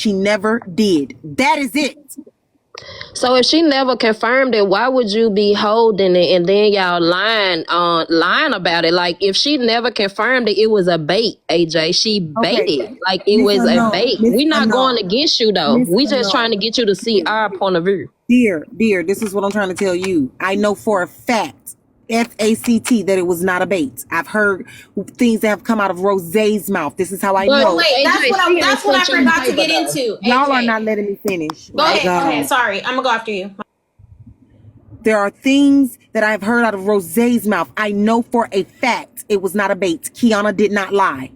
She never did. That is it. So if she never confirmed it, why would you be holding it and then y'all lying about it? Like if she never confirmed it, it was a bait, AJ. She Okay. baited. Like it Miss was a Unknown. bait. Miss We not going Unknown. against you though. Miss We just trying to Unknown. get you to see our point of view. Dear, this is what I'm trying to tell you. I know for a fact, FACT, that it was not a bait. I've heard things that have come out of Rose's mouth. This is how I But know. Wait, AJ, that's what I forgot to get into. Y'all are AJ. not letting me finish. Go My ahead. God. Go ahead. Sorry, I'm gonna go after you. There are things that I've heard out of Rose's mouth. I know for a fact it was not a bait. Kiana did not lie.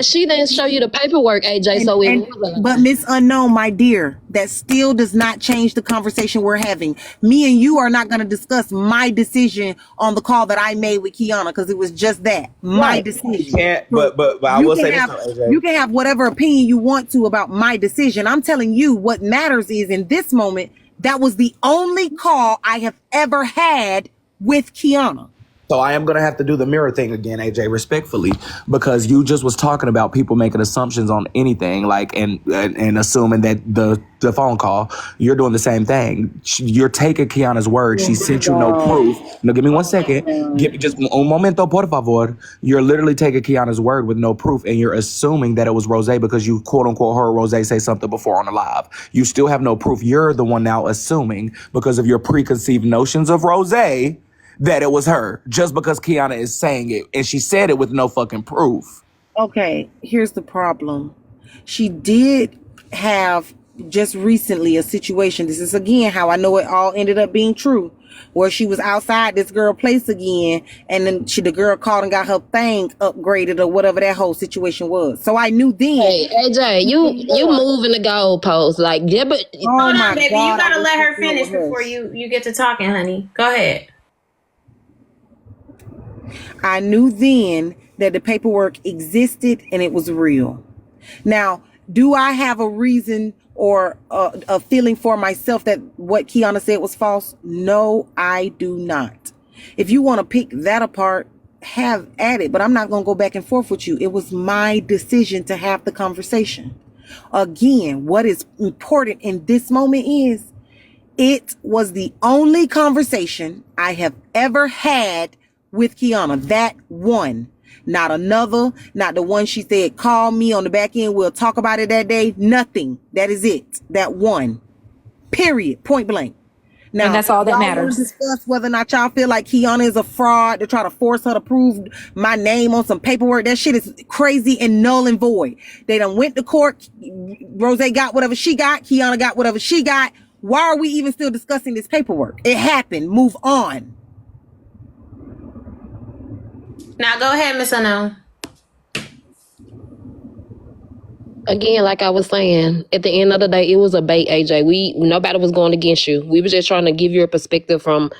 she didn't show you the paperwork, AJ. So it was a But Miss Unknown, my dear, that still does not change the conversation we're having. Me and you are not going to discuss my decision on the call that I made with Kiana because it was just that, my decision. Can't, but I will say this though, AJ. You can have whatever opinion you want to about my decision. I'm telling you what matters is in this moment, that was the only call I have ever had with Kiana. So I am going to have to do the mirror thing again, AJ, respectfully, because you just was talking about people making assumptions on anything, like and assuming that the phone call, you're doing the same thing. You're taking Kiana's word. She sent you no proof. No, give me 1 second. Give me just un momento, por favor. You're literally taking Kiana's word with no proof, and you're assuming that it was Rose because you quote unquote heard Rose say something before on the live. You still have no proof. You're the one now assuming because of your preconceived notions of Rose that it was her just because Kiana is saying it, and she said it with no fucking proof. Okay, here's the problem. She did have just recently a situation. This is again how I know it all ended up being true, where she was outside this girl place again, and then the girl called and got her thing upgraded or whatever that whole situation was. So I knew then. Hey, AJ, you moving the goalpost. Like, yeah, but Hold on, baby. You gotta let her finish before you get to talking, honey. Go ahead. I knew then that the paperwork existed and it was real. Now, do I have a reason or a feeling for myself that what Kiana said was false? No, I do not. If you want to pick that apart, have at it, but I'm not going to go back and forth with you. It was my decision to have the conversation. Again, what is important in this moment is it was the only conversation I have ever had with Kiana. That one, not another, not the one she said, call me on the back end, we'll talk about it that day. Nothing. That is it. That one. Period. Point blank. Now, and that's all that matters. Discuss whether or not y'all feel like Kiana is a fraud to try to force her to prove my name on some paperwork. That shit is crazy and null and void. They done went to court. Rose got whatever she got. Kiana got whatever she got. Why are we even still discussing this paperwork? It happened. Move on. Now go ahead, Miss Unknown. again, like I was saying, at the end of the day, it was a bait, AJ. Nobody was going against you. We were just trying to give you a perspective from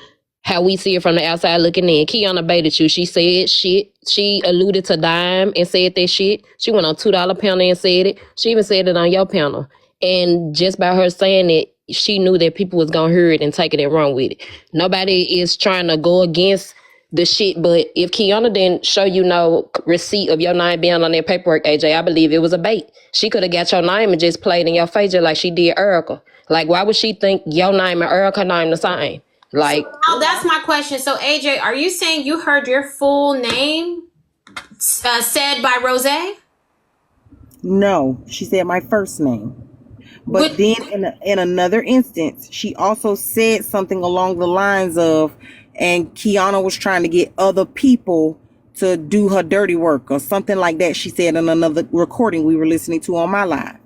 how we see it from the outside looking in. Kiana baited you. She said shit. She alluded to Dime and said that shit. She went on $2 panel and said it. She even said it on your panel. And just by her saying it, she knew that people was going to hear it and taking it wrong with it. Nobody is trying to go against the shit, but if Kiana didn't show you no receipt of your name being on that paperwork, AJ, I believe it was a bait. She could have got your name and just played in your face just like she did Erica. Like, why would she think your name and Erica's name the same? Like, so now that's my question. So, AJ, are you saying you heard your full name said by Rose? No, she said my first name. But then in another instance, she also said something along the lines of, and Kiana was trying to get other people to do her dirty work or something like that. She said in another recording we were listening to on my live.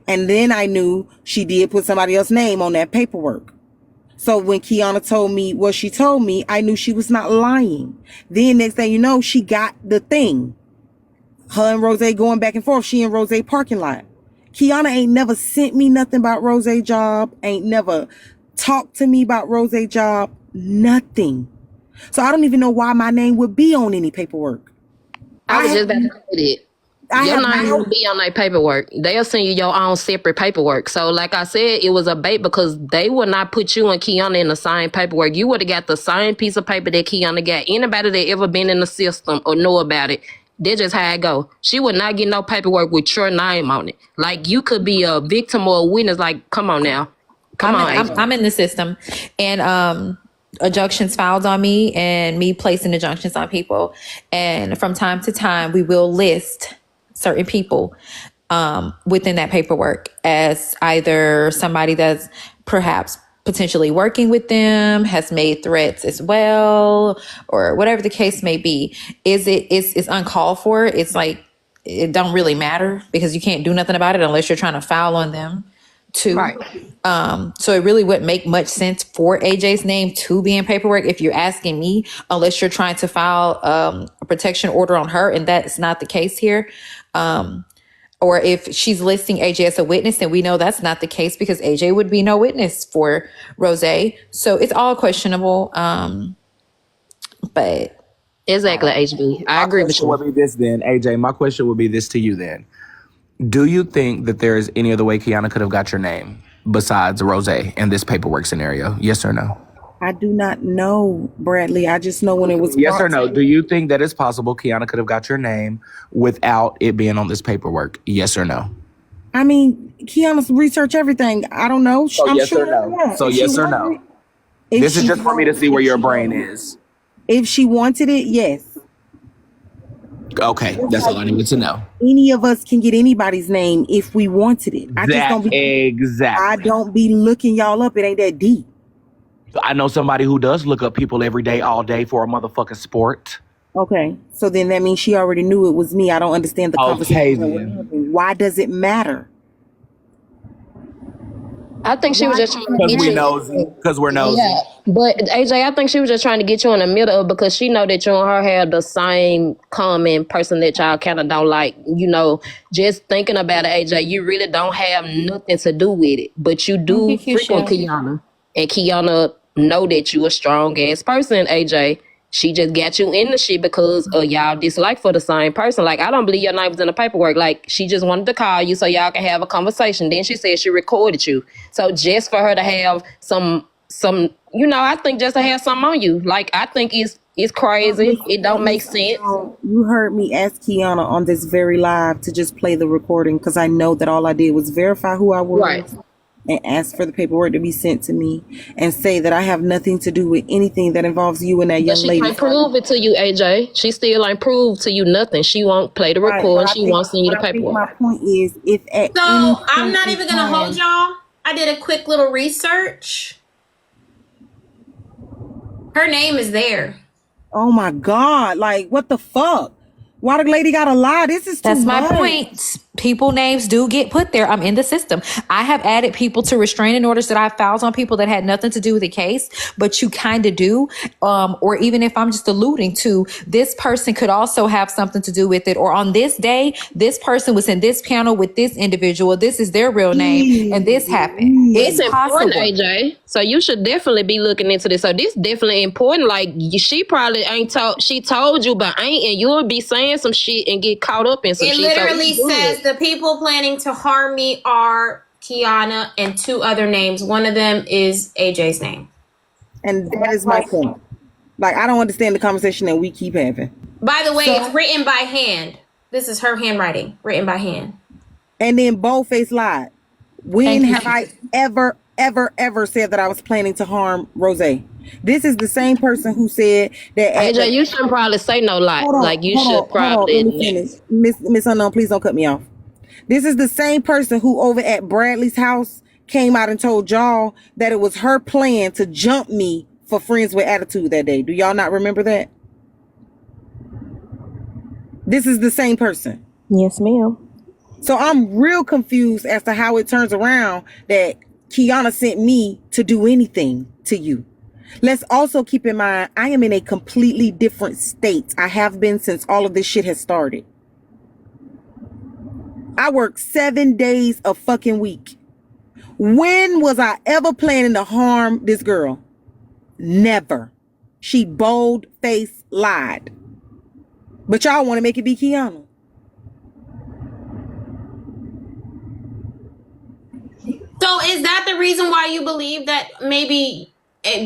And then I knew she did put somebody else's name on that paperwork. So when Kiana told me what she told me, I knew she was not lying. Then next thing you know, she got the thing. Her and Rose going back and forth. She and Rose parking lot. Kiana ain't never sent me nothing about Rose job. Ain't never talked to me about Rose job. Nothing. So I don't even know why my name would be on any paperwork. I was just about to say it. Your name will be on that paperwork. They'll send you your own separate paperwork. So like I said, it was a bait because they would not put you and Kiana in the same paperwork. You would have got the same piece of paper that Kiana got. Anybody that ever been in the system or know about it, That's just how it go. She would not get no paperwork with your name on it. Like, you could be a victim or a witness. Like, come on now. I'm in the system, and injunctions filed on me, and me placing injunctions on people. And from time to time, we will list certain people within that paperwork as either somebody that's perhaps potentially working with them, has made threats as well, or whatever the case may be. It's uncalled for. It's like, it don't really matter because you can't do nothing about it unless you're trying to foul on them too. Right. So it really wouldn't make much sense for AJ's name to be in paperwork if you're asking me, unless you're trying to file a protection order on her, and that's not the case here. Or if she's listing AJ as a witness, then we know that's not the case because AJ would be no witness for Rose. So it's all questionable. But Exactly, HB. I agree with you. Would be this then, AJ. My question would be this to you then. Do you think that there is any other way Kiana could have got your name besides Rose in this paperwork scenario? Yes or no? I do not know, Bradley. I just know when it was. Yes or no? Do you think that it's possible Kiana could have got your name without it being on this paperwork? Yes or no? I mean, Kiana's research everything. I don't know. So I'm yes sure or no? yeah. So If she yes or wanted no? it- if This is she just for me to see where your brain is. If she wanted it, yes. Okay, that's all I needed to know. Any of us can get anybody's name if we wanted it. I just don't be. Exactly. I don't be looking y'all up. It ain't that deep. I know somebody who does look up people every day, all day for a motherfucking sport. Okay, so then that means she already knew it was me. I don't understand the Okay, conversation. Why does it matter? I think she was just trying to Because get we you. nosy. Because we're nosy. Yeah, but AJ, I think she was just trying to get you in the middle of, because she know that you and her have the same common person that y'all kind of don't like. You know, just thinking about it, AJ, you really don't have nothing to do with it, but you do frequent Kiana, and Kiana know that you a strong ass person, AJ. She just got you in the shit because of y'all dislike for the same person. Like, I don't believe your name was in the paperwork. Like, she just wanted to call you so y'all can have a conversation. Then she said she recorded you. So just for her to have some, you know, I think just to have something on you. Like, I think it's crazy. It don't make sense. You heard me ask Kiana on this very live to just play the recording because I know that all I did was verify who I was. Right. And ask for the paperwork to be sent to me and say that I have nothing to do with anything that involves you and that But young she lady. can't prove it to you, AJ. She still ain't proved to you nothing. She won't play the Right, record. but I She think- won't send you the but I think paperwork. my point is, if at So any I'm not point even in gonna hold time- y'all. I did a quick little research. Her name is there. Oh my God! Like, what the fuck? Why the lady gotta lie? This is too that's my much. point. People names do get put there. I'm in the system. I have added people to restraining orders that I filed on people that had nothing to do with the case, but you kind of do. Or even if I'm just alluding to, this person could also have something to do with it. Or on this day, this person was in this panel with this individual. This is their real name, and this happened. It's important, possible. AJ. So you should definitely be looking into this. So this definitely important. Like, she probably ain't told. She told you, but ain't, and you'll be saying some shit and get caught up in some It shit. literally So says the people planning to harm me are Kiana and two other names. One of them is AJ's name. And that is my point. Like, I don't understand the conversation that we keep having. By the way, it's written by hand. This is her handwriting, written by hand. And then boldface lied. When Thank you. have I ever said that I was planning to harm Rose? This is the same person who said that. AJ, you shouldn't probably say no lie. Like, you should probably. Let me finish. Miss Unknown, please don't cut me off. This is the same person who over at Bradley's house came out and told y'all that it was her plan to jump me for Friends with Attitude that day. Do y'all not remember that? This is the same person. Yes, ma'am. So I'm real confused as to how it turns around that Kiana sent me to do anything to you. Let's also keep in mind, I am in a completely different state. I have been since all of this shit has started. I work 7 days a fucking week. When was I ever planning to harm this girl? Never. She bold-faced lied. But y'all want to make it be Kiana. So is that the reason why you believe that maybe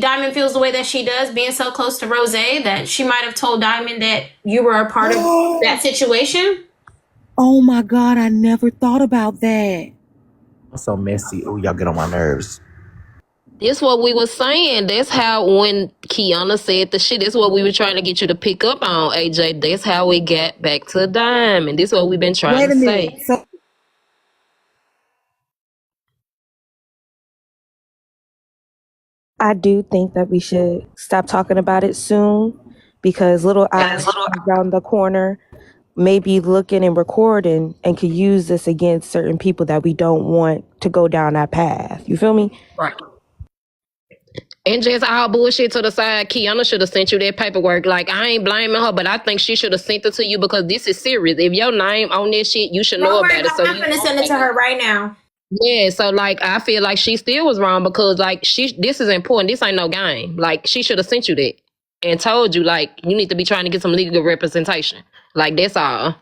Diamond feels the way that she does, being so close to Rose, that she might have told Diamond that you were a part of that situation? Oh my God, I never thought about that. So messy. Oh, y'all get on my nerves. This what we was saying. That's how when Kiana said the shit, that's what we were trying to get you to pick up on, AJ. That's how we got back to Diamond. This what we've been trying Wait to a minute. say. So I do think that we should stop talking about it soon because little eyes around the corner may be looking and recording and could use this against certain people that we don't want to go down that path. You feel me? Right. And just all bullshit to the side, Kiana should have sent you that paperwork. Like, I ain't blaming her, but I think she should have sent it to you because this is serious. If your name on this shit, you should know Don't worry about it. about So it. I'm going to send it to her right now. yeah, so like I feel like she still was wrong because like this is important. This ain't no game. Like she should have sent you that and told you like you need to be trying to get some legal representation. Like that's all.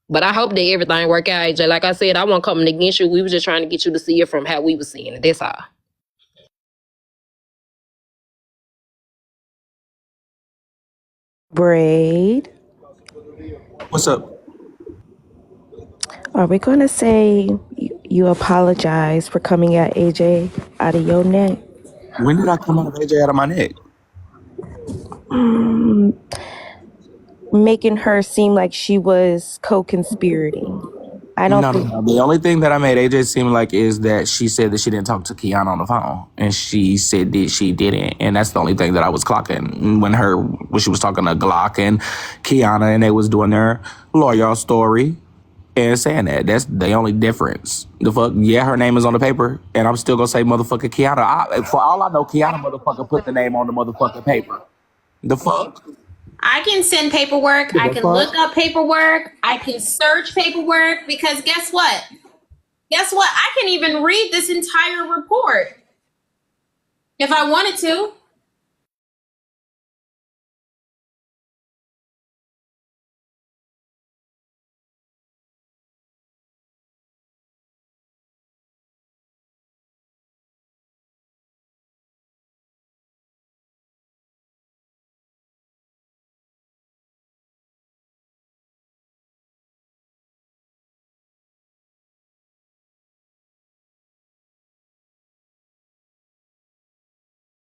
But I hope that everything work out, AJ. Like I said, I wasn't coming against you. We was just trying to get you to see it from how we was seeing it. That's all. Braid. What's up? Are we going to say you apologize for coming at AJ out of your neck? When did I come out of AJ out of my neck? Making her seem like she was co-conspirating. I don't think. No. The only thing that I made AJ seem like is that she said that she didn't talk to Kiana on the phone, and she said that she didn't, and that's the only thing that I was clocking when she was talking to Glock and Kiana, and they was doing their lawyer story and saying that. That's the only difference. The fuck, yeah, her name is on the paper, and I'm still gonna say motherfucking Kiana. For all I know, Kiana motherfucker put the name on the motherfucking paper. The fuck. I can send paperwork. I can fuck? look up paperwork. I can search paperwork because guess what? Guess what? I can even read this entire report if I wanted to.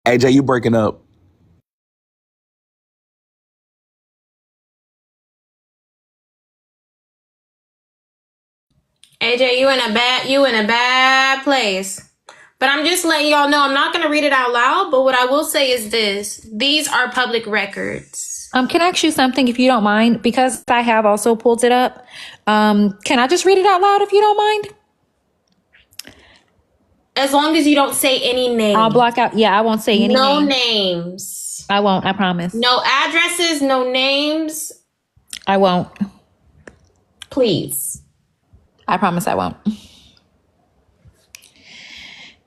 AJ, you breaking up. AJ, you in a bad place. But I'm just letting y'all know I'm not going to read it out loud, but what I will say is this. These are public records. Can I ask you something if you don't mind? Because I have also pulled it up. Can I just read it out loud if you don't mind? As long as you don't say any names. I'll block out. Yeah, I won't say any No names. names. I won't. I promise. No addresses, no names. I won't. Please. I promise I won't.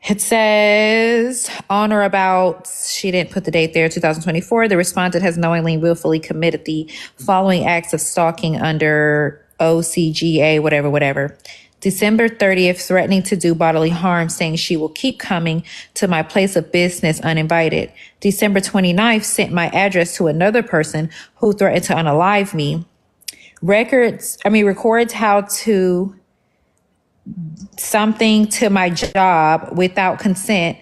It says on or about, she didn't put the date there, 2024, the respondent has knowingly and willfully committed the following acts of stalking under OCGA, whatever. December 30th, threatening to do bodily harm, saying she will keep coming to my place of business uninvited. December 29th, sent my address to another person who threatened to unalive me. Records how to something to my job without consent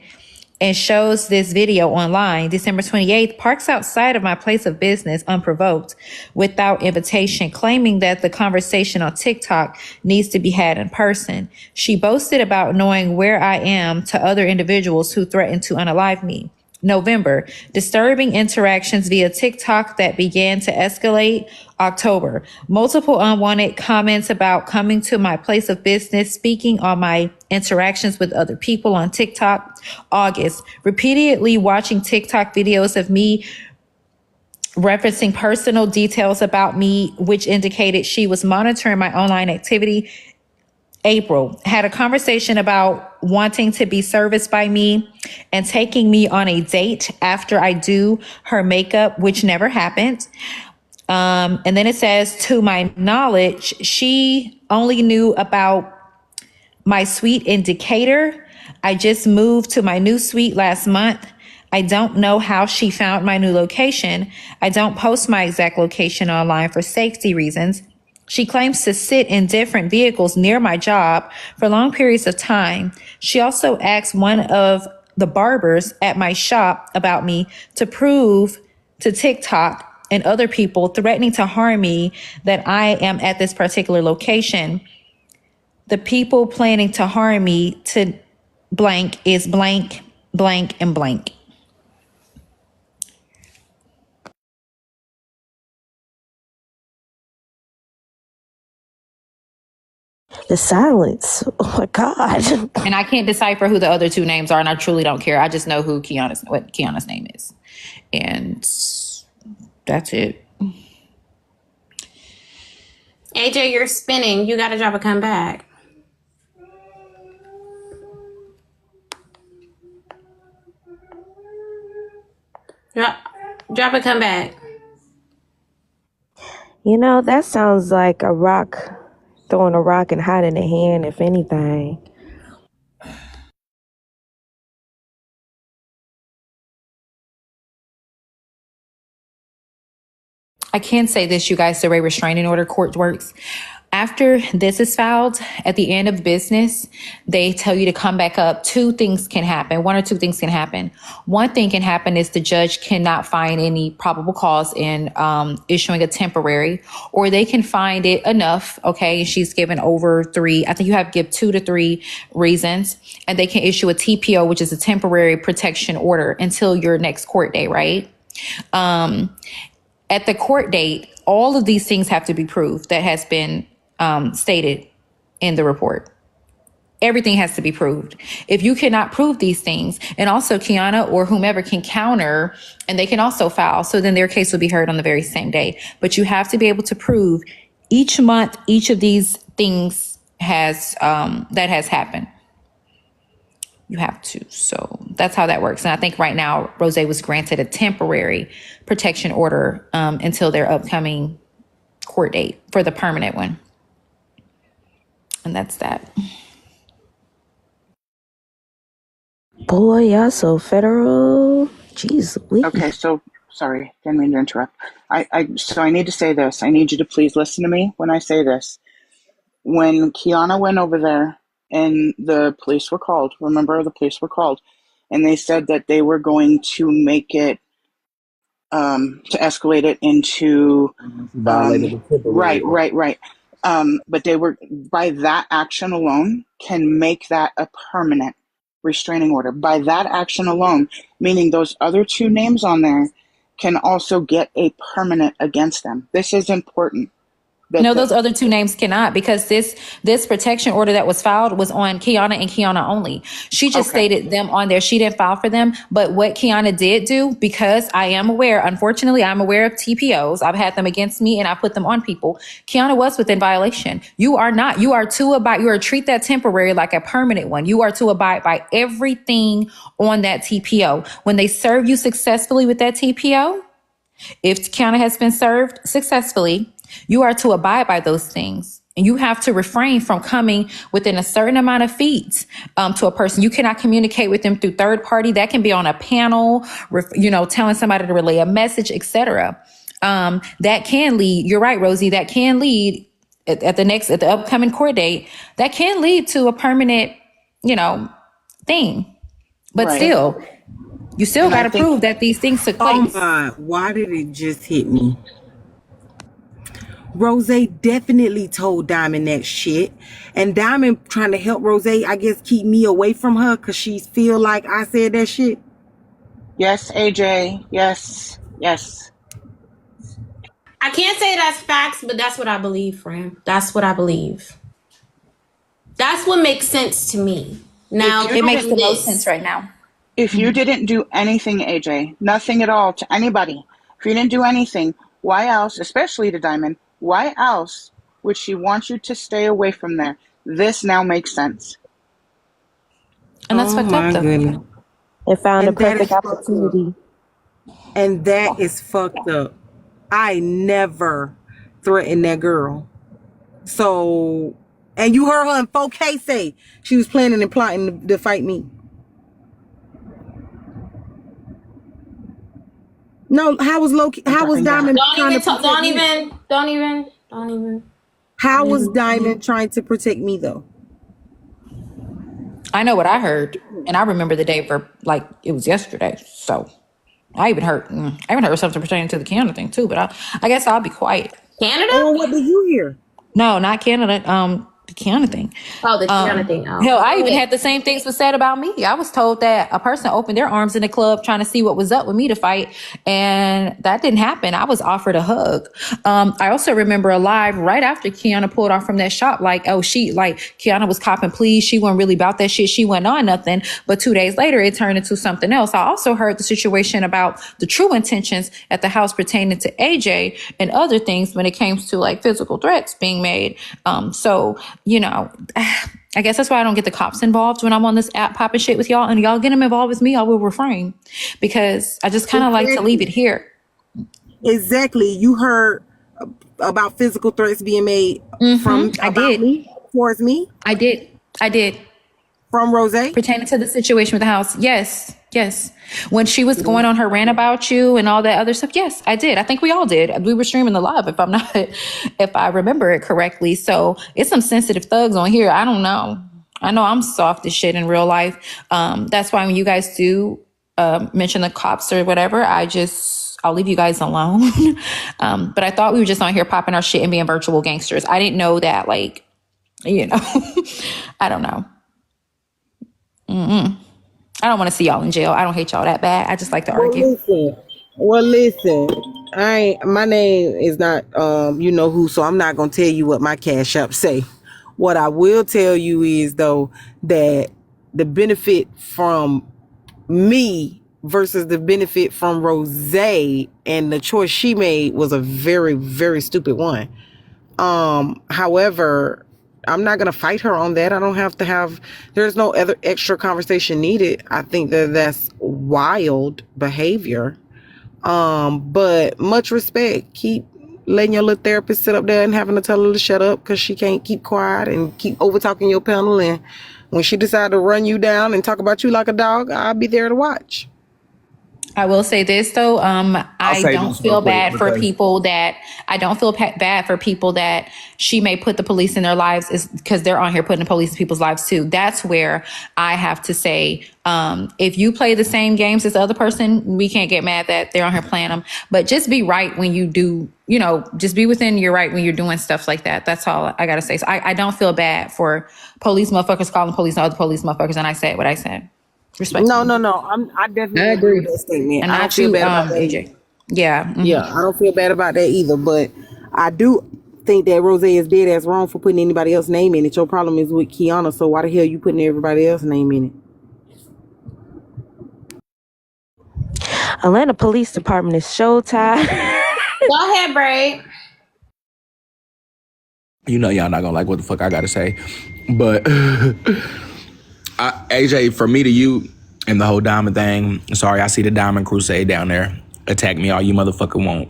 and shows this video online. December 28th, parks outside of my place of business unprovoked without invitation, claiming that the conversation on TikTok needs to be had in person. She boasted about knowing where I am to other individuals who threatened to unalive me. November, disturbing interactions via TikTok that began to escalate. October, multiple unwanted comments about coming to my place of business, speaking on my interactions with other people on TikTok. August, repeatedly watching TikTok videos of me referencing personal details about me, which indicated she was monitoring my online activity. April, had a conversation about wanting to be serviced by me and taking me on a date after I do her makeup, which never happened. And then it says, to my knowledge, she only knew about my suite in Decatur. I just moved to my new suite last month. I don't know how she found my new location. I don't post my exact location online for safety reasons. She claims to sit in different vehicles near my job for long periods of time. She also asked one of the barbers at my shop about me to prove to TikTok and other people threatening to harm me that I am at this particular location. The people planning to harm me to blank is blank, blank, and blank. The silence. Oh my God. And I can't decipher who the other two names are, and I truly don't care. I just know what Kiana's name is. And that's it. AJ, you're spinning. You gotta drop a come back. Drop a come back. You know, that sounds like a rock, throwing a rock and hiding a hand, if anything. I can say this, you guys, the way restraining order court works. After this is filed, at the end of business, they tell you to come back up. Two things can happen. One or two things can happen. One thing can happen is the judge cannot find any probable cause in issuing a temporary, or they can find it enough. Okay, she's given over 3. I think you have to give 2 to 3 reasons, and they can issue a TPO, which is a temporary protection order, until your next court day, right? At the court date, all of these things have to be proved that has been stated in the report. Everything has to be proved. If you cannot prove these things, and also Kiana or whomever can counter, and they can also file, so then their case will be heard on the very same day. But you have to be able to prove each month, each of these things has that has happened. You have to. So that's how that works. And I think right now, Rose was granted a temporary protection order until their upcoming court date for the permanent one. And that's that. Boy, y'all so federal. Jeez Louise. Okay, so sorry, didn't mean to interrupt. So I need to say this. I need you to please listen to me when I say this. When Kiana went over there and the police were called, remember the police were called, and they said that they were going to make it to escalate it into right. But they were, by that action alone, can make that a permanent restraining order. By that action alone, meaning those other 2 names on there can also get a permanent against them. This is important. No, those other 2 names cannot, because this protection order that was filed was on Kiana and Kiana only. She just stated them on there. She didn't file for them. But what Kiana did do, because I am aware, unfortunately, I'm aware of TPOs. I've had them against me and I put them on people. Kiana was within violation. You are not. You are to treat that temporary like a permanent one. You are to abide by everything on that TPO. When they serve you successfully with that TPO, if Kiana has been served successfully, you are to abide by those things. And you have to refrain from coming within a certain amount of feet to a person. You cannot communicate with them through third party. That can be on a panel, telling somebody to relay a message, etc. That can lead, you're right, Rosie, that can lead at the upcoming court date, that can lead to a permanent, thing. But still, you still got to prove that these things took place. Oh my, why did it just hit me? Rose definitely told Diamond that shit. And Diamond trying to help Rose, I guess, keep me away from her because she feel like I said that shit. Yes, AJ. Yes. I can't say that's facts, but that's what I believe, friend. That's what I believe. That's what makes sense to me. Now, it makes the most sense right now. If you didn't do anything, AJ, nothing at all to anybody, if you didn't do anything, why else, especially to Diamond, why else would she want you to stay away from there? This now makes sense. And that's fucked up, though. Goodness. It found a perfect opportunity. And that is fucked up. I never threatened that girl. So, and you heard her in 4K say she was planning and plotting to fight me. No, how was Loki? How was dropping down. Diamond trying to protect Don't me? even. How was Diamond trying to protect me though? I know what I heard, and I remember the day for like it was yesterday. So I even heard something pertaining to the Canada thing too. But I guess I'll be quiet. Canada? Oh, what did you hear? No, not Canada. The Kiana thing. Oh, the Kiana thing. Oh. Hell, I even had the same things was said about me. I was told that a person opened their arms in the club trying to see what was up with me to fight, and that didn't happen. I was offered a hug. I also remember a live right after Kiana pulled off from that shop, like, oh, Kiana was copping pleas. She wasn't really about that shit. She wasn't on nothing. But 2 days later, it turned into something else. I also heard the situation about the true intentions at the house pertaining to AJ and other things when it came to like physical threats being made. So, you know, I guess that's why I don't get the cops involved when I'm on this app popping shit with y'all, and y'all get them involved with me, I will refrain because I just kind of like to leave it here. Exactly. You heard about physical threats being made from me towards me? I did. From Rose? Pertaining to the situation with the house. Yes. When she was going on her rant about you and all that other stuff. Yes, I did. I think we all did. We were streaming the live if I remember it correctly. So it's some sensitive thugs on here. I don't know. I know I'm soft as shit in real life. That's why when you guys do mention the cops or whatever, I'll leave you guys alone. But I thought we were just on here popping our shit and being virtual gangsters. I didn't know that, like, you know, I don't know. I don't want to see y'all in jail. I don't hate y'all that bad. I just like to argue. Well, listen. My name is not you know who, so I'm not gonna tell you what my cash app say. What I will tell you is though that the benefit from me versus the benefit from Rose and the choice she made was a very, very stupid one. However, I'm not going to fight her on that. I don't have to have, there's no other extra conversation needed. I think that that's wild behavior. But much respect. Keep letting your little therapist sit up there and having to tell her to shut up because she can't keep quiet and keep over talking your panel. And when she decide to run you down and talk about you like a dog, I'll be there to watch. I will say this though, I don't feel bad for people that she may put the police in their lives is because they're on here putting the police in people's lives too. That's where I have to say, if you play the same games as the other person, we can't get mad that they're on here playing them, but just be right when you do, you know, just be within your right when you're doing stuff like that. That's all I got to say. So I don't feel bad for police motherfuckers calling police on other police motherfuckers. And I said what I said. No. I definitely agree with that statement. And I don't feel bad about that. AJ. Yeah. Mm-hmm. Yeah, I don't feel bad about that either. But I do think that Rose is dead ass wrong for putting anybody else's name in it. Your problem is with Kiana, so why the hell you putting everybody else's name in it? Atlanta Police Department is showtime. Go ahead, Braid. You know y'all not gonna like what the fuck I gotta say. But AJ, from me to you and the whole Diamond thing, sorry, I see the Diamond Crusade down there. Attack me all you motherfucker won't.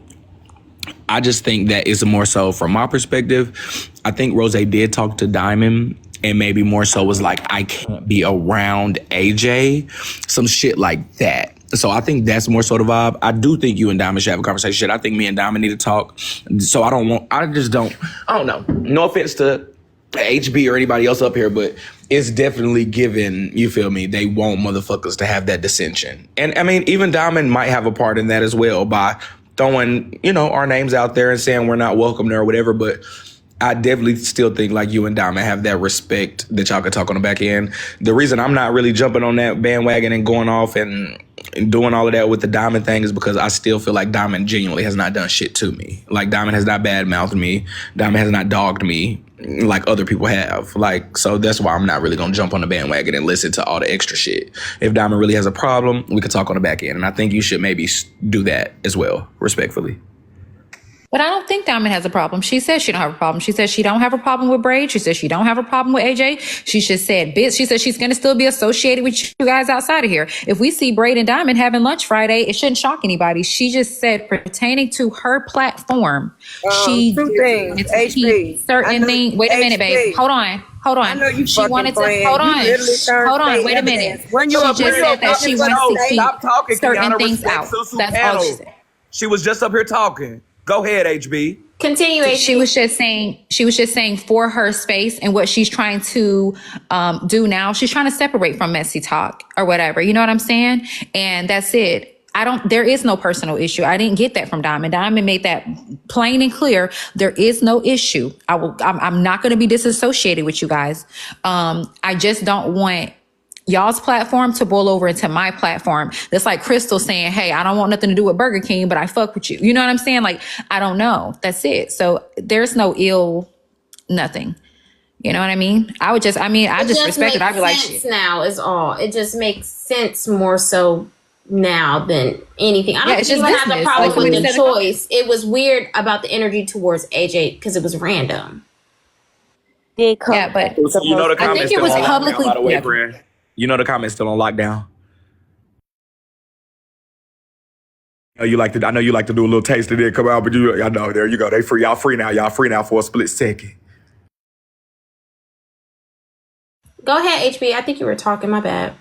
I just think that it's more so from my perspective. I think Rose did talk to Diamond and maybe more so was like, I can't be around AJ. Some shit like that. So I think that's more so the vibe. I do think you and Diamond should have a conversation. I think me and Diamond need to talk. So I don't know. No offense to HB or anybody else up here, but it's definitely given, you feel me, they want motherfuckers to have that dissension. And I mean, even Diamond might have a part in that as well by throwing, you know, our names out there and saying we're not welcome there or whatever. But I definitely still think like you and Diamond have that respect that y'all could talk on the back end. The reason I'm not really jumping on that bandwagon and going off and doing all of that with the Diamond thing is because I still feel like Diamond genuinely has not done shit to me. Like Diamond has not badmouthed me. Diamond has not dogged me like other people have. Like, so that's why I'm not really gonna jump on the bandwagon and listen to all the extra shit. If Diamond really has a problem, we could talk on the back end. And I think you should maybe do that as well, respectfully. But I don't think Diamond has a problem. She says she don't have a problem. She says she don't have a problem with Braid. She says she don't have a problem with AJ. She just said, bitch, she says she's going to still be associated with you guys outside of here. If we see Braid and Diamond having lunch Friday, it shouldn't shock anybody. She just said pertaining to her platform, she two things. HB. certain things. Wait a minute, babe. Hold on. I know you she wanted to friend. hold on. Hold on. Wait a minute. When you she just said that she wants to keep certain things out. That's all she said. She was just up here talking. Go ahead, HB. Continue, HB. She was just saying for her space and what she's trying to do now, she's trying to separate from messy talk or whatever. You know what I'm saying? And that's it. There is no personal issue. I didn't get that from Diamond. Diamond made that plain and clear. There is no issue. I'm not going to be disassociated with you guys. I just don't want y'all's platform to boil over into my platform. That's like Crystal saying, hey, I don't want nothing to do with Burger King, but I fuck with you. You know what I'm saying? Like, I don't know. That's it. So there's no ill nothing. You know what I mean? I just respect it. I'd be like, shit. Now is all. It just makes sense more so now than anything. I don't even have the problem with the choice. It was weird about the energy towards AJ because it was random. Yeah, but so you know the comments I think it was publicly. By the way, Brand. You know the comments still on lockdown. I know you like to do a little taste of it come out, but I know there you go. They free. Y'all free now. Y'all free now for a split second. Go ahead, HB. I think you were talking. My bad.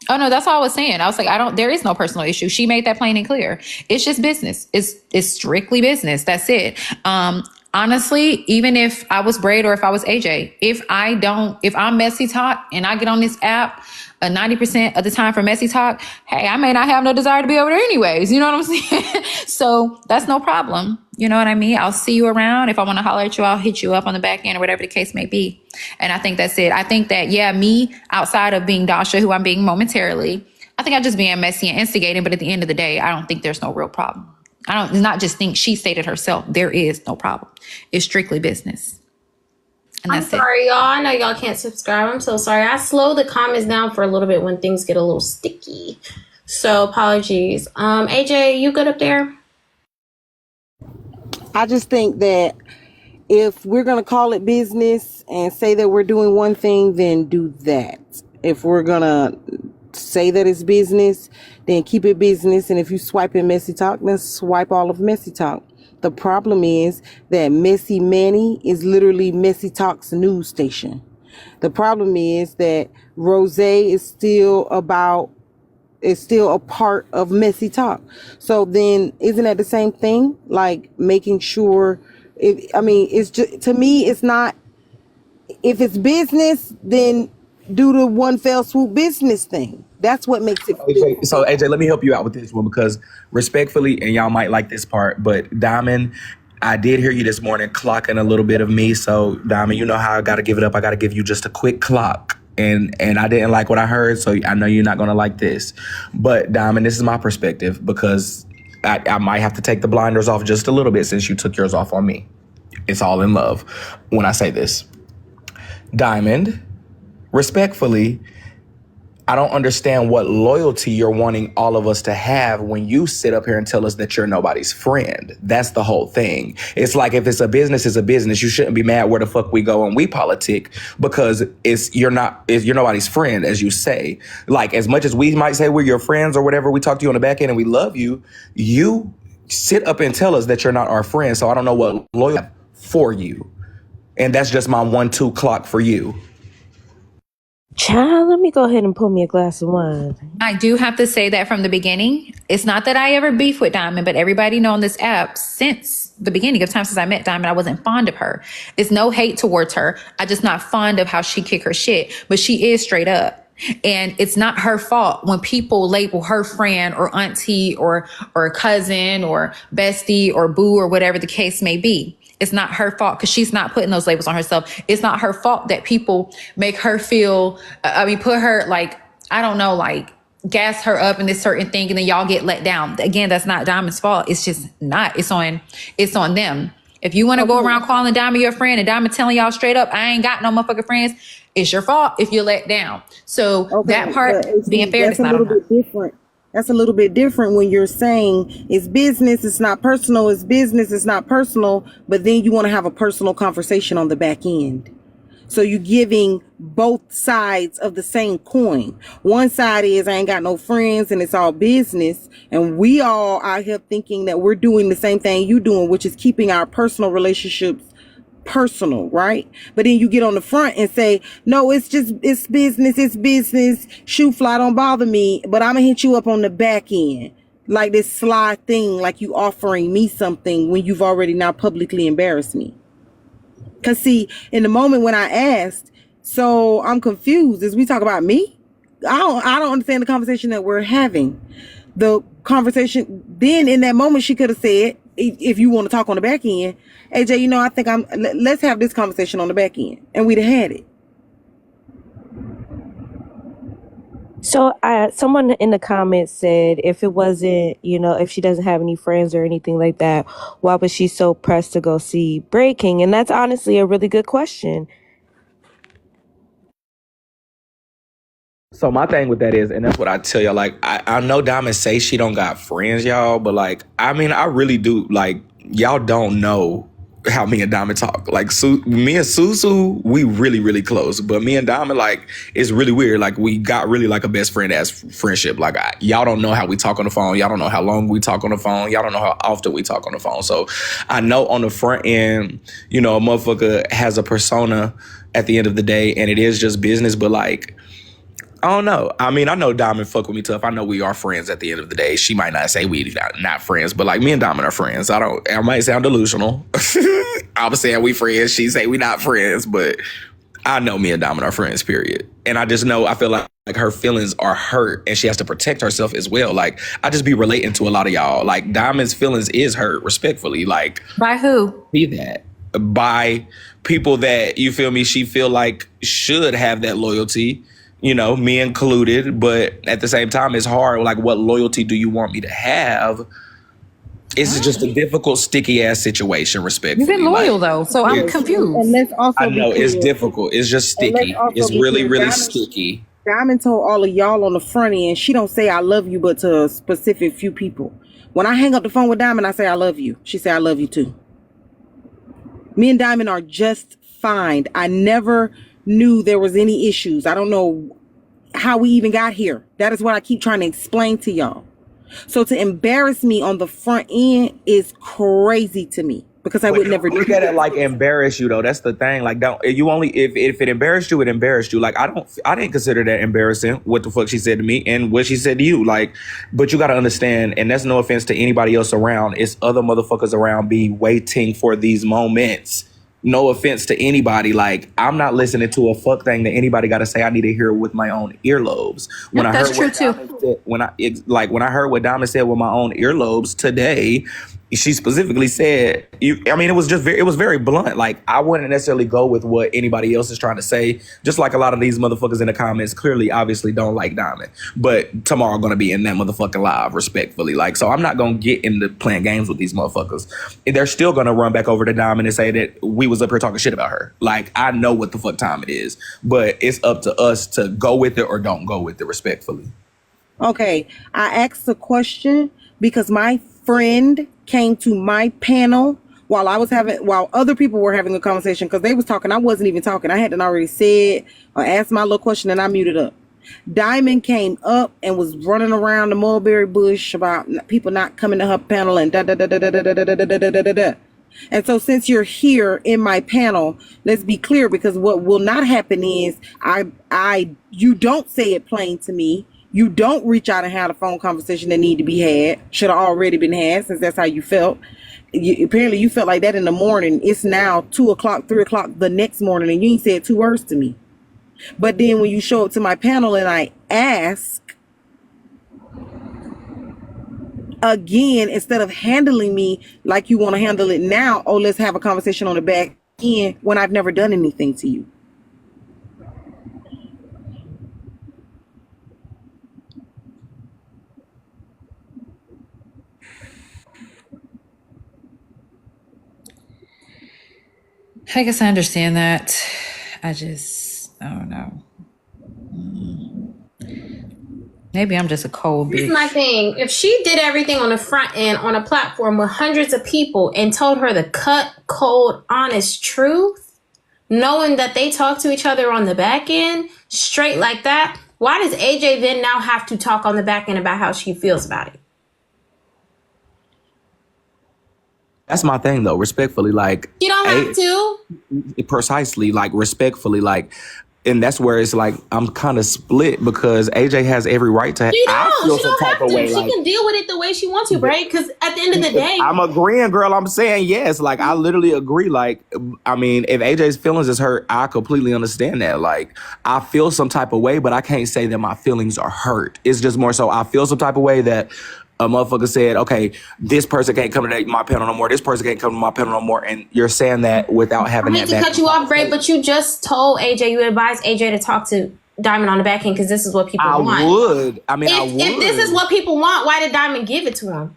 Oh no, that's all I was saying. I was like, there is no personal issue. She made that plain and clear. It's just business. It's strictly business. That's it. Honestly, even if I was Braid or if I was AJ, if I'm messy talk and I get on this app 90% of the time for messy talk, hey, I may not have no desire to be over there anyways. You know what I'm saying? So that's no problem. You know what I mean? I'll see you around. If I want to holler at you, I'll hit you up on the back end or whatever the case may be. And I think that's it. I think that, me, outside of being Dasha, who I'm being momentarily, I think I'm just being messy and instigating. But at the end of the day, I don't think there's no real problem. It's not just think she stated herself. There is no problem. It's strictly business. And I'm sorry, y'all. I know y'all can't subscribe. I'm so sorry. I slow the comments down for a little bit when things get a little sticky. So apologies. AJ, you good up there? I just think that if we're going to call it business and say that we're doing one thing, then do that. If we're going to say that it's business, then keep it business. And if you swipe in messy talk, then swipe all of messy talk. The problem is that Messy Manny is literally Messy Talk's news station. The problem is that Rose is still a part of Messy Talk. So then isn't that the same thing? Like making sure it's just, to me, it's not, if it's business, then do the one fell swoop business thing. That's what makes it. So AJ, let me help you out with this one because respectfully, and y'all might like this part, but Diamond, I did hear you this morning clocking a little bit of me. So Diamond, you know how I got to give it up. I got to give you just a quick clock. And I didn't like what I heard, so I know you're not going to like this. But Diamond, this is my perspective because I might have to take the blinders off just a little bit since you took yours off on me. It's all in love when I say this. Diamond, respectfully, I don't understand what loyalty you're wanting all of us to have when you sit up here and tell us that you're nobody's friend. That's the whole thing. It's like if it's a business, it's a business. You shouldn't be mad where the fuck we go and we politic because you're nobody's friend, as you say. Like as much as we might say we're your friends or whatever, we talk to you on the back end and we love you, you sit up and tell us that you're not our friend. So I don't know what loyalty for you. And that's just my 1-2 clock for you. Child, let me go ahead and pour me a glass of wine. I do have to say that from the beginning, it's not that I ever beef with Diamond, but everybody know on this app since the beginning of time, since I met Diamond, I wasn't fond of her. It's no hate towards her. I just not fond of how she kick her shit, but she is straight up. And it's not her fault when people label her friend or auntie or cousin or bestie or boo or whatever the case may be. It's not her fault because she's not putting those labels on herself. It's not her fault that people make her feel, put her gas her up in this certain thing and then y'all get let down. Again, that's not Diamond's fault. It's just not. It's on them. If you want to go around calling Diamond your friend and Diamond telling y'all straight up, I ain't got no motherfucking friends, it's your fault if you're let down. So that part, being fair, is not on her. Different. That's a little bit different when you're saying it's business, it's not personal, it's business, it's not personal, but then you want to have a personal conversation on the back end. So you're giving both sides of the same coin. One side is I ain't got no friends and it's all business. And we all out here thinking that we're doing the same thing you doing, which is keeping our personal relationships personal, right? But then you get on the front and say, no, it's business, shoe fly, don't bother me, but I'm gonna hit you up on the back end. like this sly thing, like you offering me something when you've already now publicly embarrassed me. Because see, in the moment when I asked, so I'm confused. Is we talk about me? I don't understand the conversation that we're having. The conversation, then in that moment, she could have said, if you want to talk on the back end, AJ, you know, I think let's have this conversation on the back end. And we'd have had it. So someone in the comments said if it wasn't, you know, if she doesn't have any friends or anything like that, why was she so pressed to go see Breaking? And that's honestly a really good question. So my thing with that is, and that's what I tell y'all, like, I know Diamond say she don't got friends, y'all, but like, I mean, I really do. Like, y'all don't know how me and Diamond talk. Like, me and Susu, we really, really close. But me and Diamond, like, it's really weird. Like, we got really like a best friend as friendship. Like, y'all don't know how we talk on the phone. Y'all don't know how long we talk on the phone. Y'all don't know how often we talk on the phone. So I know on the front end, you know, a motherfucker has a persona at the end of the day, and it is just business. But like, I don't know. I mean, I know Diamond fuck with me tough. I know we are friends at the end of the day. She might not say we not friends, but like me and Diamond are friends. I might sound delusional. I'm saying we friends. She say we not friends, but I know me and Diamond are friends, period. And I just know, I feel like her feelings are hurt and she has to protect herself as well. Like, I just be relating to a lot of y'all. Like, Diamond's feelings is hurt, respectfully. Like, By who? be that. By people that, you feel me, she feel like should have that loyalty. You know, me included, but at the same time, it's hard. Like, what loyalty do you want me to have? It's just a difficult, sticky ass situation, respectfully. You've been loyal, like, though, so I'm confused. And let's also I know be it's clear. difficult. It's just sticky. It's really, really sticky. Diamond told all of y'all on the front end, she don't say I love you, but to a specific few people. When I hang up the phone with Diamond, I say I love you. She say I love you too. Me and Diamond are just fine. I never knew there was any issues. I don't know how we even got here. That is what I keep trying to explain to y'all. So to embarrass me on the front end is crazy to me because I would never do look at it like embarrass you though. That's the thing. Like, don't you only if it embarrassed you, it embarrassed you. Like, I didn't consider that embarrassing what the fuck she said to me and what she said to you. Like, but you gotta understand, and that's no offense to anybody else around, it's other motherfuckers around be waiting for these moments. No offense to anybody. Like, I'm not listening to a fuck thing that anybody got to say. I need to hear it with my own earlobes. When I That's heard true what too. Diamond said, when I heard what Diamond said with my own earlobes today, she specifically said, I mean, it was very blunt. Like, I wouldn't necessarily go with what anybody else is trying to say. Just like a lot of these motherfuckers in the comments clearly, obviously don't like Diamond. But tomorrow going to be in that motherfucking live, respectfully. Like, so I'm not going to get into playing games with these motherfuckers. They're still going to run back over to Diamond and say that we was up here talking shit about her. Like, I know what the fuck time it is. But it's up to us to go with it or don't go with it, respectfully. Okay, I asked a question because my friend came to my panel while other people were having a conversation because they was talking. I wasn't even talking. I hadn't already said or asked my little question and I muted up. Diamond came up and was running around the mulberry bush about people not coming to her panel and da da da da da da da da da da da da da. And so since you're here in my panel, let's be clear, because what will not happen is you don't say it plain to me. You don't reach out and have a phone conversation that need to be had. Should have already been had since that's how you felt. Apparently you felt like that in the morning. It's now 2 o'clock, 3 o'clock the next morning and you ain't said 2 words to me. But then when you show up to my panel and I ask, again, instead of handling me like you want to handle it now, oh, let's have a conversation on the back end when I've never done anything to you. I guess I understand that. I don't know. Maybe I'm just a cold bitch. This is my thing. If she did everything on the front end on a platform with hundreds of people and told her the cut, cold, honest truth, knowing that they talk to each other on the back end straight like that, why does AJ then now have to talk on the back end about how she feels about it? That's my thing, though. Respectfully, like, You don't have to. Precisely, like, respectfully, like, And that's where it's like I'm kind of split because AJ has every right to. She I don't. feel She some don't type have of to. way. She Like, can deal with it the way she wants to, right? Because at the end of the day, I'm agreeing, girl. I'm saying yes. Like, I literally agree. Like, I mean, if AJ's feelings is hurt, I completely understand that. Like, I feel some type of way, but I can't say that my feelings are hurt. It's just more so I feel some type of way that a motherfucker said, okay, this person can't come to my panel no more. This person can't come to my panel no more. And you're saying that without I having hate that to cut you off, Bray, but you just told AJ, you advised AJ to talk to Diamond on the back end because this is what people want. I would. I mean, I would. If this is what people want, why did Diamond give it to him?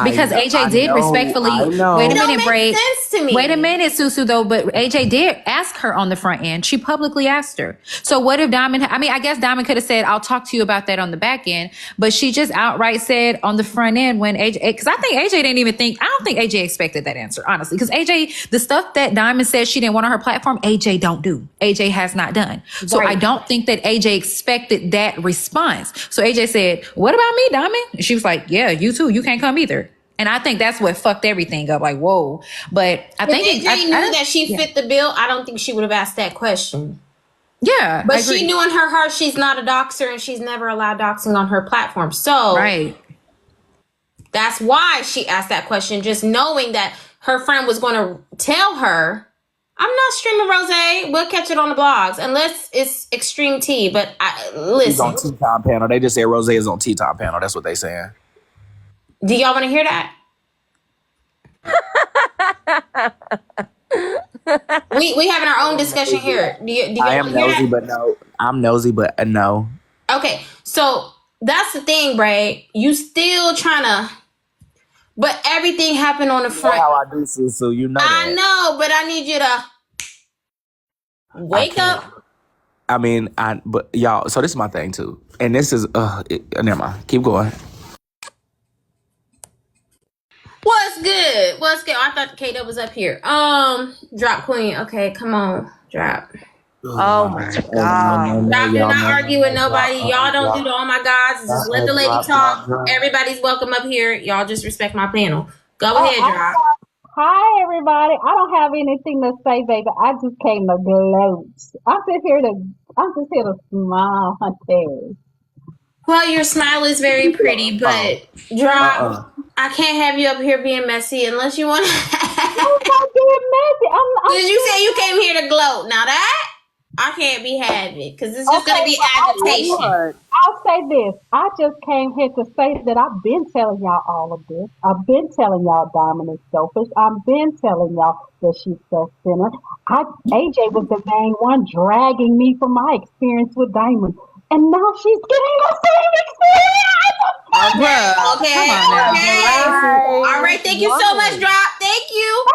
Because AJ did respectfully. I know. Wait a It don't minute, make Bray. sense to me. Wait a minute, Susu, though. But AJ did ask her on the front end. She publicly asked her. So what if Diamond? I mean, I guess Diamond could have said, "I'll talk to you about that on the back end," but she just outright said on the front end when AJ. Because I think AJ didn't even think. I don't think AJ expected that answer, honestly. Because AJ, the stuff that Diamond said she didn't want on her platform, AJ don't do. AJ has not done. So Right. I don't think that AJ expected that response. So AJ said, "What about me, Diamond?" And she was like, "Yeah, you too. You can't come either." And I think that's what fucked everything up. Like, whoa. But I think if AJ knew that she fit the bill, I don't think she would have asked that question. Yeah. But she knew in her heart she's not a doxer and she's never allowed doxing on her platform. So right. That's why she asked that question, just knowing that her friend was going to tell her, I'm not streaming Rosé. We'll catch it on the blogs unless it's extreme tea. But listen. He's on Tea Time panel. They just said Rosé is on Tea Time panel. That's what they saying. Do y'all want to hear that? we having our own discussion here. Do y'all I am want to hear nosy, that? but no. I'm nosy, but no. Okay, so that's the thing, Bray. You still trying to, but everything happened on the front. You know how I do, Susu. You know that. I know, but I need you to wake up. I mean, but y'all. So this is my thing too, and this is never mind. Keep going. What's good? What's good? I thought K was up here. Drop Queen. Okay, come on, drop. Oh my God. Drop, do not argue with nobody. Y'all don't do the oh my gods. Just let the lady talk. Everybody's welcome up here. Y'all just respect my panel. Go ahead, drop. Hi, everybody. I don't have anything to say, baby. I just came to gloat. I'm just here to smile, honey. Well, your smile is very pretty, but drop. I can't have you up here being messy unless you want to. I'm not being messy. Because you said you came here to gloat. Now that I can't be having because it's just going to be agitation. I'll say this. I just came here to say that I've been telling y'all all of this. I've been telling y'all Diamond is selfish. I've been telling y'all that she's self-centered. AJ was the main one dragging me from my experience with Diamond. And now she's getting the same experience. Okay. All right. Thank you so much, Drop. Thank you.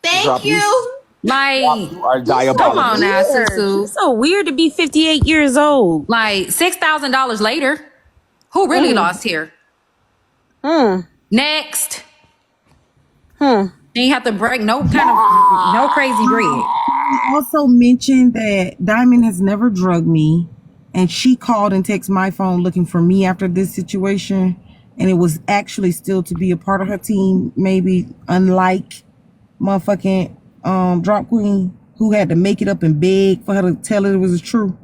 Thank you. Like, are diabolical. Come on now, Susu. It's so weird to be 58 years old. Like $6,000 later, who really lost here? Next. You ain't have to break no crazy bread. Also mentioned that Diamond has never drugged me, and she called and texted my phone looking for me after this situation, and it was actually still to be a part of her team, maybe unlike motherfucking Drop Queen, who had to make it up and beg for her to tell it was true.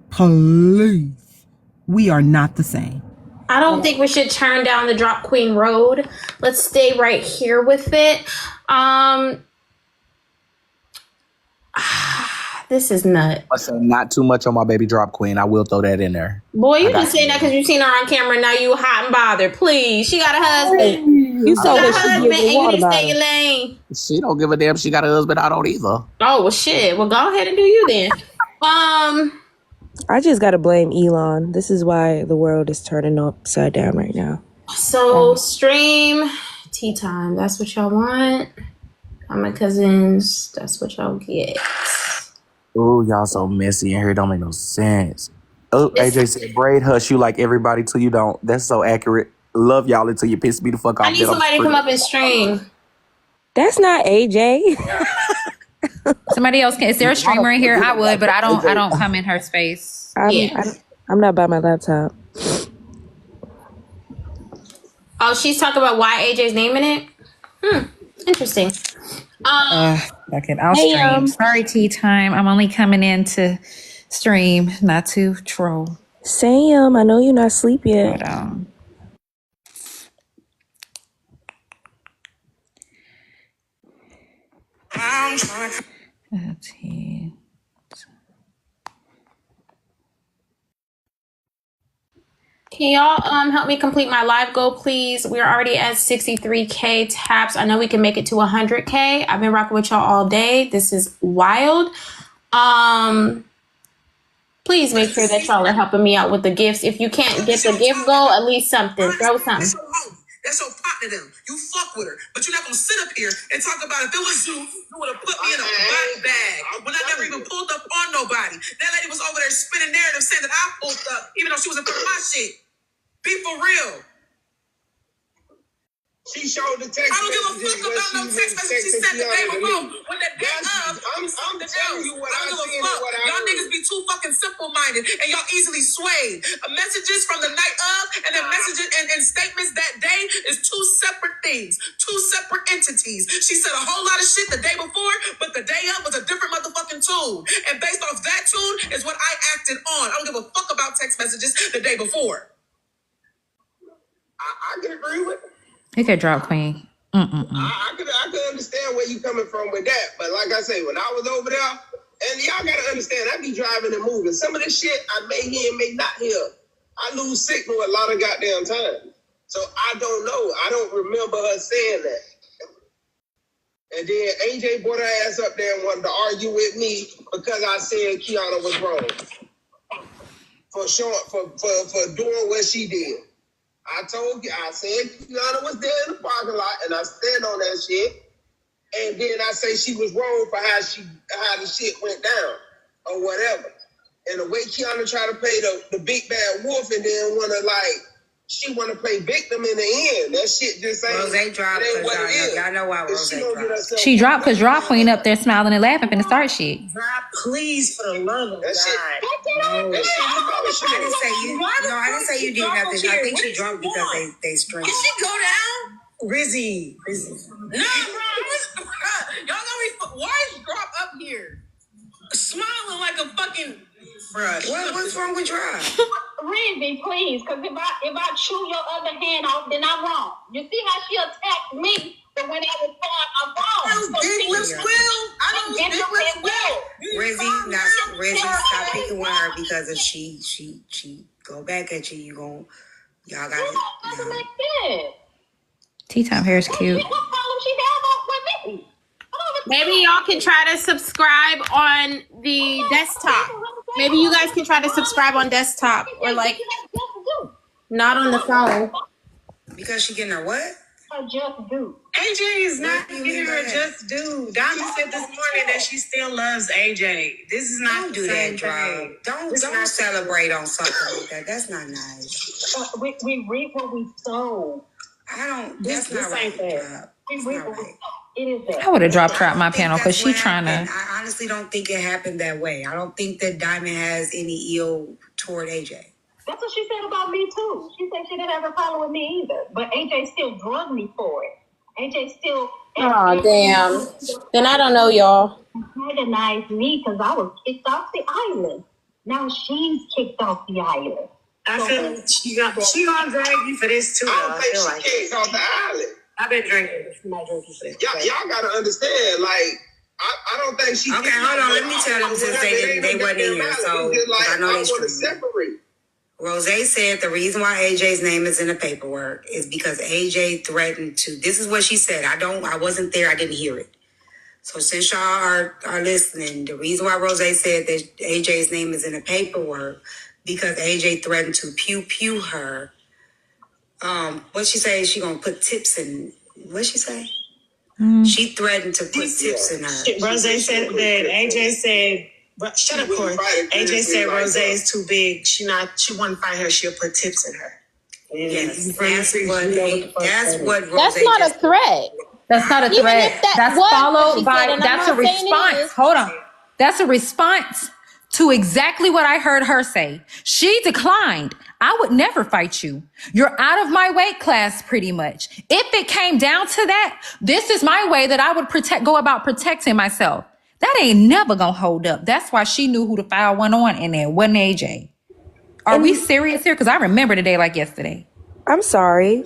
Please, we are not the same. I don't think we should turn down the Drop Queen road. Let's stay right here with it. This is nut. Listen, not too much on my baby Drop Queen. I will throw that in there. Boy, you just saying that because you seen her on camera. Now you hot and bothered. Please, she got a husband. You saw got a what she husband, did and with you need to Watermelon. stay in your lane. She don't give a damn. She got a husband. I don't either. Oh well, shit. Well, go ahead and do you then. I just gotta blame Elon. This is why the world is turning upside down right now. So stream tea time. That's what y'all want. My cousins. That's what y'all get. Ooh, y'all so messy in here. Don't make no sense. Oh, AJ said, braid hush you like everybody till you don't. That's so accurate. Love y'all until you piss me the fuck off. I need somebody to come up and stream. That's not AJ. Somebody else can. Is there a streamer in here? I would, but I don't come in her space. I'm not by my laptop. Oh, she's talking about why AJ's naming it? Interesting. Okay, I'll Hey, stream. Sorry, tea time. I'm only coming in to stream, not to troll. Sam, I know you're not asleep yet. But tea. Can y'all help me complete my live goal, please? We're already at 63K taps. I know we can make it to 100K. I've been rocking with y'all all day. This is wild. Please make sure that y'all are helping me out with the gifts. If you can't get the gift goal, at least something. Throw something. That's your partner them. You fuck with her. But you're not gonna sit up here and talk about if it was you, you would have put me in a body bag. When I never even pulled up on nobody. That lady was over there spinning narrative saying that I pulled up, even though she was in front of my shit. Be for real. She showed the text. I don't give a fuck about no text message she sent the day before. When the day of, I'm telling you what I don't give a seen fuck. and what I Y'all heard. niggas be too fucking simple-minded and y'all easily swayed. Messages from the night of and then messages and statements that day is two separate things, two separate entities. She said a whole lot of shit the day before, but the day of was a different motherfucking tune. And based off that tune is what I acted on. I don't give a fuck about text messages the day before. I can agree with it. You could drop Queen. I could understand where you coming from with that, but like I say, when I was over there, and y'all gotta understand, I be driving and moving. Some of the shit I may hear and may not hear. I lose signal a lot of goddamn time, so I don't know. I don't remember her saying that. And then AJ brought her ass up there and wanted to argue with me because I said Kiana was wrong for doing what she did. I said Kiana was there in the parking lot, and I stand on that shit. And then I say she was wrong for how the shit went down, or whatever. And the way Kiana tried to play the big bad wolf, and then she wanna play victim in the end. That shit just ain't. Rose dropped because y'all know why Rose dropped. She dropped because Drop Queen up there smiling and laughing and start shit. Drop, please, for the love of God. No. I didn't say you. No, I didn't say you did nothing. I think she drunk because they streamed. Did she go down? Rizzy. No, bro. Y'all know me. Why is Drop up here? Smiling like a fucking. Bruh. What's wrong with Drop? Rizzy, please, because if I chew your other hand off, then I'm wrong. You see how she attacked me, but when I was I'm wrong. Big lips will. I don't big lips will. Rizzy, stop picking with her because if she go back at you, y'all got it. Doesn't make sense. Tea time hair is cute. What problem she have with me? Maybe y'all can try to subscribe on the desktop. Maybe you guys can try to subscribe on desktop or not on the phone. Because she getting her what? Her just do. AJ is not giving her just due. Diamond said this morning that she still loves AJ. This is not Don't do that, Drop. Don't celebrate on something like that. That's not nice. We reap what we sow. That's not right, Drop. We reap what we sow. It is that. I would have dropped her out my panel because she trying to. I honestly don't think it happened that way. I don't think that Diamond has any ill toward AJ. That's what she said about me too. She said she didn't have a problem with me either. But AJ still drugged me for it. AJ still. Oh damn! Then I don't know, y'all. Antagonized me because I was kicked off the island. Now she's kicked off the island. I feel like she gonna drag you for this too. I don't think she kicked off the island. I've been drinking. She might drink you for this. Y'all gotta understand, like, I don't think she. Okay, hold on. Let me tell them since they wasn't in here, so I know they should separate. Rose said the reason why AJ's name is in the paperwork is because AJ threatened to. This is what she said. I wasn't there. I didn't hear it. So since y'all are listening, the reason why Rose said that AJ's name is in the paperwork because AJ threatened to pew her. What she say? She gonna put tips in. What she say? She threatened to put tips in her. Rose said that AJ said. But shut up, Corey. AJ said Rose is too big. She wouldn't fight her. She'll put tips in her. Yes, that's what Rose. That's not a threat. That's not a threat. That's followed by. That's a response. Hold on. That's a response to exactly what I heard her say. She declined. I would never fight you. You're out of my weight class, pretty much. If it came down to that, this is my way that I would go about protecting myself. That ain't never gonna hold up. That's why she knew who the foul went on in there. Wasn't AJ. Are we serious here? Because I remember the day like yesterday. I'm sorry,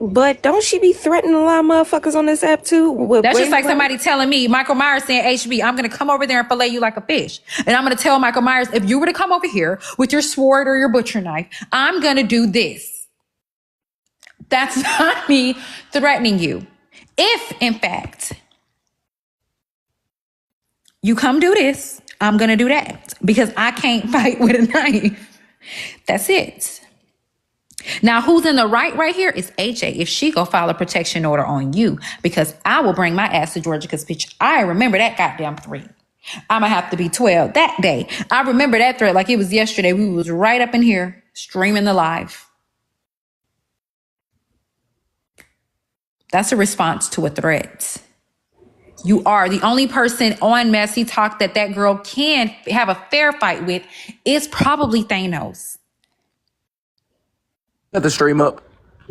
but don't she be threatening a lot of motherfuckers on this app too? That's just like somebody telling me, Michael Myers saying, HB, I'm going to come over there and fillet you like a fish. And I'm going to tell Michael Myers, if you were to come over here with your sword or your butcher knife, I'm going to do this. That's not me threatening you. If, in fact, you come do this, I'm going to do that because I can't fight with a knife. That's it. Now, who's in the right here is AJ. If she go file a protection order on you, because I will bring my ass to Georgia, because bitch, I remember that goddamn 3. I'ma have to be 12 that day. I remember that threat like it was yesterday. We was right up in here streaming the live. That's a response to a threat. You are the only person on Messy Talk that girl can have a fair fight with is probably Thanos. Let the stream up.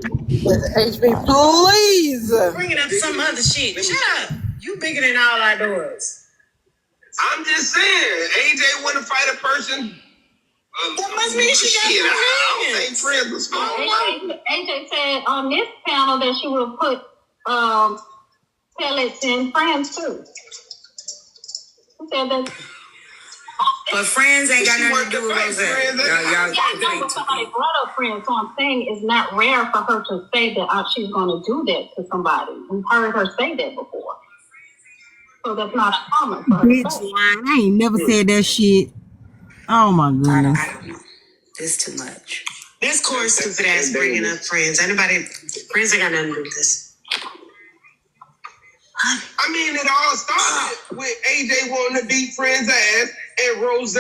HB, please. Bringing up some other shit. Shut up. You bigger than all our doors. I'm just saying, AJ want to fight a person. That must mean she got shit. I don't think friends. friends was small. AJ said on this panel that she will put pellets in friends too. She said that. But friends ain't got nothing to do with Rose. Y'all but somebody brought up friends, so I'm saying it's not rare for her to say that she's going to do that to somebody. We've heard her say that before. So that's not common for her to say. I ain't never said that shit. Oh my goodness. I don't know. This too much. This course stupid ass bringing up friends. Friends ain't got nothing to do with this. I mean, it all started with AJ wanting to beat friends' ass, and Rose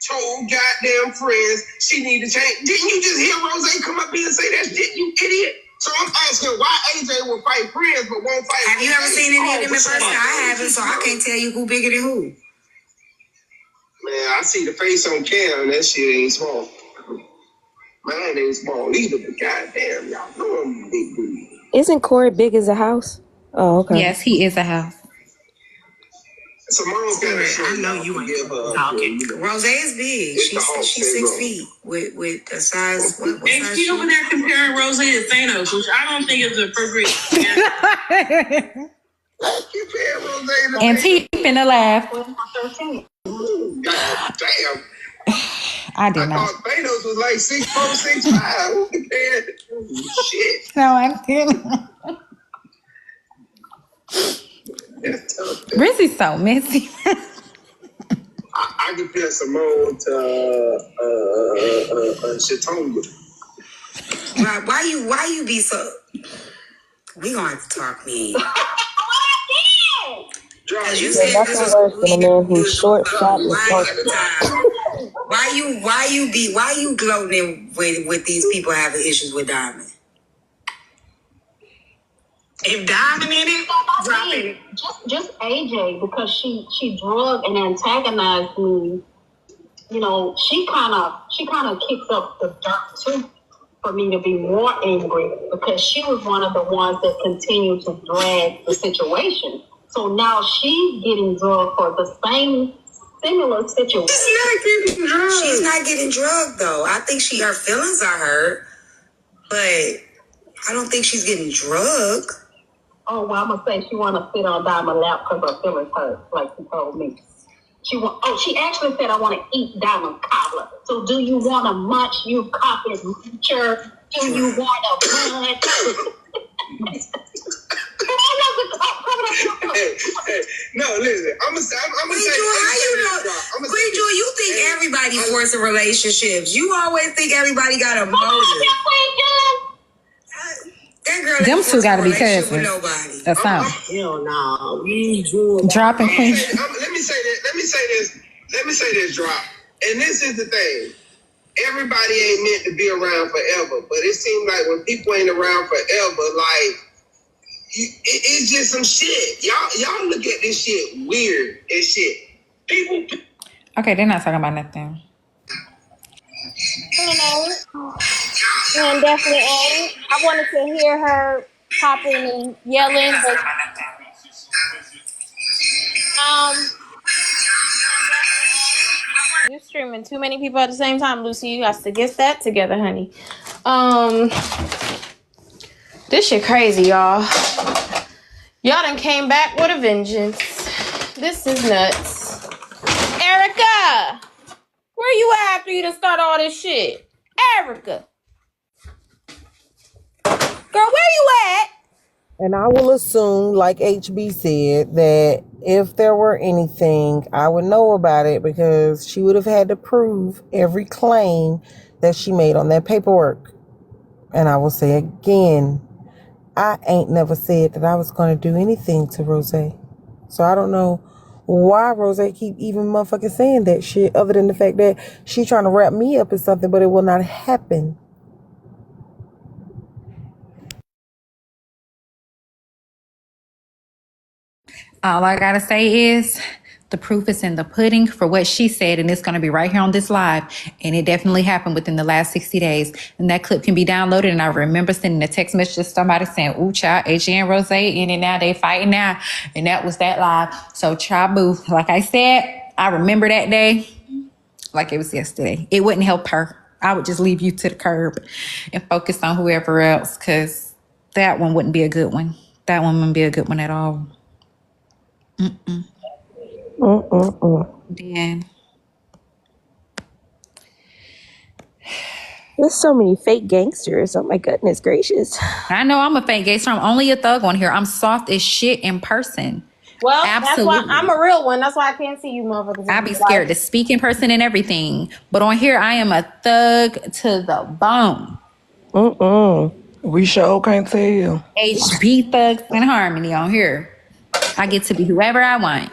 told goddamn friends she need to change. Didn't you just hear Rose come up here and say that shit, you idiot? So I'm asking why AJ will fight friends but won't fight. Have you ever seen any of them in person? I haven't, so I can't tell you who bigger than who. Man, I see the face on cam, and that shit ain't small. Mine ain't small either, but goddamn, y'all know I'm big booty. Isn't Corey big as a house? Oh, okay. Yes, he is a house. Simone's got a shit. I know you ain't talking. Rose is big. She's 6 feet with a size. What And size she over there comparing Rose to Thanos, which I don't think is appropriate. Compare Rose to And T finna laugh. God damn. I did I not. thought Thanos was like 6'4", 6'5". Who compared? Shit. No, I'm kidding. That's tough. Rizzy's so messy. I compare Simone to Chatonga. Why you be so? We gonna have to talk, me. Because you said this Nothing was worse than a man who's short, fat, and why you gloating with these people having issues with Diamond? If Diamond in it, drop it. Just AJ, because she drug and antagonized me. You know, she kind of kicks up the dirt too for me to be more angry, because she was one of the ones that continued to drag the situation. So now she's getting drugged for the same similar situation. She's not getting drugged though. I think her feelings are hurt, but I don't think she's getting drugged. Oh, well, I'm gonna say she wanna sit on Diamond's lap because her feelings hurt, like she told me. She actually said, I want to eat Diamond cobbler. So do you want to munch, you coffee muncher? Do you want to munch? Hey, no, listen. I'm gonna say. Queen Jewel, you think everybody forcing relationships? You always think everybody got a motive. That girl, Them two gotta be cousins. with nobody. That's not. Hell no. Dropping Queen. Let me say this, drop. And this is the thing. Everybody ain't meant to be around forever, but it seems like when people ain't around forever, like it's just some shit. Y'all look at this shit weird as shit. People. Okay, they're not talking about nothing. And definitely ain't. I wanted to hear her popping and yelling, but you streaming too many people at the same time, Lucy. You got to get that together, honey. This shit crazy, y'all. Y'all done came back with a vengeance. This is nuts. Erica, where you at after you done start all this shit? Erica, girl, where you at? And I will assume, like HB said, that if there were anything, I would know about it because she would have had to prove every claim that she made on that paperwork. And I will say again, I ain't never said that I was going to do anything to Rose. So I don't know why Rose keep even motherfucking saying that shit other than the fact that she trying to wrap me up in something, but it will not happen. All I gotta say is the proof is in the pudding for what she said, and it's gonna be right here on this live. And it definitely happened within the last 60 days. And that clip can be downloaded. And I remember sending a text message to somebody saying, "Ooh, child, AJ and Rose in it now, they fighting now." And that was that live. So, child, boo. Like I said, I remember that day like it was yesterday. It wouldn't help her. I would just leave you to the curb and focus on whoever else, because that one wouldn't be a good one. That one wouldn't be a good one at all. Then There's so many fake gangsters. Oh my goodness gracious. I know I'm a fake gangster. I'm only a thug on here. I'm soft as shit in person. Well, Absolutely. that's why I'm a real one. That's why I can't see you motherfuckers. I'd be scared to speak in person and everything. But on here, I am a thug to the bone. We sure can't tell. HB Thugs in Harmony on here. I get to be whoever I want.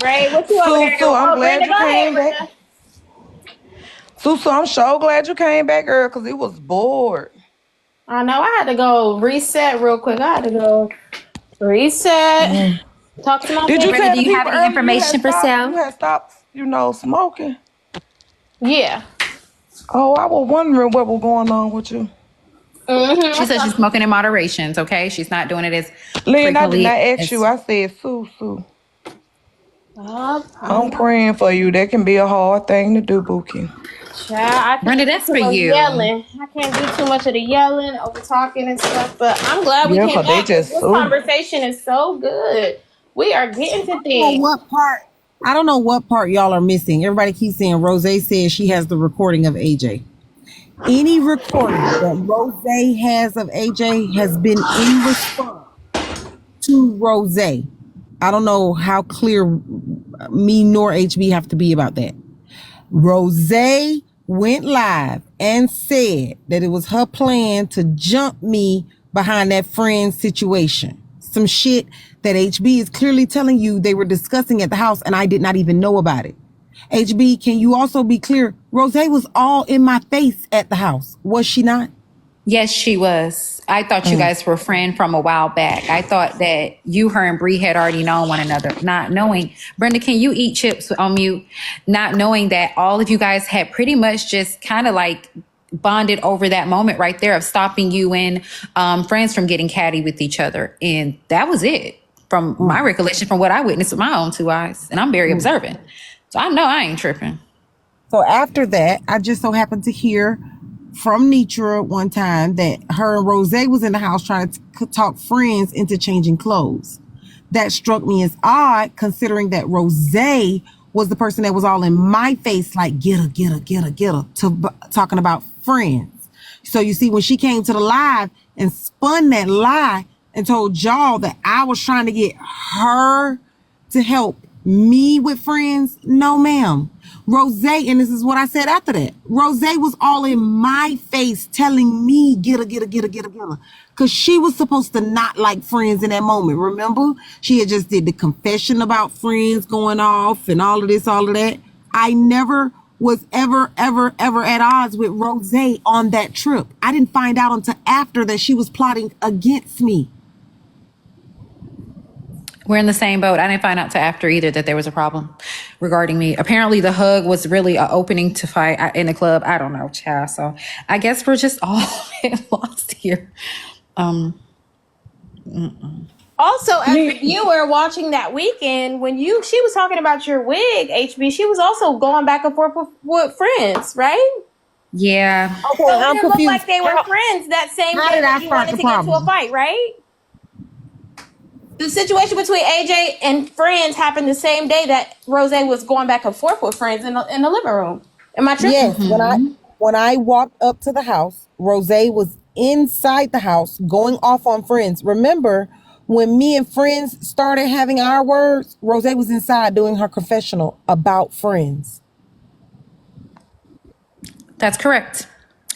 Ray, what you over there doing? I'm glad Brenda, you go came ahead, back. Susu, I'm so glad you came back, girl, because it was bored. I know. I had to go reset real quick. I had to go reset. Talk to my Did you friend. tell Do the you have people any earlier information for sale? you had stopped, smoking? Yeah. Oh, I was wondering what was going on with you. She says she's smoking in moderation, okay? She's not doing it as Lynn, I did frequently not ask as... you. I said, Susu. I'm praying for you. That can be a hard thing to do, Bookie. Child, I Brenda, can't do that's too for much you. yelling. I can't do too much of the yelling, over talking and stuff. But I'm glad we Yeah, came 'cause they back because just this conversation is so good. We are getting to I don't know things. what part. I don't know what part y'all are missing. Everybody keeps saying Rose says she has the recording of AJ. Any recording that Rose has of AJ has been in response to Rose. I don't know how clear me nor HB have to be about that. Rose went live and said that it was her plan to jump me behind that friend situation. Some shit that HB is clearly telling you they were discussing at the house and I did not even know about it. HB, can you also be clear? Rose was all in my face at the house, was she not? Yes, she was. I thought you guys were friends from a while back. I thought that you, her, and Bree had already known one another. Not knowing, Brenda, can you eat chips on mute? Not knowing that all of you guys had pretty much just kind of like bonded over that moment right there of stopping you and friends from getting catty with each other. And that was it from my recollection, from what I witnessed with my own two eyes. And I'm very observant. So I know I ain't tripping. So after that, I just so happened to hear from Nitra one time that her and Rose was in the house trying to talk friends into changing clothes. That struck me as odd, considering that Rose was the person that was all in my face, like, get her, talking about friends. So you see, when she came to the live and spun that lie and told y'all that I was trying to get her to help me with friends, no ma'am. Rose, and this is what I said after that, Rose was all in my face telling me get her. Because she was supposed to not like friends in that moment, remember? She had just did the confession about friends going off and all of this, all of that. I never was ever at odds with Rose on that trip. I didn't find out until after that she was plotting against me. We're in the same boat. I didn't find out till after either that there was a problem regarding me. Apparently, the hug was really an opening to fight in the club. I don't know, child. So I guess we're just all lost here. Also, as a viewer watching that weekend, when she was talking about your wig, HB, she was also going back and forth with friends, right? Yeah. Okay, So it I'm didn't look confused. like they were friends that same How day did I that you start wanted the to get into a problem? fight, right? The situation between AJ and friends happened the same day that Rose was going back and forth with friends in the living room. Am I tripping? Yes, when I walked up to the house, Rose was inside the house going off on friends. Remember when me and friends started having our words, Rose was inside doing her confessional about friends. That's correct.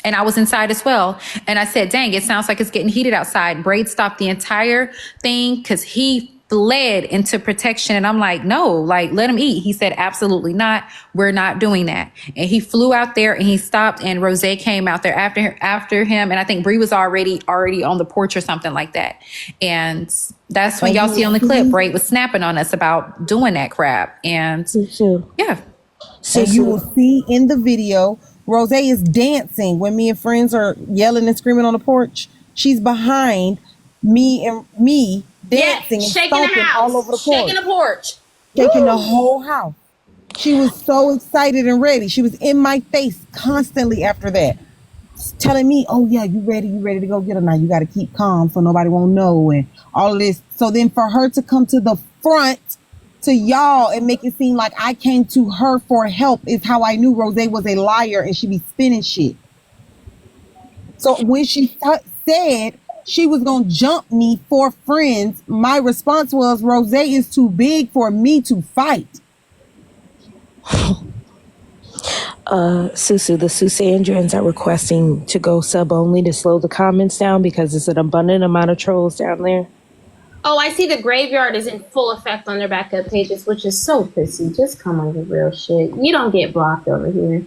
And I was inside as well. And I said, dang, it sounds like it's getting heated outside. Braid stopped the entire thing because he fled into protection. And I'm like, no, like, let him eat. He said, absolutely not. We're not doing that. And he flew out there and he stopped, and Rose came out there after him. And I think Bree was already on the porch or something like that. And that's when y'all see on the clip, Braid was snapping on us about doing that crap. And yeah. And you will see in the video, Rose is dancing when me and friends are yelling and screaming on the porch. She's behind me dancing and shaking the stomping house, all over the porch. shaking the porch. Shaking the whole house. She was so excited and ready. She was in my face constantly after that, telling me, oh yeah, you ready to go get her now. You got to keep calm so nobody won't know and all of this. So then for her to come to the front to y'all and make it seem like I came to her for help is how I knew Rose was a liar and she be spinning shit. So when she said she was going to jump me for friends, my response was, Rose is too big for me to fight. Susu, the Susandrians are requesting to go sub only to slow the comments down because there's an abundant amount of trolls down there. Oh, I see the graveyard is in full effect on their backup pages, which is so pissy. Just come on your real shit. You don't get blocked over here.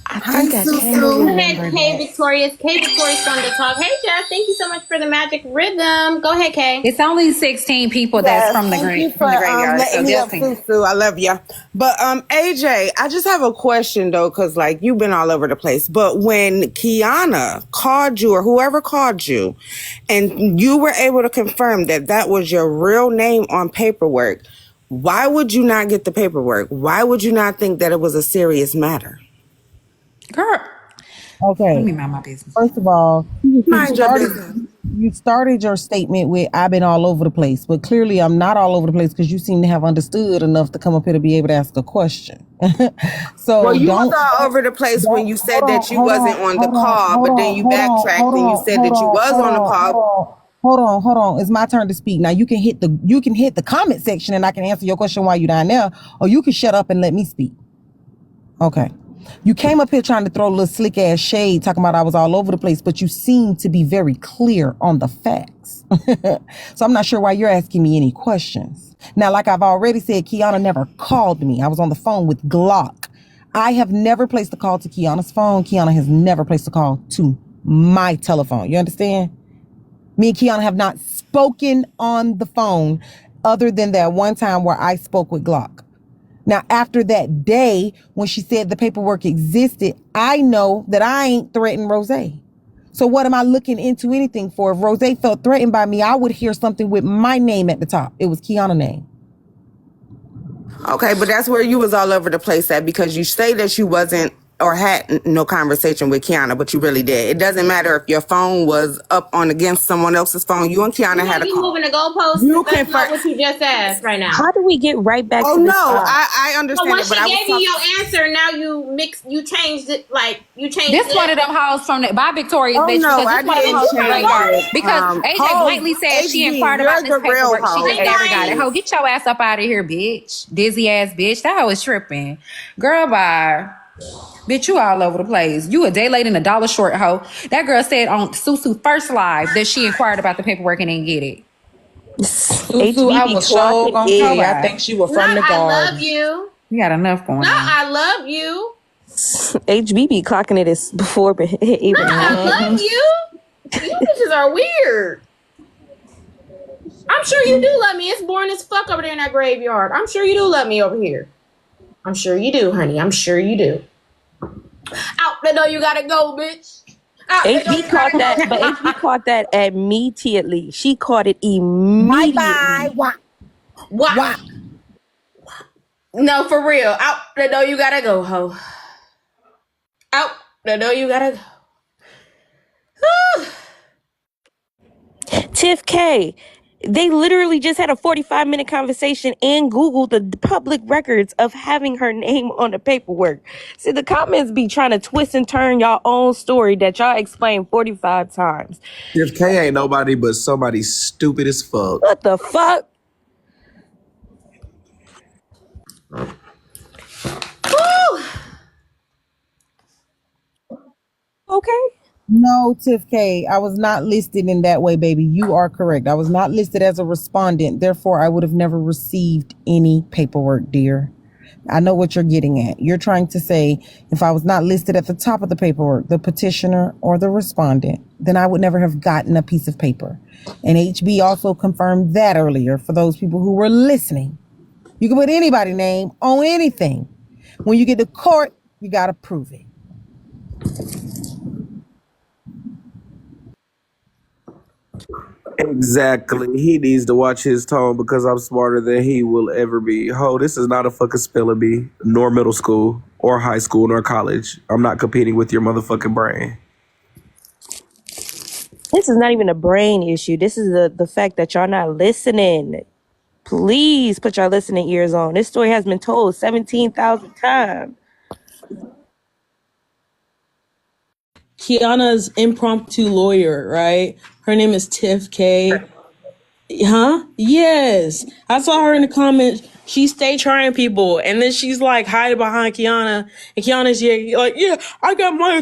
I think I Go can remember ahead, Kay Victorious. Kay Victorious on the talk. Hey, Jeff, thank you so much for the magic rhythm. Go ahead, Kay. It's only 16 people that's from the graveyard. Letting me up, Justin. Susu. I love ya. But AJ, I just have a question though, because like you've been all over the place. But when Kiana called you or whoever called you, and you were able to confirm that that was your real name on paperwork, why would you not get the paperwork? Why would you not think that it was a serious matter? Girl. Okay. Let me mind my business. First of all, Mind your business. you started your statement with I've been all over the place, but clearly I'm not all over the place because you seem to have understood enough to come up here to be able to ask a question. So well, you was all over the place when you said that you wasn't on the call, but then you backtracked and you said that you was on the call. Hold on. It's my turn to speak. Now you can hit the comment section and I can answer your question while you're down there, or you can shut up and let me speak. Okay. You came up here trying to throw a little slick ass shade, talking about I was all over the place, but you seem to be very clear on the facts. So I'm not sure why you're asking me any questions. Now, like I've already said, Kiana never called me. I was on the phone with Glock. I have never placed a call to Kiana's phone. Kiana has never placed a call to my telephone. You understand? Me and Kiana have not spoken on the phone other than that one time where I spoke with Glock. Now, after that day, when she said the paperwork existed, I know that I ain't threatened Rose. So what am I looking into anything for? If Rose felt threatened by me, I would hear something with my name at the top. It was Kiana's name. Okay, but that's where you was all over the place at, because you say that you wasn't or had no conversation with Kiana, but you really did. It doesn't matter if your phone was up on against someone else's phone. You and Kiana had a call. Moving the goalposts. That's not what you just asked right now. How do we get right back to this? this? I understand. So once she gave you your answer, now you changed it. Like you changed this one of them hoes from the by Victoria's bitch. No, because this one of them hoes from the graveyard. Because AJ blatantly said she inquired about this paperwork. She just never got it. Ho, get your ass up out of here, bitch. Dizzy ass bitch. That hoe is tripping. Girl, bye. Bitch, you all over the place. You a day late and a dollar short, hoe. That girl said on Susu first live that she inquired about the paperwork and didn't get it. Susu, I was so gonna say, I think she was from the garden. I love you. You got enough going on. I love you. HBB clocking it is before even. I love you. You bitches are weird. I'm sure you do love me. It's boring as fuck over there in that graveyard. I'm sure you do love me over here. I'm sure you do, honey. I'm sure you do. Out the door you gotta go, bitch. Out the door HB you caught gotta that, go. but HB caught that immediately. She caught it Bye bye. immediately. What? No, for real. Out the door you gotta go, ho. Out the door you gotta go. Tiff K, they literally just had a 45-minute conversation and Googled the public records of having her name on the paperwork. See, the comments be trying to twist and turn y'all own story that y'all explained 45 times. If K ain't nobody but somebody stupid as fuck. What the fuck? Woo! Okay. No, Tiff K, I was not listed in that way, baby. You are correct. I was not listed as a respondent. Therefore, I would have never received any paperwork, dear. I know what you're getting at. You're trying to say if I was not listed at the top of the paperwork, the petitioner or the respondent, then I would never have gotten a piece of paper. And HB also confirmed that earlier for those people who were listening. You can put anybody's name on anything. When you get to court, you got to prove it. Exactly. He needs to watch his tone because I'm smarter than he will ever be. Ho, this is not a fucking spelling bee, nor middle school, or high school, nor college. I'm not competing with your motherfucking brain. This is not even a brain issue. This is the fact that y'all not listening. Please put your listening ears on. This story has been told 17,000 times. Kiana's impromptu lawyer, right? Her name is Tiff K. Huh? Yes. I saw her in the comments. She stayed trying people, and then she's like hiding behind Kiana, and Kiana's I got my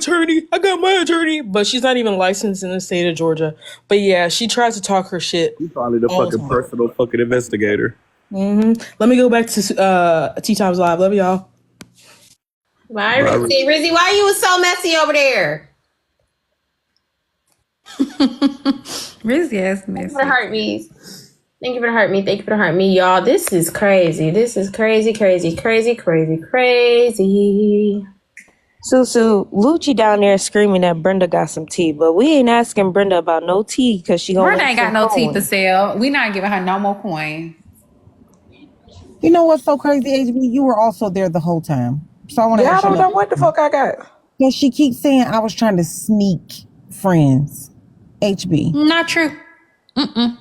attorney, but she's not even licensed in the state of Georgia. But yeah, she tries to talk her shit. He's probably the all the fucking time. personal fucking investigator. Let me go back to Tea Times Live. Love y'all. Bye, Rizzy. Rizzy, why you was so messy over there? Rizzy ass Thank you messy. for the heartbeats. Thank you for the heart me. Thank you for the heart me, y'all. This is crazy. This is crazy. Susu, Lucci down there screaming that Brenda got some tea, but we ain't asking Brenda about no tea because she gonna Brenda ain't got no teeth to sell. We not giving her no more coins. You know what's so crazy, HB? You were also there the whole time. So I want to Yeah, I ask you don't know what the fuck I got. because she keeps saying I was trying to sneak friends. HB. Not true.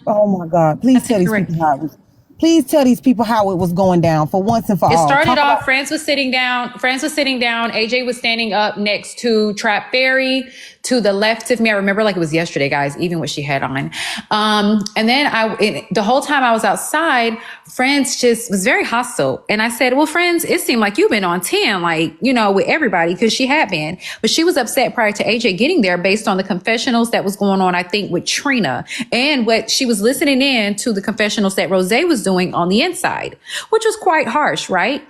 Oh my God. Please tell these people how it was. Please tell these people how it was going down for once and for It all. started off, Franz was sitting down. AJ was standing up next to Trap Fairy to the left of me. I remember like it was yesterday, guys, even what she had on. And then the whole time I was outside, Franz just was very hostile. And I said, well, Franz, it seemed like you've been on 10, like, with everybody, because she had been. But she was upset prior to AJ getting there based on the confessionals that was going on, I think, with Trina and what she was listening in to the confessionals that Rose was doing on the inside, which was quite harsh, right?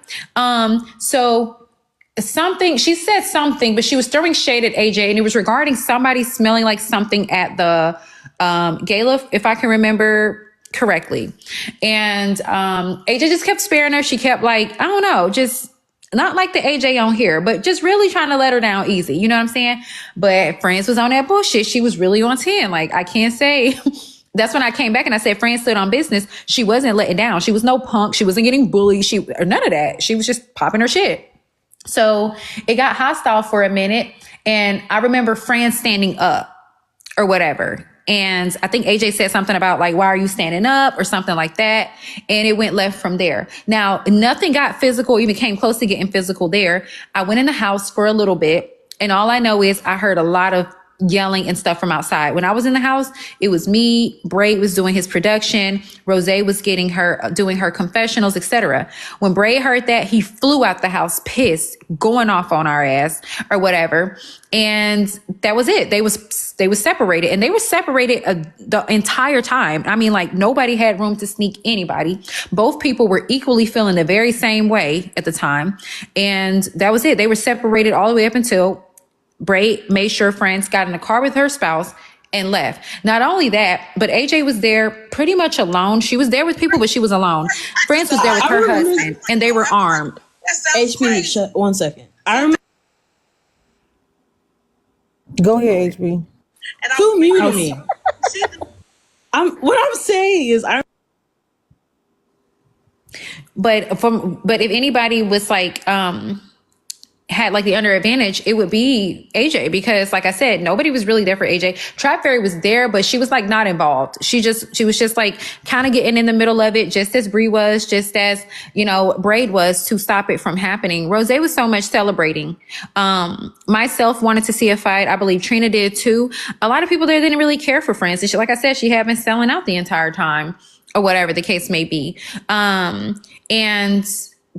She said something, but she was throwing shade at AJ, and it was regarding somebody smelling like something at the gala, if I can remember correctly. And AJ just kept sparing her. She kept I don't know, just not like the AJ on here, but just really trying to let her down easy. You know what I'm saying? But Franz was on that bullshit. She was really on 10. I can't say. That's when I came back and I said, Franz stood on business. She wasn't letting down. She was no punk. She wasn't getting bullied. Or none of that. She was just popping her shit. So it got hostile for a minute. And I remember Franz standing up or whatever. And I think AJ said something about why are you standing up or something like that. And it went left from there. Now, nothing got physical, even came close to getting physical there. I went in the house for a little bit. And all I know is I heard a lot of yelling and stuff from outside. When I was in the house, it was me, Braid was doing his production, Rose was doing her confessionals, etc. When Braid heard that, he flew out the house pissed, going off on our ass or whatever. And that was it. They was separated, and they were separated the entire time. I mean, nobody had room to sneak anybody. Both people were equally feeling the very same way at the time. And that was it. They were separated all the way up until Braid made sure Franz got in the car with her spouse and left. Not only that, but AJ was there pretty much alone. She was there with people, but she was alone. Friends was there with her husband, and they were armed. HB, 1 second. I remember. Go ahead, HB. Who muted me? What I'm saying is, But if anybody was like had like the under advantage, it would be AJ, because like I said, nobody was really there for AJ. Trap Fairy was there, but she was like not involved. She was just like kind of getting in the middle of it, just as Bree was, just as, you know, Braid was, to stop it from happening. Rose was so much celebrating. Myself wanted to see a fight. I believe Trina did too. A lot of people there didn't really care for Friends. And she, like I said, she had been selling out the entire time, or whatever the case may be. And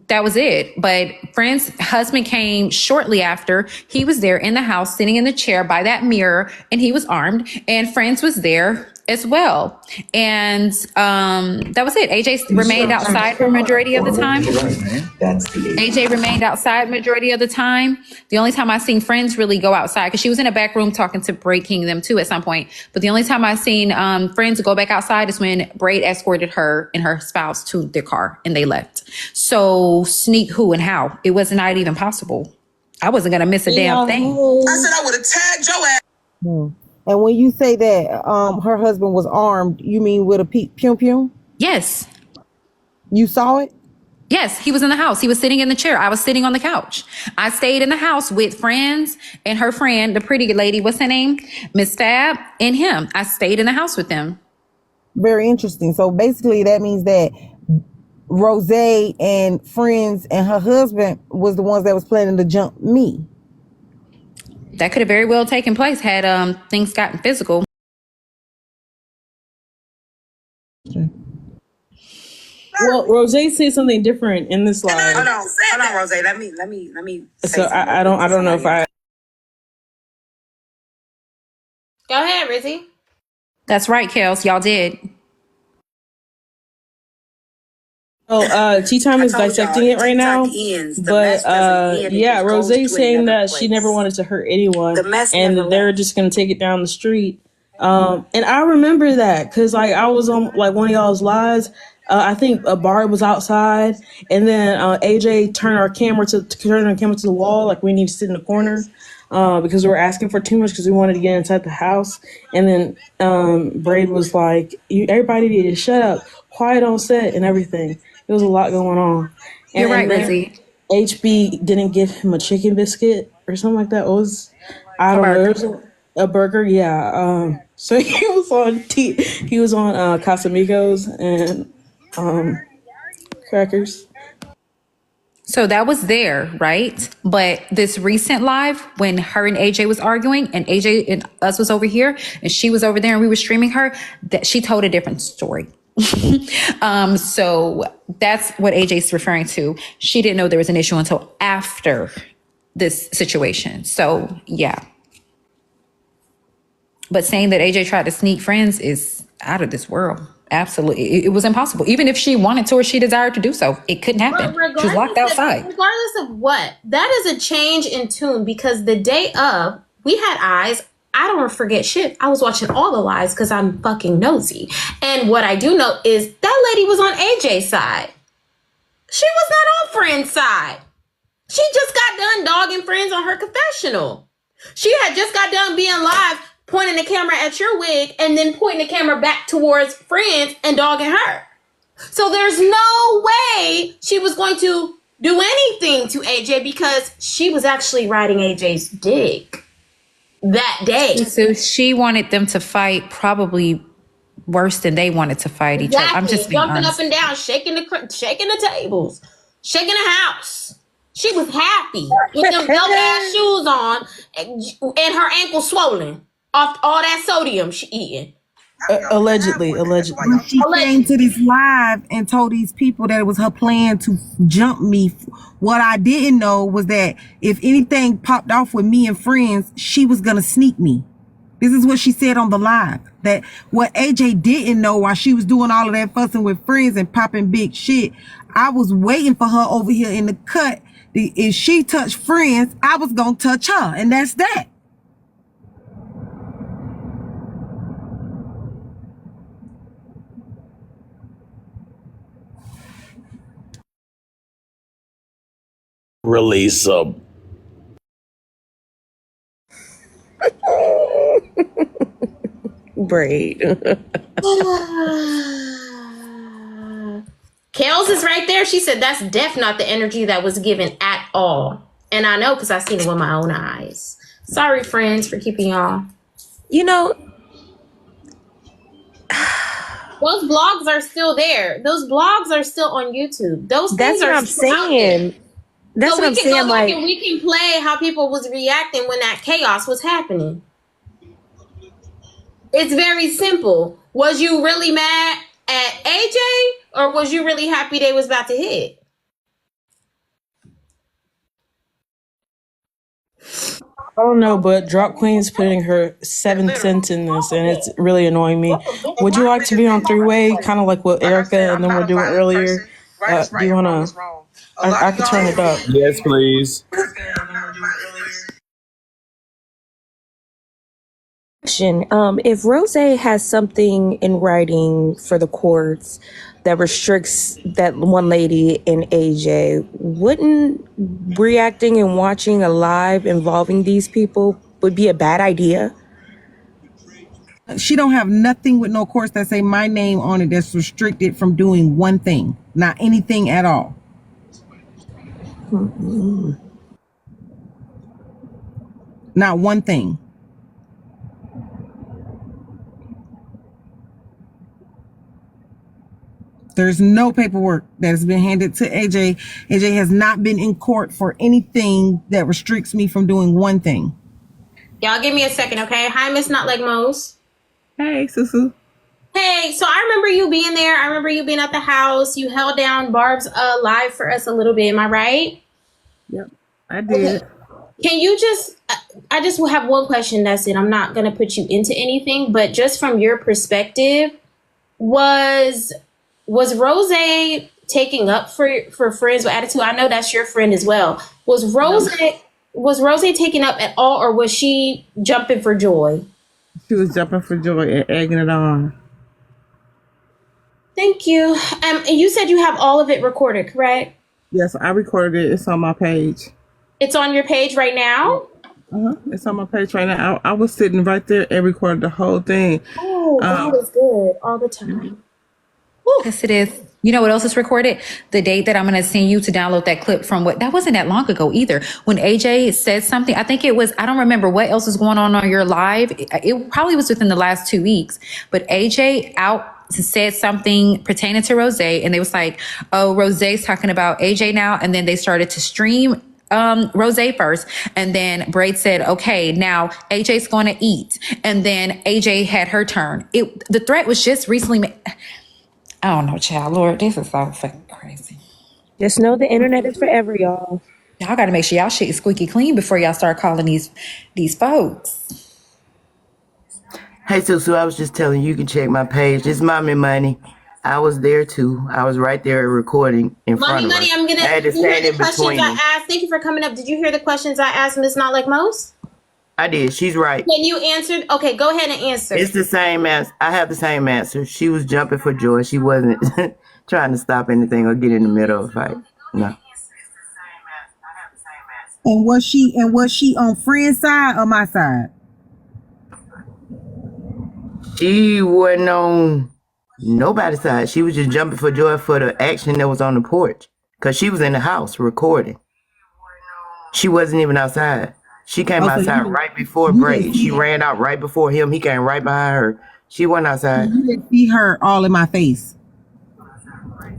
that was it. But Friend's husband came shortly after. He was there in the house, sitting in the chair by that mirror, and he was armed. And Friends was there as well. And that was it. AJ remained outside for majority of the time. AJ remained outside majority of the time. The only time I seen Friends really go outside, because she was in a back room talking to Braid King them too at some point. But the only time I seen Friends go back outside is when Braid escorted her and her spouse to their car and they left. So sneak who and how? It was not even possible. I wasn't gonna miss a damn thing. I said I would have tagged your ass. And when you say that her husband was armed, you mean with a pew pew? Yes. You saw it? Yes, he was in the house. He was sitting in the chair. I was sitting on the couch. I stayed in the house with Friends and her friend, the pretty lady, what's her name? Miss Fab, and him. I stayed in the house with them. Very interesting. So basically that means that Rose and Friends and her husband was the ones that was planning to jump me. That could have very well taken place had things gotten physical. well, Rose said something different in this live. Hold on, Rose. Let me. So I don't know if I. Go ahead, Rizzy. That's right, Kels. Y'all did. Oh, Tea Time is dissecting it right now. But yeah, Rosé's saying that she never wanted to hurt anyone, and they're just gonna take it down the street. And I remember that because like I was on like one of y'all's lives. I think a bar was outside, and then AJ turned our camera to the wall, like we need to sit in the corner. Because we were asking for too much because we wanted to get inside the house. And then Braid was like, everybody need to shut up, quiet on set and everything. There was a lot going on. You're right, Lizzie. HB didn't give him a chicken biscuit or something like that. It was, I don't know, it was a burger. Yeah. So he was on Casamigos and crackers. So that was there, right? But this recent live, when her and AJ was arguing, and AJ and us was over here, and she was over there, and we were streaming her, that she told a different story. So that's what AJ's referring to. She didn't know there was an issue until after this situation. So yeah. But saying that AJ tried to sneak Friends is out of this world. Absolutely. It was impossible. Even if she wanted to or she desired to do so, it couldn't happen. She was locked outside. Regardless of what, that is a change in tune, because the day of, we had eyes. I don't forget shit. I was watching all the lives because I'm fucking nosy. And what I do know is that lady was on AJ's side. She was not on Friend's side. She just got done dogging Friends on her confessional. She had just got done being live, pointing the camera at your wig and then pointing the camera back towards Friends and dogging her. So there's no way she was going to do anything to AJ because she was actually riding AJ's dick that day. So she wanted them to fight probably worse than they wanted to fight each other. I'm just being jumping honest. up and down, shaking the tables, shaking the house. She was happy with them belt ass shoes on and her ankle swollen off all that sodium she eating. Allegedly. When she came to this live and told these people that it was her plan to jump me, what I didn't know was that if anything popped off with me and Friends, she was gonna sneak me. This is what she said on the live. That what AJ didn't know while she was doing all of that fussing with Friends and popping big shit, I was waiting for her over here in the cut. If she touched Friends, I was gonna touch her, and that's that. release them. Braid. Kels is right there. She said that's def not the energy that was given at all. And I know because I seen it with my own eyes. Sorry, friends, for keeping y'all. You know, those blogs are still there. Those blogs are still on YouTube. Those things that's what are I'm still out there. saying. That's So what we I'm can saying. go back Like, and we can play how people was reacting when that chaos was happening. It's very simple. Was you really mad at AJ or was you really happy they was about to hit? I don't know, but Drop Queen's putting her 7 cents in this, and it's really annoying me. Would you like to be on three-way, kind of like what Erica and then we're doing earlier? Do you want to? I could turn it up. Yes, please. if Rose has something in writing for the courts that restricts that one lady and AJ, wouldn't reacting and watching a live involving these people would be a bad idea? She don't have nothing with no course that say my name on it that's restricted from doing one thing, not anything at all. Not one thing. There's no paperwork that has been handed to AJ. AJ has not been in court for anything that restricts me from doing one thing. Y'all give me a second, okay? Hi, Miss Not Like Mose. Hey, Susu. Hey, so I remember you being there. I remember you being at the house. You held down Barb's live for us a little bit. Am I right? Yep, I did. Okay. Can you just, I just will have one question. That's it. I'm not going to put you into anything, but just from your perspective, was Rose taking up for friends with attitude? I know that's your friend as well. Was Rose taking up at all, or was she jumping for joy? She was jumping for joy and egging it on. Thank you. And you said you have all of it recorded, correct? Yes, I recorded it. It's on my page. It's on your page right now? It's on my page right now. I was sitting right there and recorded the whole thing. Oh, God is good all the time. Yes, it is. You know what else is recorded? The date that I'm going to send you to download that clip from that wasn't that long ago either. When AJ said something, I think it was, I don't remember what else was going on your live. It probably was within the last 2 weeks, but AJ said something pertaining to Rose, and they was like, oh, Rose's talking about AJ now. And then they started to stream Rose first, and then Braid said, okay, now AJ's going to eat, and then AJ had her turn. The threat was just recently made. I don't know, child. Lord, this is so fucking crazy. Just know the internet is forever, y'all. Y'all got to make sure y'all shit is squeaky clean before y'all start calling these folks. Hey, Susu, I was just telling you can check my page. It's Mommy Money. I was there too. I was right there recording in front of her. Mommy Money, I had to did you hear stand the in questions between I them. asked? Thank you for coming up. Did you hear the questions I asked Miss Not Like Most? I did. She's right. Can you answer? Okay, go ahead and answer. It's the same answer. I have the same answer. She was jumping for joy. She wasn't trying to stop anything or get in the middle of a fight. No. And was she on friend's side or my side? She wasn't on nobody's side. She was just jumping for joy for the action that was on the porch. Because she was in the house recording. She wasn't even outside. She came outside right before Braid. She ran out right before him. He came right behind her. She wasn't outside. You didn't see her all in my face.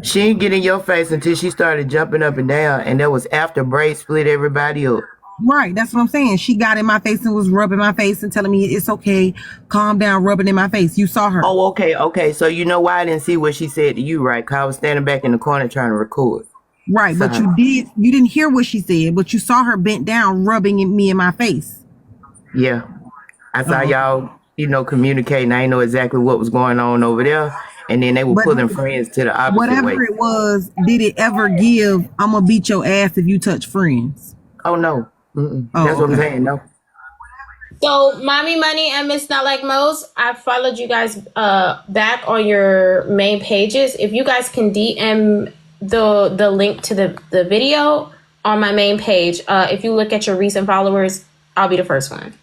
She didn't get in your face until she started jumping up and down. And that was after Braid split everybody up. Right, that's what I'm saying. She got in my face and was rubbing my face and telling me it's okay, calm down, rubbing in my face. You saw her. Oh, okay. So you know why I didn't see what she said to you, right? Because I was standing back in the corner trying to record. Right, but you didn't hear what she said, but you saw her bent down, rubbing me in my face. Yeah. I saw y'all, communicating. I didn't know exactly what was going on over there. And then they were pulling friends to the opposite whatever way. Whatever it was, did it ever give, I'm going to beat your ass if you touch friends? Oh, no. That's what I'm saying, no. So, Mommy Money and Miss Not Like Mose, I followed you guys back on your main pages. If you guys can DM the link to the video on my main page. If you look at your recent followers, I'll be the first one.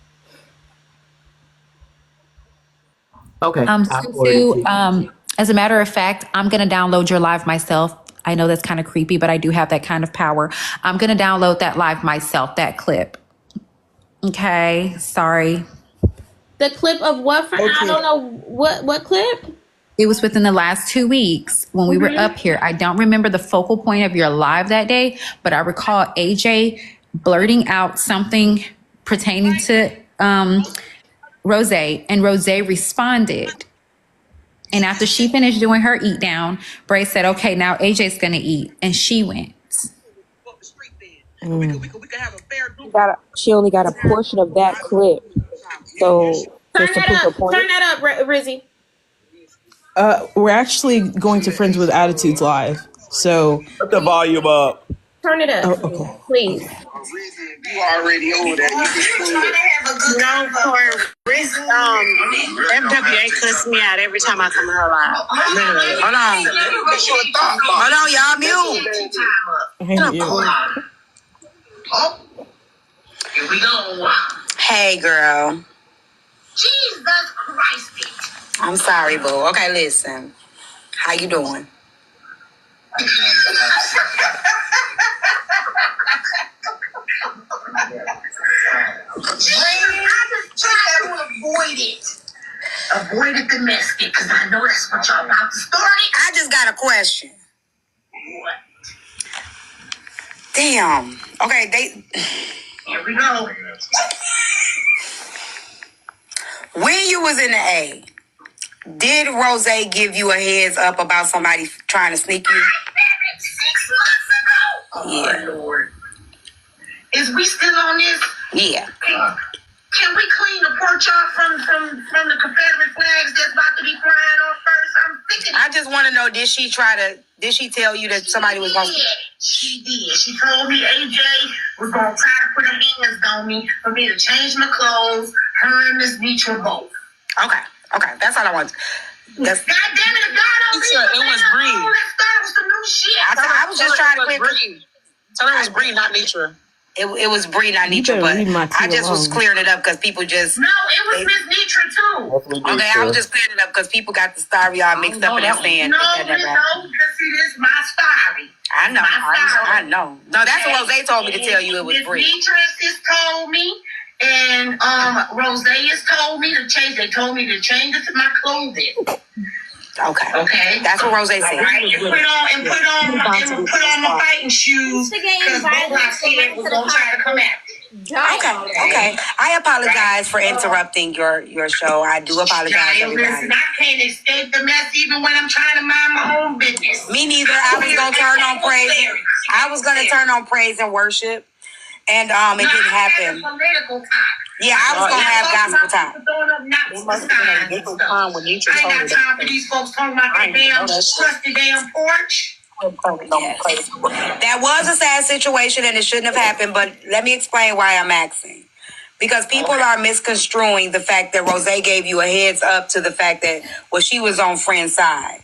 Okay. Susu, as a matter of fact, I'm going to download your live myself. I know that's kind of creepy, but I do have that kind of power. I'm going to download that live myself, that clip. Okay. Sorry. The clip of what? I don't know what clip. It was within the last 2 weeks when we were up here. I don't remember the focal point of your live that day, but I recall AJ blurting out something pertaining to Rose, and Rose responded. And after she finished doing her eat down, Bray said, okay, now AJ's going to eat. And she went. She only got a portion of that clip. So turn that up, Rizzy. We're actually going to Friends with Attitudes live. So put the volume up. Turn it up, please. You already over there. No, for FWA cuts me out every time I come to her live. Literally. Hold on, y'all mute. Here we go. Hey, girl. Jesus Christ. I'm sorry, boo. Okay, listen. How you doing? I just try to avoid it. Avoid the domestic, because I know that's what y'all about to start it. I just got a question. What? Damn. Okay, Here we go. when you was in the A, did Rose give you a heads up about somebody trying to sneak you? I married 6 months ago. Oh, my Lord. Is we still on this? Yeah. Can we clean the porch off from the Confederate flags that's about to be flying off first? I'm thinking. I just want to know, did she tell you that somebody was going to... She did. She told me AJ was going to try to put her hands on me for me to change my clothes. Her and Miss Beach were both. Okay. That's all I want. God damn it, if God don't leave us, it was Bree. Let's start with some new shit. I was just trying to quit. Tell her it was Bree, not Nitra. It was Bree, not Nitra, but I just was clearing it up because people just... No, it was Miss Nitra too. Okay, I was just clearing it up because people got the story all mixed up and they're saying... No, because see, this is my story. I know. No, that's what Rose told me to tell you it was Bree. Miss Nitra has told me, and Rose has told me to change. They told me to change it to my clothing. Okay. That's what Rose said. Right. And put on my fighting shoes because Bola said was gonna try to come at me. Okay. I apologize for interrupting your show. I do apologize, everybody. Listen, I can't escape the mess even when I'm trying to mind my own business. Me neither. I was gonna turn on praise. I was gonna turn on praise and worship, and it didn't happen. Political talk. Yeah, I was gonna have gospel talk. I ain't got time for these folks talking about their damn crusty damn porch. Yes. That was a sad situation and it shouldn't have happened, but let me explain why I'm asking. Because people are misconstruing the fact that Rose gave you a heads up to the fact that, well, she was on friend's side.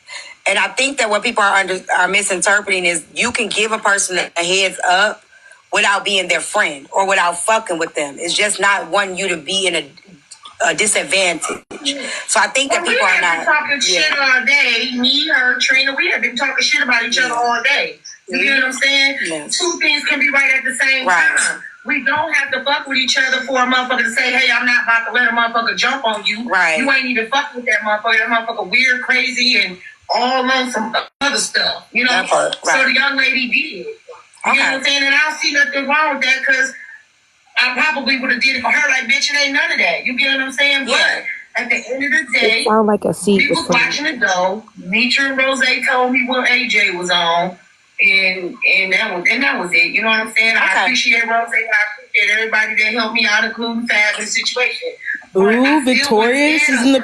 And I think that what people are misinterpreting is you can give a person a heads up without being their friend or without fucking with them. It's just not wanting you to be in a disadvantage. So I think that people are not talking shit all day. Me, her, Trina, we have been talking shit about each other all day. You get what I'm saying? Yes. Two things can be right at the same time. We don't have to fuck with each other for a motherfucker to say, hey, I'm not about to let a motherfucker jump on you. Right. You ain't even fucking with that motherfucker. That motherfucker weird, crazy, and all on some other stuff. You know? So the young lady did. You know what I'm saying? And I don't see nothing wrong with that because I probably would have did it for her. Like, bitch, it ain't none of that. You get what I'm saying? Yeah. But at the end of the day, it sound like a seat. People watching the dough. Nitra and Rose told me what AJ was on. And that was it. You know what I'm saying? I appreciate Rose. I appreciate everybody that helped me out, including Fab, in the situation. Ooh, Victorious is in the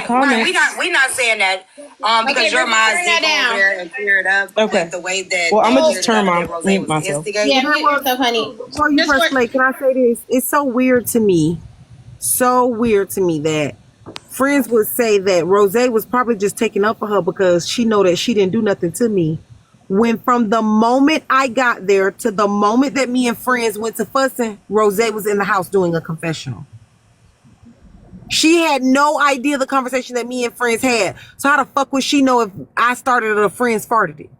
comments. We not saying that because your mind's deep over there and clear it up. Okay. Like the way that I'm gonna just turn mute myself. Yeah, mute yourself, honey. Before you press play, can I say this? It's so weird to me that friends would say that Rose was probably just taking up for her because she know that she didn't do nothing to me. When from the moment I got there to the moment that me and friends went to fussing, Rose was in the house doing a confessional. She had no idea the conversation that me and friends had. So how the fuck would she know if I started or the friends farted it?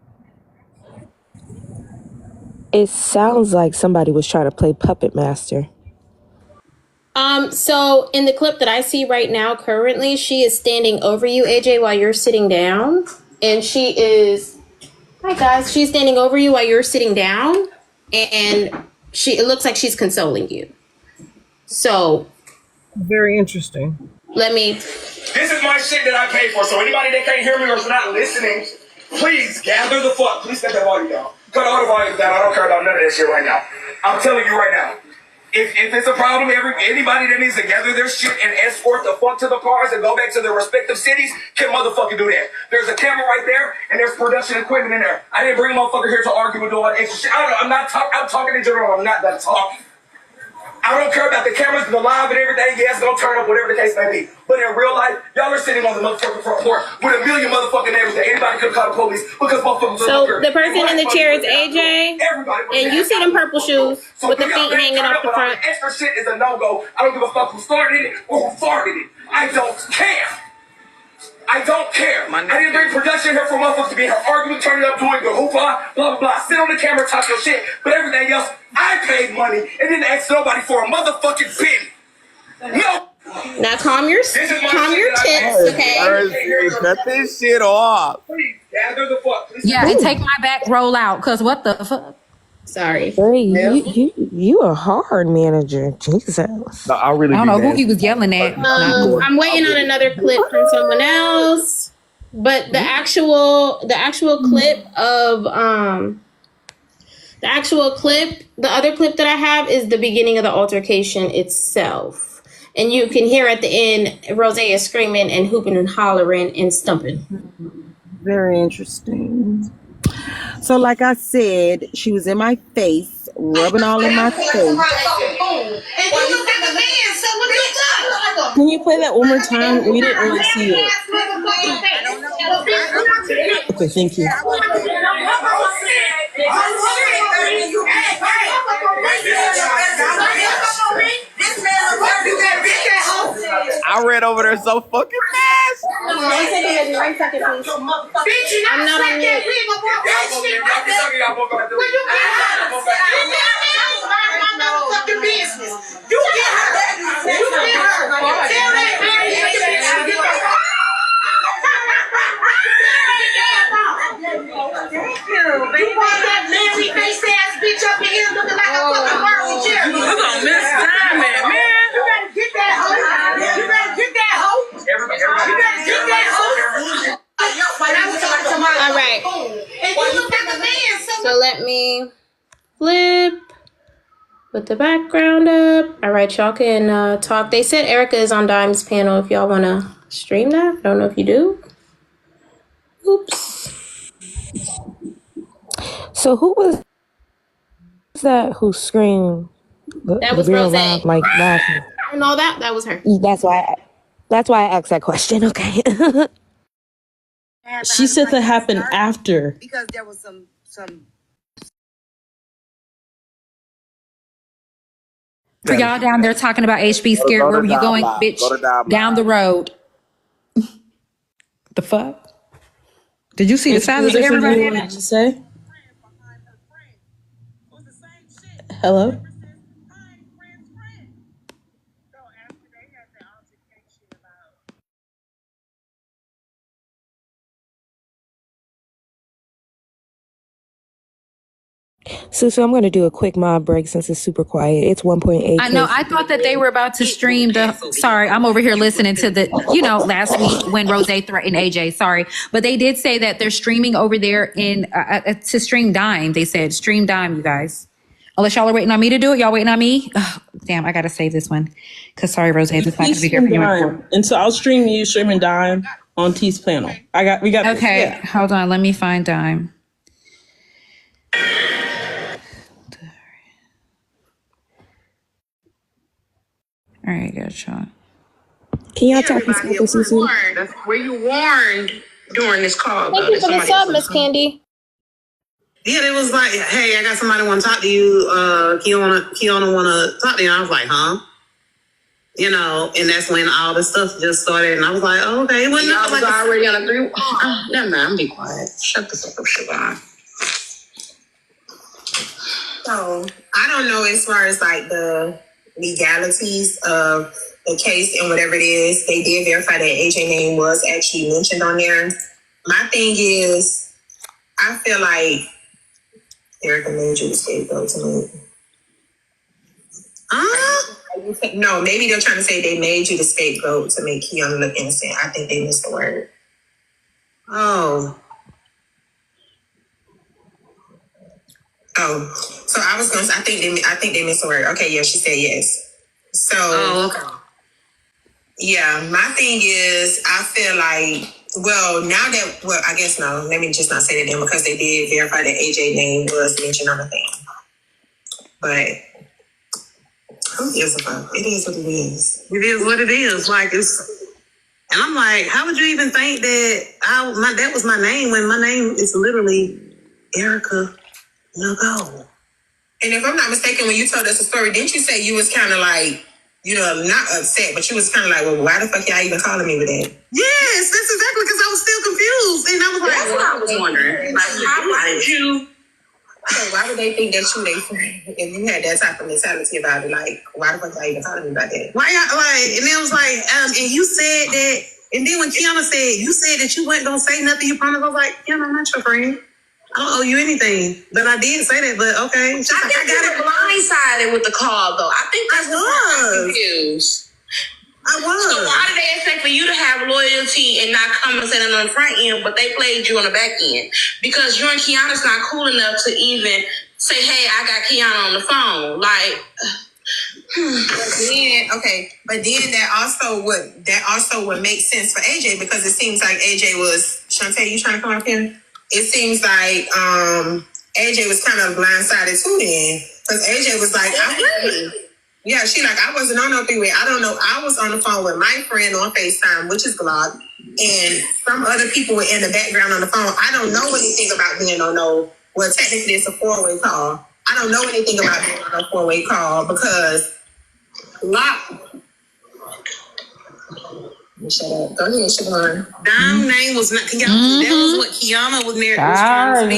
It sounds like somebody was trying to play puppet master. So in the clip that I see right now, currently, she is standing over you, AJ, while you're sitting down. And she is, hi guys, she's standing over you while you're sitting down. And it looks like she's consoling you. So. Very interesting. Let me. This is my shit that I pay for, so anybody that can't hear me or is not listening, please gather the fuck. Please cut that volume down. Cut all the volume down. I don't care about none of that shit right now. I'm telling you right now. If it's a problem, anybody that needs to gather their shit and escort the fuck to the cars and go back to their respective cities can motherfucking do that. There's a camera right there and there's production equipment in there. I didn't bring a motherfucker here to argue and do all that extra shit. I'm talking in general. I'm not done talking. I don't care about the cameras, the live, and everything. Yeah, it's gonna turn up, whatever the case may be. But in real life, y'all are sitting on the motherfucking front porch with a million motherfucking neighbors that anybody could call the police because motherfuckers. So the person in the chair is AJ, and you see them purple shoes with the feet hanging off the front. Extra shit is a no-go. I don't give a fuck who started it or who farted it. I don't care. I don't care. I didn't bring production here for motherfuckers to be here arguing, turning up, doing the hoopla, blah, blah, blah. Sit on the camera, talk your shit. But everything else, I paid money and didn't ask nobody for a motherfucking penny. No. Now calm your tits, okay? Cut this shit off. Please, gather the fuck. Yeah, and take my back roll out, cause what the fuck? Sorry. Hey, you a hard manager. Jesus. No, I don't know who he was yelling at. I'm waiting on another clip from someone else. But the actual clip of the other clip that I have is the beginning of the altercation itself. And you can hear at the end Rose is screaming and hooping and hollering and stumping. Very interesting. So like I said, she was in my face, rubbing all in my face. Can you play that one more time? We didn't really see it. Okay, thank you. I ran over there so fucking fast. One second, please. I'm not on mute. All right. So let me flip. Put the background up. All right, y'all can talk. They said Erica is on Dime's panel if y'all want to stream that. I don't know if you do. Oops. So who was that who screamed? That was real Rose. loud, like laughing. I know that was her. That's why I asked that question. Okay. She said that happened after. Because there was some For y'all down there talking about HB scared, where were you going, bitch? Down the road. The fuck? Did you see the sizes of everybody in it? Say? Hello? So I'm going to do a quick mob break since it's super quiet. It's 1.8. I know. I thought that they were about to stream the. Sorry, I'm over here listening to the. Last week when Rose threatened AJ. Sorry, but they did say that they're streaming over there in to stream Dime. They said stream Dime, you guys. Unless y'all are waiting on me to do it, y'all waiting on me. Oh, damn, I gotta save this one. Cause sorry, Rose, this is not gonna be good for you. And so I'll stream you streaming Dime on T's panel. We got. Okay, yeah. Hold on. Let me find Dime. All right, good shot. Can y'all talk to Susu? Were you warned during this call? Thank you for the sub, Miss Candy. Yeah, they was like, hey, I got somebody want to talk to you. Kiana want to talk to you. And I was like, huh? You know, and that's when all the stuff just started. And I was like, oh, okay. Well, Y'all was already on a 3. Never mind, I'm be quiet. Shut the fuck up, Siobhan. So I don't know as far as like the legalities of the case and whatever it is. They did verify that AJ name was actually mentioned on there. My thing is, I feel like Erica made you the scapegoat to me. No, maybe they're trying to say they made you the scapegoat to make Kiana look innocent. I think they missed the word. Oh, so I was gonna. I think they missed the word. Okay, yeah, she said yes. So, okay. Yeah, my thing is, I feel like, I guess no. Let me just not say that then because they did verify that AJ name was mentioned on the thing. But who gives a fuck? It is what it is. It is what it is. Like it's, and I'm like, how would you even think that that was my name when my name is literally Erica Legault? And if I'm not mistaken, when you told us the story, didn't you say you was kind of like, not upset, but you was kind of like, well, why the fuck y'all even calling me with that? Yes, that's exactly because I was still confused, and I was like, that's what I was wondering. Like, why did you? So why would they think that you they friend if you had that type of mentality about it? Like, why the fuck y'all even calling me about that? Why y'all like? And it was like, and you said that, and then when Kiana said you said that you weren't gonna say nothing, you promised. I was like, Kiana, I'm not your friend. I don't owe you anything. But I did say that. But okay, I think you were blindsided with the call, though. I think that's what I'm confused. I was. So why did they expect for you to have loyalty and not come and say that on the front end, but they played you on the back end? Because you and Kiana's not cool enough to even say, hey, I got Kiana on the phone. Like, but then that also would make sense for AJ because it seems like AJ was Shantae, you trying to come up here? It seems like AJ was kind of blindsided too then. Because AJ was like, yeah, she like, I wasn't on no 3-way. I don't know. I was on the phone with my friend on FaceTime, which is Glock, and some other people were in the background on the phone. I don't know anything about being on well, technically it's a 4-way call. I don't know anything about being on a 4-way call because Glock. Shut up. Go ahead, Siobhan. Dime name was not. That was what Kiana was married.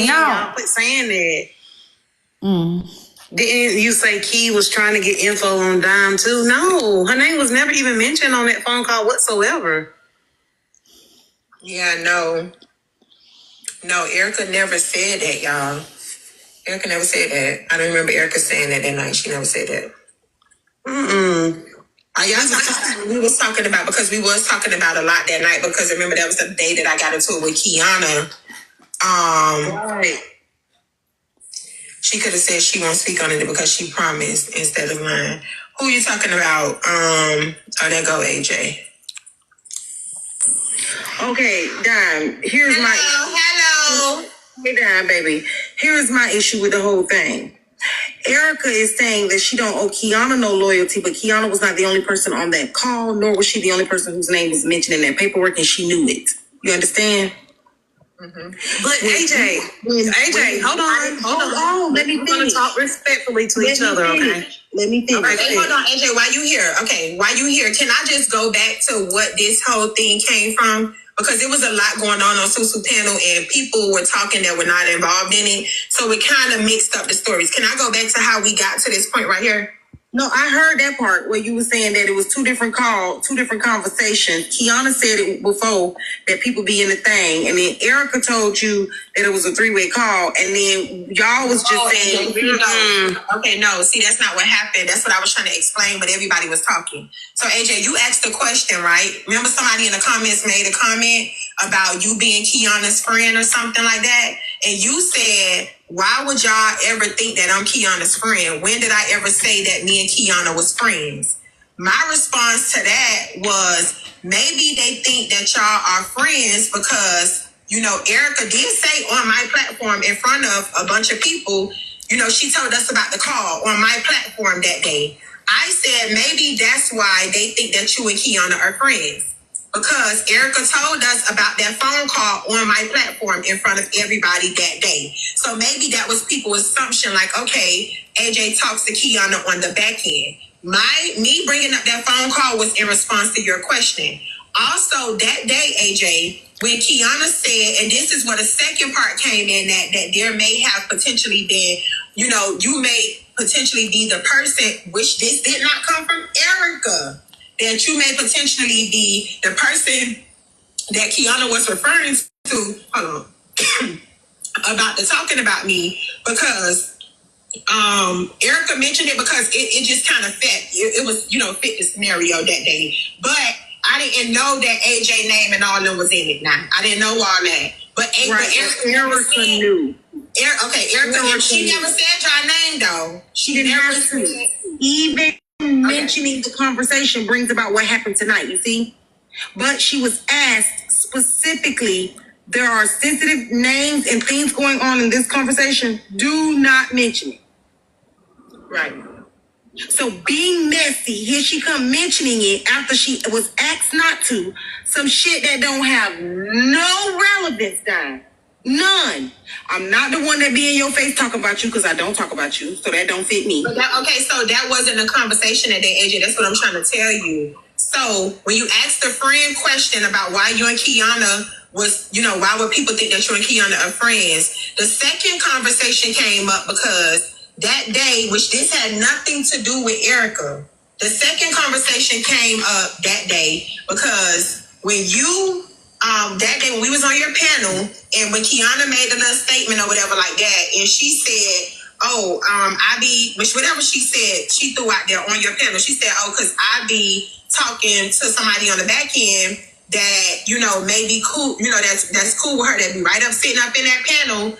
Y'all quit saying that. Didn't you say Key was trying to get info on Dime too? No, her name was never even mentioned on that phone call whatsoever. Yeah, no, Erica never said that, y'all. Erica never said that. I don't remember Erica saying that night. She never said that. We was talking about because we was talking about a lot that night because remember that was the day that I got into it with Kiana. Right. She could have said she won't speak on it because she promised instead of lying. Who you talking about? There go AJ. Okay, Dime, here's Hello. Hey, Dime, baby. Here's my issue with the whole thing. Erica is saying that she don't owe Kiana no loyalty, but Kiana was not the only person on that call, nor was she the only person whose name was mentioned in that paperwork, and she knew it. You understand? Mm-hmm. But AJ, hold on. Let me finish. We're going to talk respectfully to each other, okay? Let me finish. Okay, hold on, AJ. Why you here? Can I just go back to what this whole thing came from? Because there was a lot going on Susu panel and people were talking that were not involved in it. So it kind of mixed up the stories. Can I go back to how we got to this point right here? No, I heard that part where you were saying that it was two different conversations. Kiana said it before that people be in the thing, and then Erica told you that it was a 3-way call, and then y'all was just saying, Okay, no, see, that's not what happened. That's what I was trying to explain, but everybody was talking. So AJ, you asked a question, right? Remember somebody in the comments made a comment about you being Kiana's friend or something like that? And you said, why would y'all ever think that I'm Kiana's friend? When did I ever say that me and Kiana was friends? My response to that was maybe they think that y'all are friends because, Erica did say on my platform in front of a bunch of people, she told us about the call on my platform that day. I said maybe that's why they think that you and Kiana are friends. because Erica told us about that phone call on my platform in front of everybody that day. So maybe that was people's assumption, like, okay, AJ talks to Kiana on the back end. Me bringing up that phone call was in response to your question. Also, that day, AJ, when Kiana said, and this is where the second part came in, that there may have potentially been, you know, you may potentially be the person, which this did not come from Erica, that you may potentially be the person that Kiana was referring to, about the talking about me, because Erica mentioned it because it just kind of fit. It was, you know, fit the scenario that day. But I didn't know that AJ name and all of them was in it. Now I didn't know all that. But Erica knew. Erica, she never said your name though. She didn't have to. Even mentioning the conversation brings about what happened tonight, you see? But she was asked specifically, there are sensitive names and things going on in this conversation. Do not mention it. Right. So being messy, here she come mentioning it after she was asked not to. Some shit that don't have no relevance, Don. None. I'm not the one that be in your face talking about you because I don't talk about you, so that don't fit me. So that wasn't a conversation that they, AJ. That's what I'm trying to tell you. So when you asked the friend question about why you and Kiana was, you know, why would people think that you and Kiana are friends? The second conversation came up because that day, which this had nothing to do with Erica, the second conversation came up that day because when you, that day when we was on your panel and when Kiana made a little statement or whatever like that, and she said, whatever she said, she threw out there on your panel. She said, because I be talking to somebody on the back end that, you know, may be cool, you know, that's cool with her, that be right up sitting up in that panel,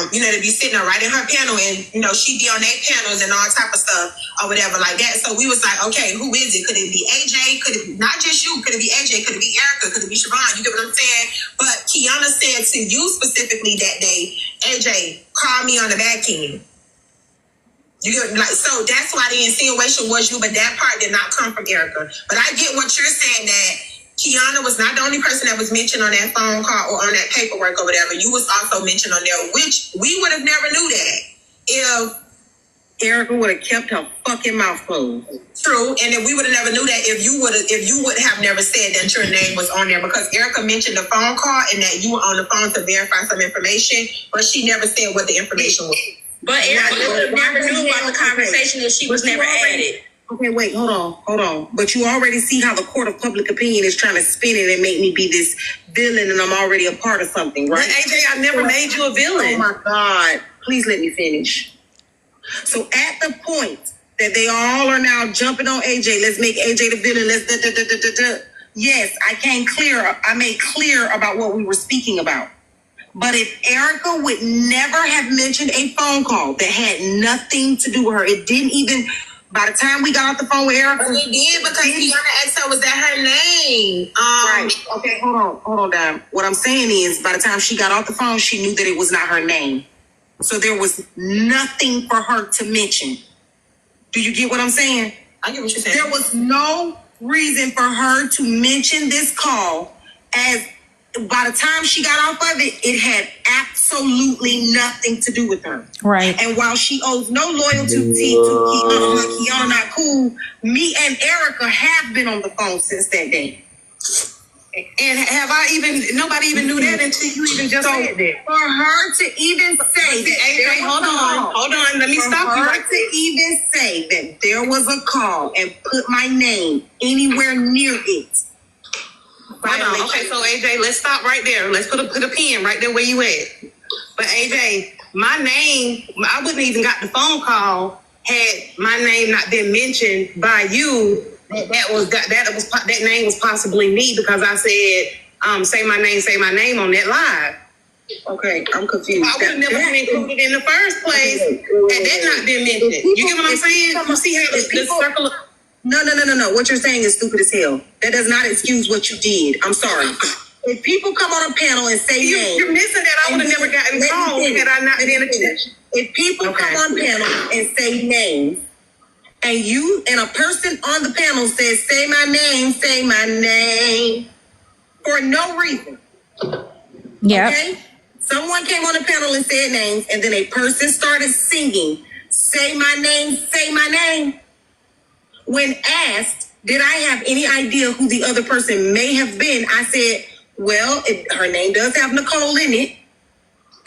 you know, to be sitting there right in her panel, and, you know, she be on their panels and all type of stuff or whatever like that. So we was like, okay, who is it? Could it be AJ? Could it be not just you? Could it be AJ? Could it be Erica? Could it be Siobhan? You get what I'm saying? But Kiana said to you specifically that day, AJ, call me on the back end. You get, like, so that's why the insinuation was you, but that part did not come from Erica. But I get what you're saying, that Kiana was not the only person that was mentioned on that phone call or on that paperwork or whatever. You was also mentioned on there, which we would have never knew that if Erica would have kept her fucking mouth closed. True, and if we would have never knew that if you would have never said that your name was on there, because Erica mentioned the phone call and that you were on the phone to verify some information, but she never said what the information was. But Erica never knew about the conversation if she was never added. Okay, wait, hold on. But you already see how the court of public opinion is trying to spin it and make me be this villain, and I'm already a part of something, right? But AJ, I never made you a villain. Oh my God. Please let me finish. So at the point that they all are now jumping on AJ, let's make AJ the villain, yes, I made clear about what we were speaking about. But if Erica would never have mentioned a phone call that had nothing to do with her, it didn't even, by the time we got off the phone with Erica. But it did, because Kiana asked her, was that her name? Right. Okay, hold on, Dime. What I'm saying is, by the time she got off the phone, she knew that it was not her name. So there was nothing for her to mention. Do you get what I'm saying? I get what you're saying. There was no reason for her to mention this call, as by the time she got off of it, it had absolutely nothing to do with her. Right. And while she owes no loyalty to Kiana not cool, me and Erica have been on the phone since that day. And nobody even knew that until you even just said that. For her to even say that, hold on, let me stop you. For her to even say that there was a call and put my name anywhere near it. Hold on. Okay, so AJ, let's stop right there. Let's put a pin right there where you at. But AJ, my name, I wouldn't even got the phone call had my name not been mentioned by you. That name was possibly me, because I said, say my name on that live. Okay, I'm confused. I would have never been included in the first place had that not been mentioned. You get what I'm saying? You see how the circle of... No. What you're saying is stupid as hell. That does not excuse what you did. I'm sorry. If people come on a panel and say names... You're missing that. I would have never gotten called had I not been in a... If people come on panel and say names, and a person on the panel says, say my name, for no reason. Yep. Okay? Someone came on the panel and said names, and then a person started singing, say my name. When asked, did I have any idea who the other person may have been, I said, well, her name does have Nicole in it.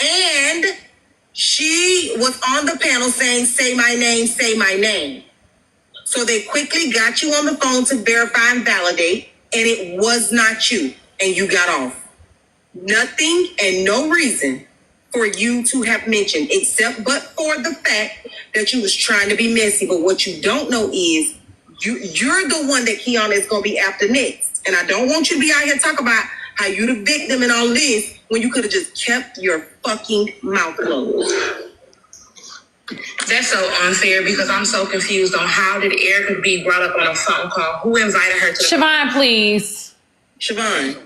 And she was on the panel saying, say my name. So they quickly got you on the phone to verify and validate, and it was not you, and you got off. Nothing and no reason for you to have mentioned, except but for the fact that you was trying to be messy. But what you don't know is you're the one that Kiana is going to be after next. And I don't want you to be out here talking about how you the victim and all this when you could have just kept your fucking mouth closed. That's so unfair because I'm so confused on how did Erica be brought up on a phone call? Who invited her to the Siobhan, please. Siobhan,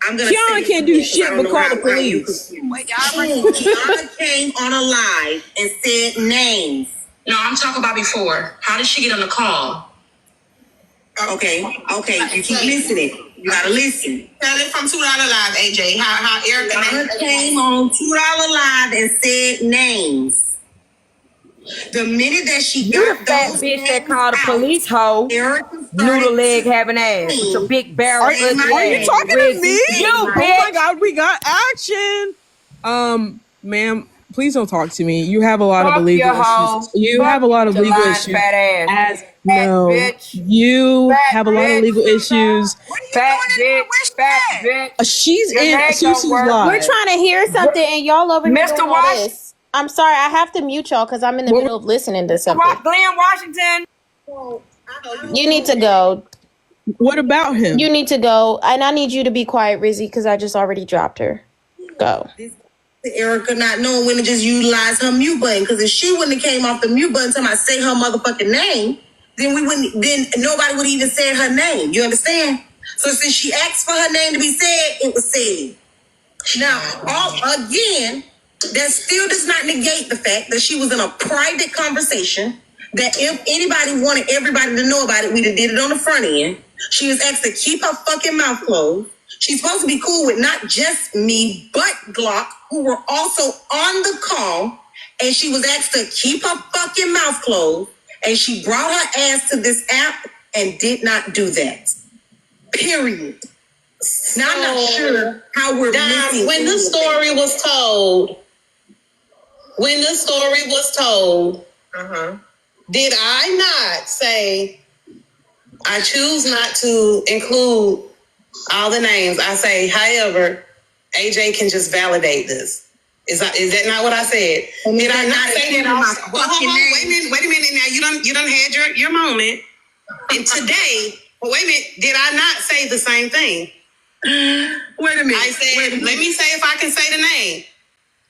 I'm gonna Kiana can't do shit but call the police. Kiana came on a live and said names. No, I'm talking about before. How did she get on the call? Okay. You keep listening. You gotta listen. Tell it from $2 Live, AJ. How Erica came on $2 Live and said names. The minute that she You got the fat those bitch that names called the out, police hoe. Erica Noodle leg having ass with your big barrel ugly ass. Are you talking to me? You Oh bitch. my God, we got action. Ma'am, please don't talk to me. You have a lot of legal issues. You have a lot of legal issues. Fat ass. No, bitch. you Fat have a lot of bitch. legal issues. Fat bitch. She's Your in leg don't Susu's work. live. We're trying to hear something, and y'all over here Mr. doing all Wash- this. I'm sorry, I have to mute y'all because I'm in the middle of listening to something. Glenn Washington. You need to go. What about him? You need to go, and I need you to be quiet, Rizzy, because I just already dropped her. Go. Erica not knowing when to just utilize her mute button, because if she wouldn't have came off the mute button till I say her motherfucking name, then nobody would even say her name. You understand? So since she asked for her name to be said, it was said. Now, again, that still does not negate the fact that she was in a private conversation, that if anybody wanted everybody to know about it, we'd have did it on the front end. She was asked to keep her fucking mouth closed. She's supposed to be cool with not just me, but Glock, who were also on the call, and she was asked to keep her fucking mouth closed, and she brought her ass to this app and did not do that. Period. Now, I'm not sure how we're missing. When the story was told, did I not say I choose not to include all the names? I say, however, AJ can just validate this. Is that not what I said? Did I not say that? Wait a minute. Now you done had your moment. And today, wait a minute. Did I not say the same thing? Wait a minute. I said, let me say if I can say the name.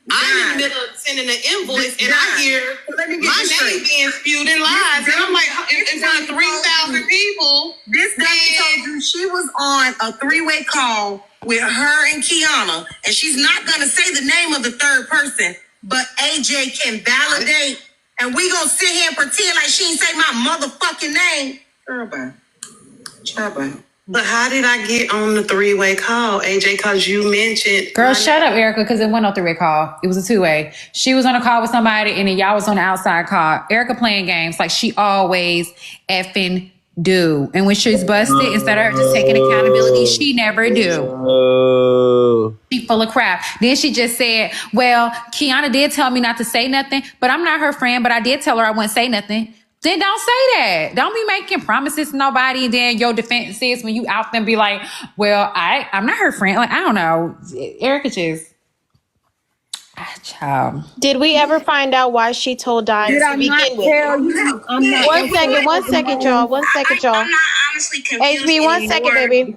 I'm in the middle of sending an invoice, and I hear my name being spewed in lies, and I'm like, in front of 3,000 people. This guy told you she was on a three-way call with her and Kiana, and she's not gonna say the name of the third person, but AJ can validate, and we gonna sit here and pretend like she ain't say my motherfucking name. Girl, bye. But how did I get on the three-way call, AJ? Because you mentioned... Girl, shut up, Erica, because it wasn't no three-way call. It was a two-way. She was on a call with somebody, and then y'all was on the outside call. Erica playing games like she always effing do. And when she's busted, instead of her just taking accountability, she never do. She full of crap. Then she just said, well, Kiana did tell me not to say nothing, but I'm not her friend, but I did tell her I wouldn't say nothing. Then don't say that. Don't be making promises to nobody. And then your defense is when you out them be like, well, I'm not her friend. Like, I don't know. Erica just... Child. Did we ever find out why she told Dime Did to I begin not with? tell you? I'm not. One second, y'all. I'm not honestly confused HB, one second, baby.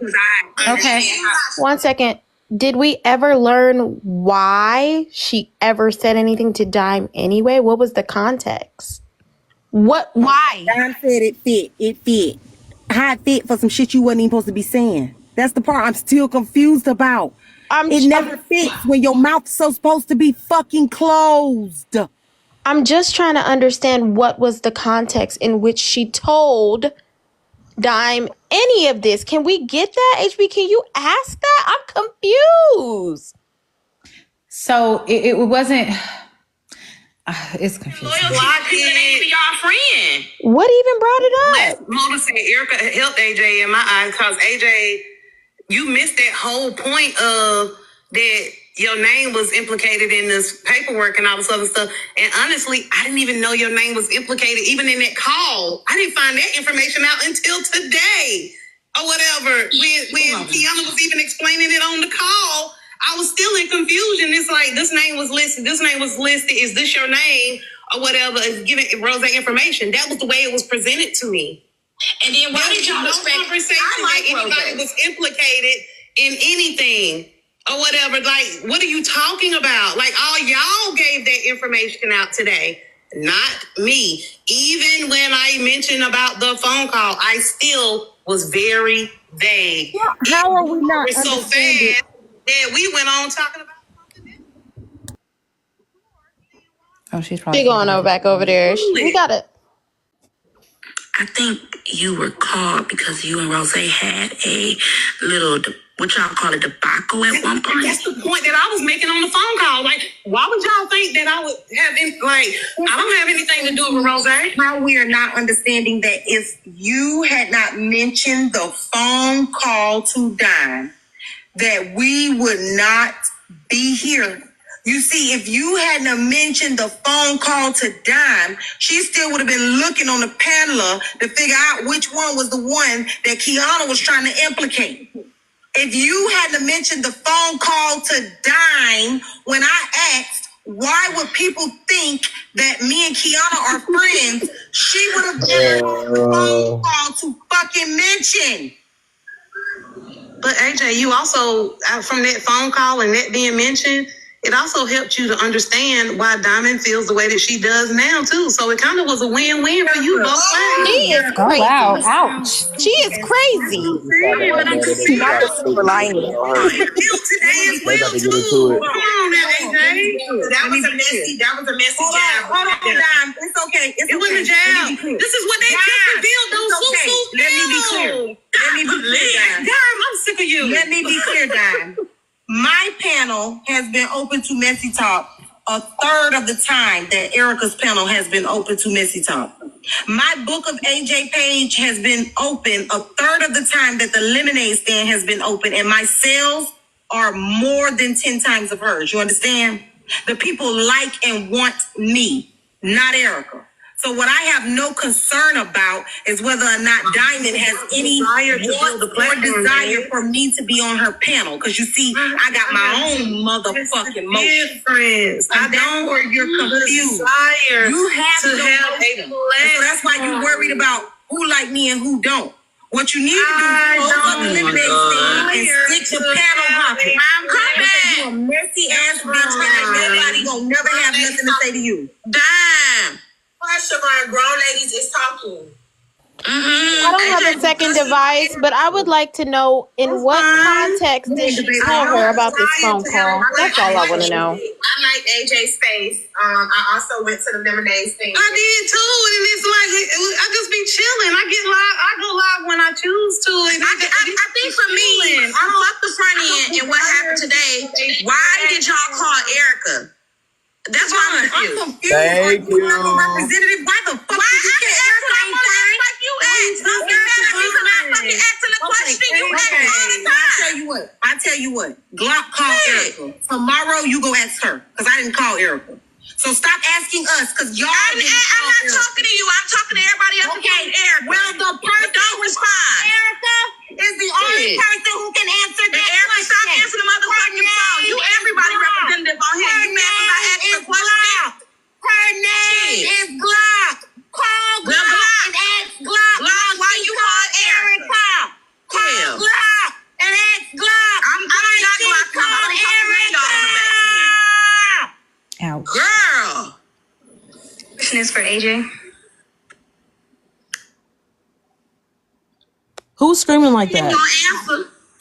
Okay. 1 second. Did we ever learn why she ever said anything to Dime anyway? What was the context? Why? Don said it fit. It fit. How it fit for some shit you wasn't even supposed to be saying. That's the part I'm still confused about. It never fits when your mouth's so supposed to be fucking closed. I'm just trying to understand what was the context in which she told Dime any of this. Can we get that, HB? Can you ask that? I'm confused. So it wasn't. It's confusing. Why did y'all friend? What even brought it up? Mona said Erica helped AJ in my eyes because AJ, you missed that whole point of that your name was implicated in this paperwork and all this other stuff. And honestly, I didn't even know your name was implicated even in that call. I didn't find that information out until today or whatever. When Kiana was even explaining it on the call, I was still in confusion. It's like, this name was listed. This name was listed. Is this your name or whatever? Is giving Rose information. That was the way it was presented to me. And then why did y'all expect conversation that anybody was implicated in anything or whatever? Like, what are you talking about? Like, all y'all gave that information out today, not me. Even when I mentioned about the phone call, I still was very vague. Yeah, how are we not so understanding? fast that we went on talking about something else. Oh, she's probably She going back over there. We got it. I think you were called because you and Rose had a little, what y'all call it, debacle at one point. That's the point that I was making on the phone call. Like, why would y'all think that I would have, I don't have anything to do with Rose? How we are not understanding that if you had not mentioned the phone call to Dime, that we would not be here. You see, if you hadn't mentioned the phone call to Dime, she still would have been looking on the panel to figure out which one was the one that Kiana was trying to implicate. If you hadn't mentioned the phone call to Dime when I asked, why would people think that me and Kiana are friends, she would have been on the phone call to fucking mention. But AJ, you also, from that phone call and that being mentioned, it also helped you to understand why Diamond feels the way that she does now, too. So it kind of was a win-win for you both sides. She is Oh crazy. wow! Ouch. She is crazy. Not the silver lining. Today is They about to get into Come it. on now, AJ. That was a messy jab. Hold on, Dime. It's okay. It wasn't a jab. This is what they just revealed. Those Susu. Let me be clear. Dime. I'm sick of you. Let me be clear, Dime. My panel has been open to Messy Talk a third of the time that Erica's panel has been open to Messy Talk. My book of AJ page has been open a third of the time that the lemonade stand has been open, and my sales are more than 10 times of hers. You understand? The people like and want me, not Erica. So what I have no concern about is whether or not Diamond has any desire for me to be on her panel. Because you see, I got my own motherfucking motion. I don't where you're confused. You have to have a plan. So that's why you're worried about who like me and who don't. What you need to do is close up the lemonade stand and stick to panel hopping. I'm coming. You a messy ass bitch and nobody gonna never have nothing to say to you. Dime. Siobhan, grown ladies is talking. I don't have a second device, but I would like to know in what context did she tell her about this phone call? That's all I want to know. I like AJ's face. I also went to the lemonade stand. I did too, and it's like I just be chilling. I get live. I go live when I choose to. And I think for me, I fuck the front end and what happened today. Why did y'all call Erica? That's why I'm confused. Thank you. Representative, why the fuck did you get Erica? I want to act like you asked. Don't get mad at me for not fucking asking the question. You ask all the time. I tell you what. Glock called Erica. Tomorrow you go ask her, because I didn't call Erica. So stop asking us, because y'all didn't call I'm not talking to you. I'm talking to everybody else. Okay, Erica. Well, the person don't respond. Erica is the only person who can answer that question. Stop answering the motherfucking phone. You everybody representative on here. You mad because I asked the question? Her name is Glock. Call Glock and ask Glock. Glock, why you call Erica? Call Glock and ask Glock. I'm not Glock. Call Erica. Ouch. Girl. Question is for AJ. Who's screaming like that?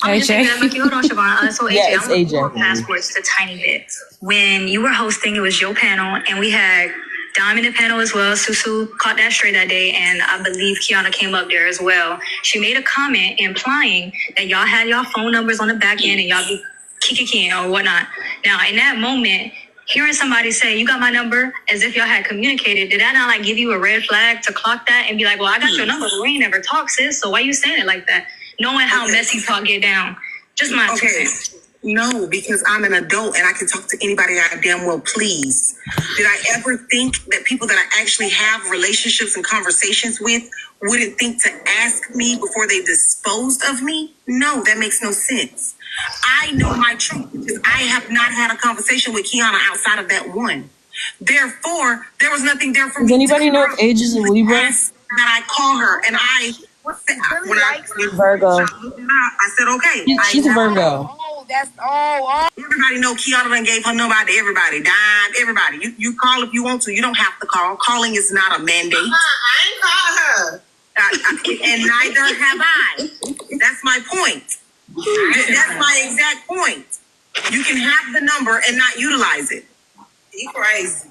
AJ. Hold on, Siobhan. So AJ, Yeah, it's I'm gonna AJ. passport just a tiny bit. When you were hosting, it was your panel, and we had Dom in the panel as well. Susu caught that straight that day, and I believe Kiana came up there as well. She made a comment implying that y'all had y'all phone numbers on the back end and y'all be kicking or whatnot. Now, in that moment, hearing somebody say, "You got my number," as if y'all had communicated, did that not like give you a red flag to clock that and be like, "Well, I got your number, but we ain't never talked, sis. So why you saying it like that?" Knowing how messy talk get down. Just my 2 cents. No, because I'm an adult and I can talk to anybody I damn well please. Did I ever think that people that I actually have relationships and conversations with wouldn't think to ask me before they disposed of me? No, that makes no sense. I know my truth because I have not had a conversation with Kiana outside of that one. Therefore, there was nothing there for me. Does anybody know if age is a Libra? That I call her and Virgo. I said, okay. She's a Virgo. Everybody know Kiana done gave her number out to everybody. Dime, everybody. You call if you want to. You don't have to call. Calling is not a mandate. I ain't call her. And neither have I. That's my point. That's my exact point. You can have the number and not utilize it. You crazy.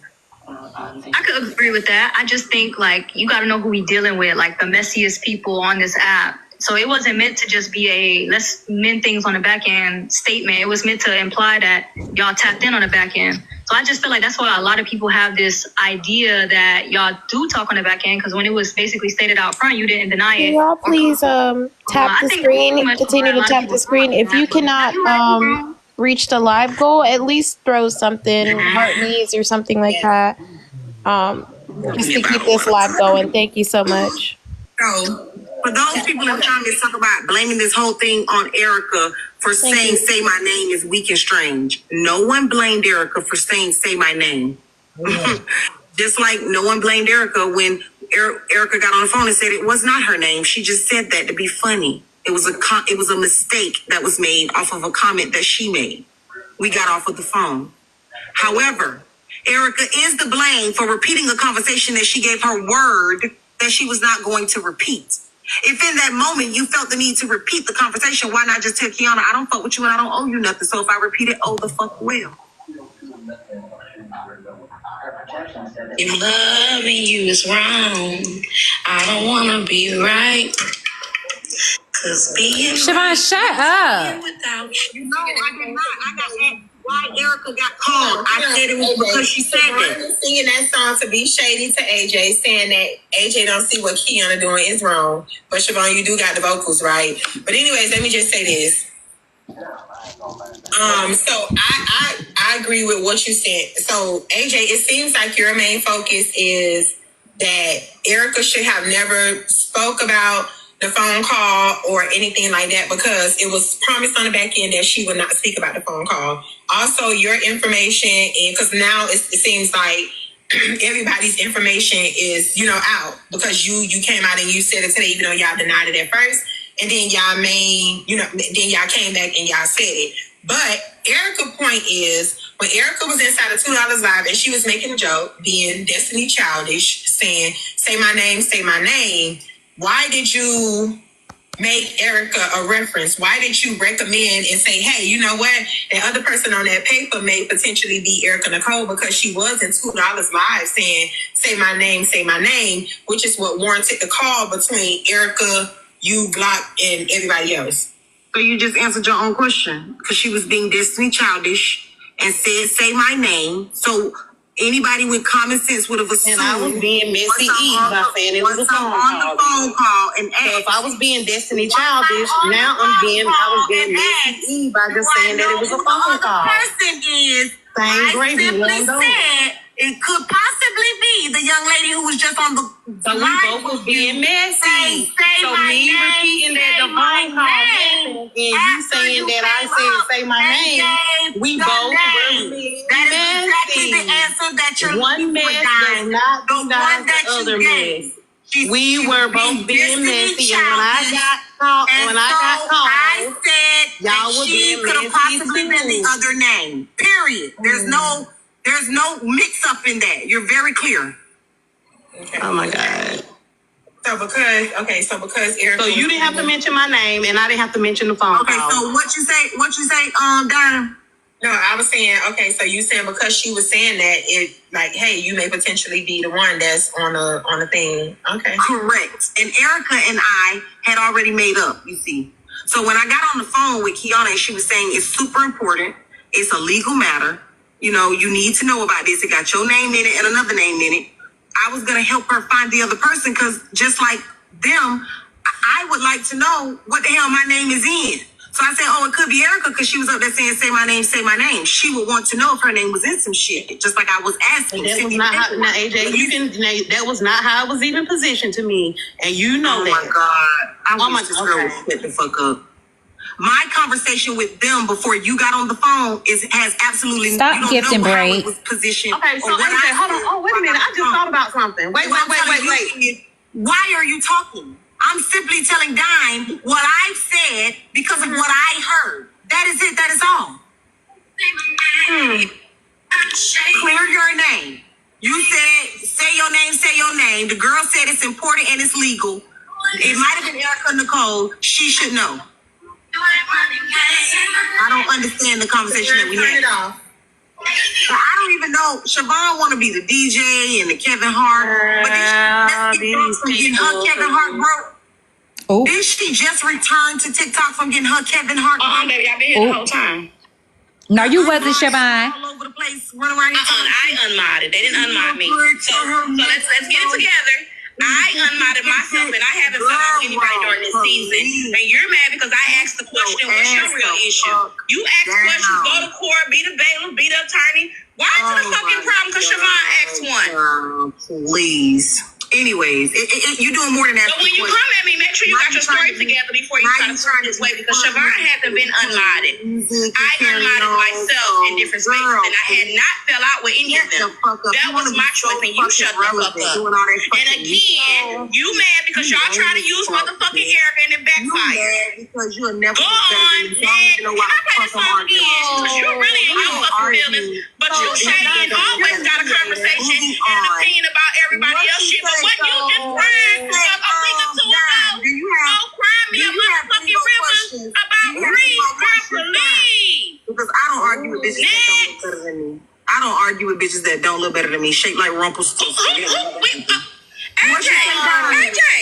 I could agree with that. I just think like you got to know who we dealing with, like the messiest people on this app. So it wasn't meant to just be a let's mend things on the back end statement. It was meant to imply that y'all tapped in on the back end. So I just feel like that's why a lot of people have this idea that y'all do talk on the back end, because when it was basically stated out front, you didn't deny it. Can y'all please tap the screen, continue to tap the screen. If you cannot reach the live goal, at least throw something, heart knees or something like that, just to keep this live going. Thank you so much. So, for those people in the comments talk about blaming this whole thing on Erica for saying "say my name" is weak and strange. No one blamed Erica for saying "say my name." Just like no one blamed Erica when Erica got on the phone and said it was not her name. She just said that to be funny. It was a mistake that was made off of a comment that she made. We got off of the phone. However, Erica is the blame for repeating a conversation that she gave her word that she was not going to repeat. If in that moment you felt the need to repeat the conversation, why not just tell Kiana, I don't fuck with you and I don't owe you nothing. So if I repeat it, oh the fuck well. If loving you is wrong, I don't want to be right. Cause being Siobhan, shut up. without you. No, I did not. I got asked why Erica got called. I said it was because she said that. Singing that song to be shady to AJ, saying that AJ don't see what Kiana doing is wrong. But Siobhan, you do got the vocals right. But anyways, let me just say this. So I agree with what you said. So AJ, it seems like your main focus is that Erica should have never spoke about the phone call or anything like that, because it was promised on the back end that she would not speak about the phone call. Also, your information, and because now it seems like everybody's information is, out, because you came out and you said it today, even though y'all denied it at first, and then y'all then y'all came back and y'all said it. But Erica's point is, when Erica was inside of $2 Live and she was making a joke, being Destiny Childish, saying, say my name, why did you make Erica a reference? Why did you recommend and say, hey, you know what? The other person on that paper may potentially be Erica Nicole, because she was in $2 Live saying, say my name, which is what warranted the call between Erica, you, Glock, and everybody else. So you just answered your own question, because she was being Destiny Childish and said, say my name. So anybody with common sense would have assumed. And I was being Missy Eve by saying it was a phone call. And so if I was being Destiny Childish, now I was being Missy Eve by just saying that it was a phone call. The person is, Same gravy, simply said it could possibly be the young lady who was just on the So we both was being messy. So me repeating that the phone call happened and you saying that I said say my name, we both were being That is exactly the answer that you're one looking for, mess does not deny the other mess. We were both being messy, and when I got called, I said y'all that were she being could have possibly messy been the other name. Period. There's no mix up in that. You're very clear. Okay. Oh my God. So because Erica. So you didn't have to mention my name, and I didn't have to mention the phone call. Okay, so what you say, Darren? No, I was saying, okay, so you saying because she was saying that, it like, hey, you may potentially be the one that's on a thing. Okay. Correct. And Erica and I had already made up, you see. So when I got on the phone with Kiana and she was saying it's super important, it's a legal matter, you know, you need to know about this. It got your name in it and another name in it. I was going to help her find the other person because just like them, I would like to know what the hell my name is in. So I said, oh, it could be Erica because she was up there saying, say my name, say my name. She would want to know if her name was in some shit, just like I was asking. That was not how, now, AJ, that was not how it was even positioned to me. And you know that. Oh, my God. I wish this girl would shut the fuck up. My conversation with them before you got on the phone has absolutely Stop you don't gifting know how braid. it was positioned. Okay, so or what AJ, I hold on. said. Oh, wait a minute. I just thought about something. Wait. Why are you talking? I'm simply telling Dime what I said because of what I heard. That is it. That is all. Clear your name. You said, say your name, say your name. The girl said it's important and it's legal. It might have been Erica Nicole. She should know. I don't understand the conversation that we had. But I don't even know. Siobhan want to be the DJ and the Kevin Hart. But then she from getting her Kevin Hart broke. Oh. Did she just return to TikTok from getting her Kevin Hart broke? Baby, I've been here the whole time. No, you wasn't, Siobhan. All over the place, running around here. I unmodded. They didn't unmod me. So let's get it together. I unmodded myself and I haven't fell out with anybody during this season. And you're mad because I asked the question, what's your real issue? You ask questions, go to court, be the bailiff, be the attorney. Why is it a fucking problem? Because Siobhan asked one. Please. Anyways, you're doing more than that. But when you come at me, make sure you got your story together before you try to turn this way because Siobhan hasn't been unmodded. I unmodded myself in different spaces and I had not fell out with any of them. That was my choice and you shut the fuck up. And again, you mad because y'all try to use motherfucking Erica and it backfired. Because you'll never go on, Ned. Can I play the song again? Because you're really in your fucking feelings. But you shady and always got a conversation and an opinion about everybody else shit. But what you just cried a week or two ago, cry me a motherfucking river about Reed properly. Because I don't argue with bitches that don't look better than me. I don't argue with bitches that don't look better than me. Shaped like Rumpelstiltskin. AJ,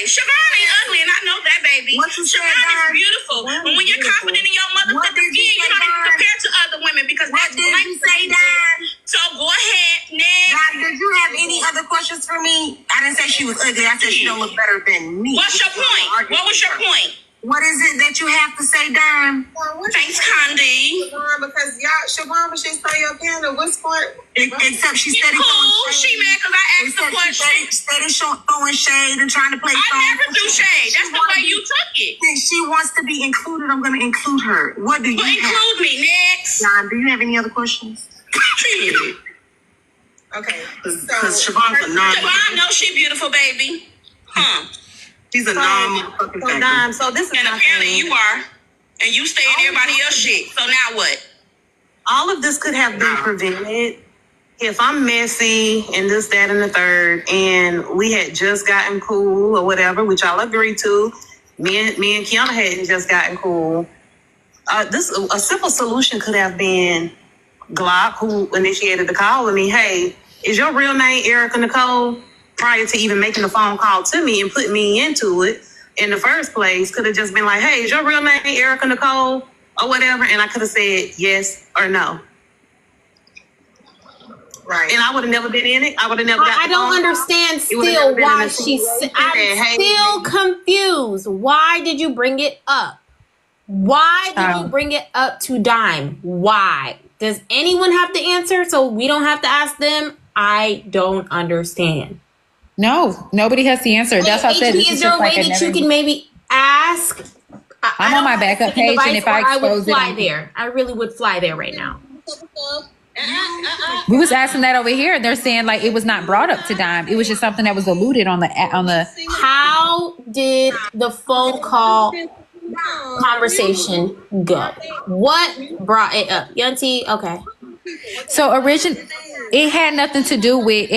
Siobhan ain't ugly, and I know that, baby. Siobhan is beautiful. But when you're confident in your motherfucking skin, you don't even compare to other women because that's blank say that. So go ahead, next. Did you have any other questions for me? I didn't say she was ugly. I said she don't look better than me. What's your point? What was your point? What is it that you have to say, Dime? Thanks, Condi. Because Siobhan, when she saw your panel, what's part? Except she steady cool. She mad because I asked the question. Steady throwing shade and trying to play. I never do shade. That's the way you took it. She wants to be included. I'm going to include her. What do you have? Include me next. Dime, do you have any other questions? Okay. Because Siobhan's a non. Siobhan knows she beautiful, baby. She's a non-motherfucking Dime. So this is and apparently you are, and you stay in everybody else's shit. So now what? All of this could have been prevented if I'm messy and this, that, and the third, and we had just gotten cool or whatever, which I'll agree to. Me and Kiana hadn't just gotten cool. A simple solution could have been Glock, who initiated the call with me. Hey, is your real name Erica Nicole? Prior to even making the phone call to me and put me into it in the first place, could have just been like, hey, is your real name Erica Nicole or whatever? And I could have said yes or no. Right. And I would have never been in it. I would have never got I don't understand still why I'm still confused. Why did you bring it up? Why did you bring it up to Dime? Why? Does anyone have to answer so we don't have to ask them? I don't understand. No, nobody has the answer. That's why I said this is there a way that you can maybe ask? I'm on my backup page, and if I would expose fly it, there. I really would fly there right now. we was asking that over here. They're saying like it was not brought up to Dime. It was just something that was alluded on the. How did the phone call conversation go? What brought it up? Yunti, okay. So it had nothing to do with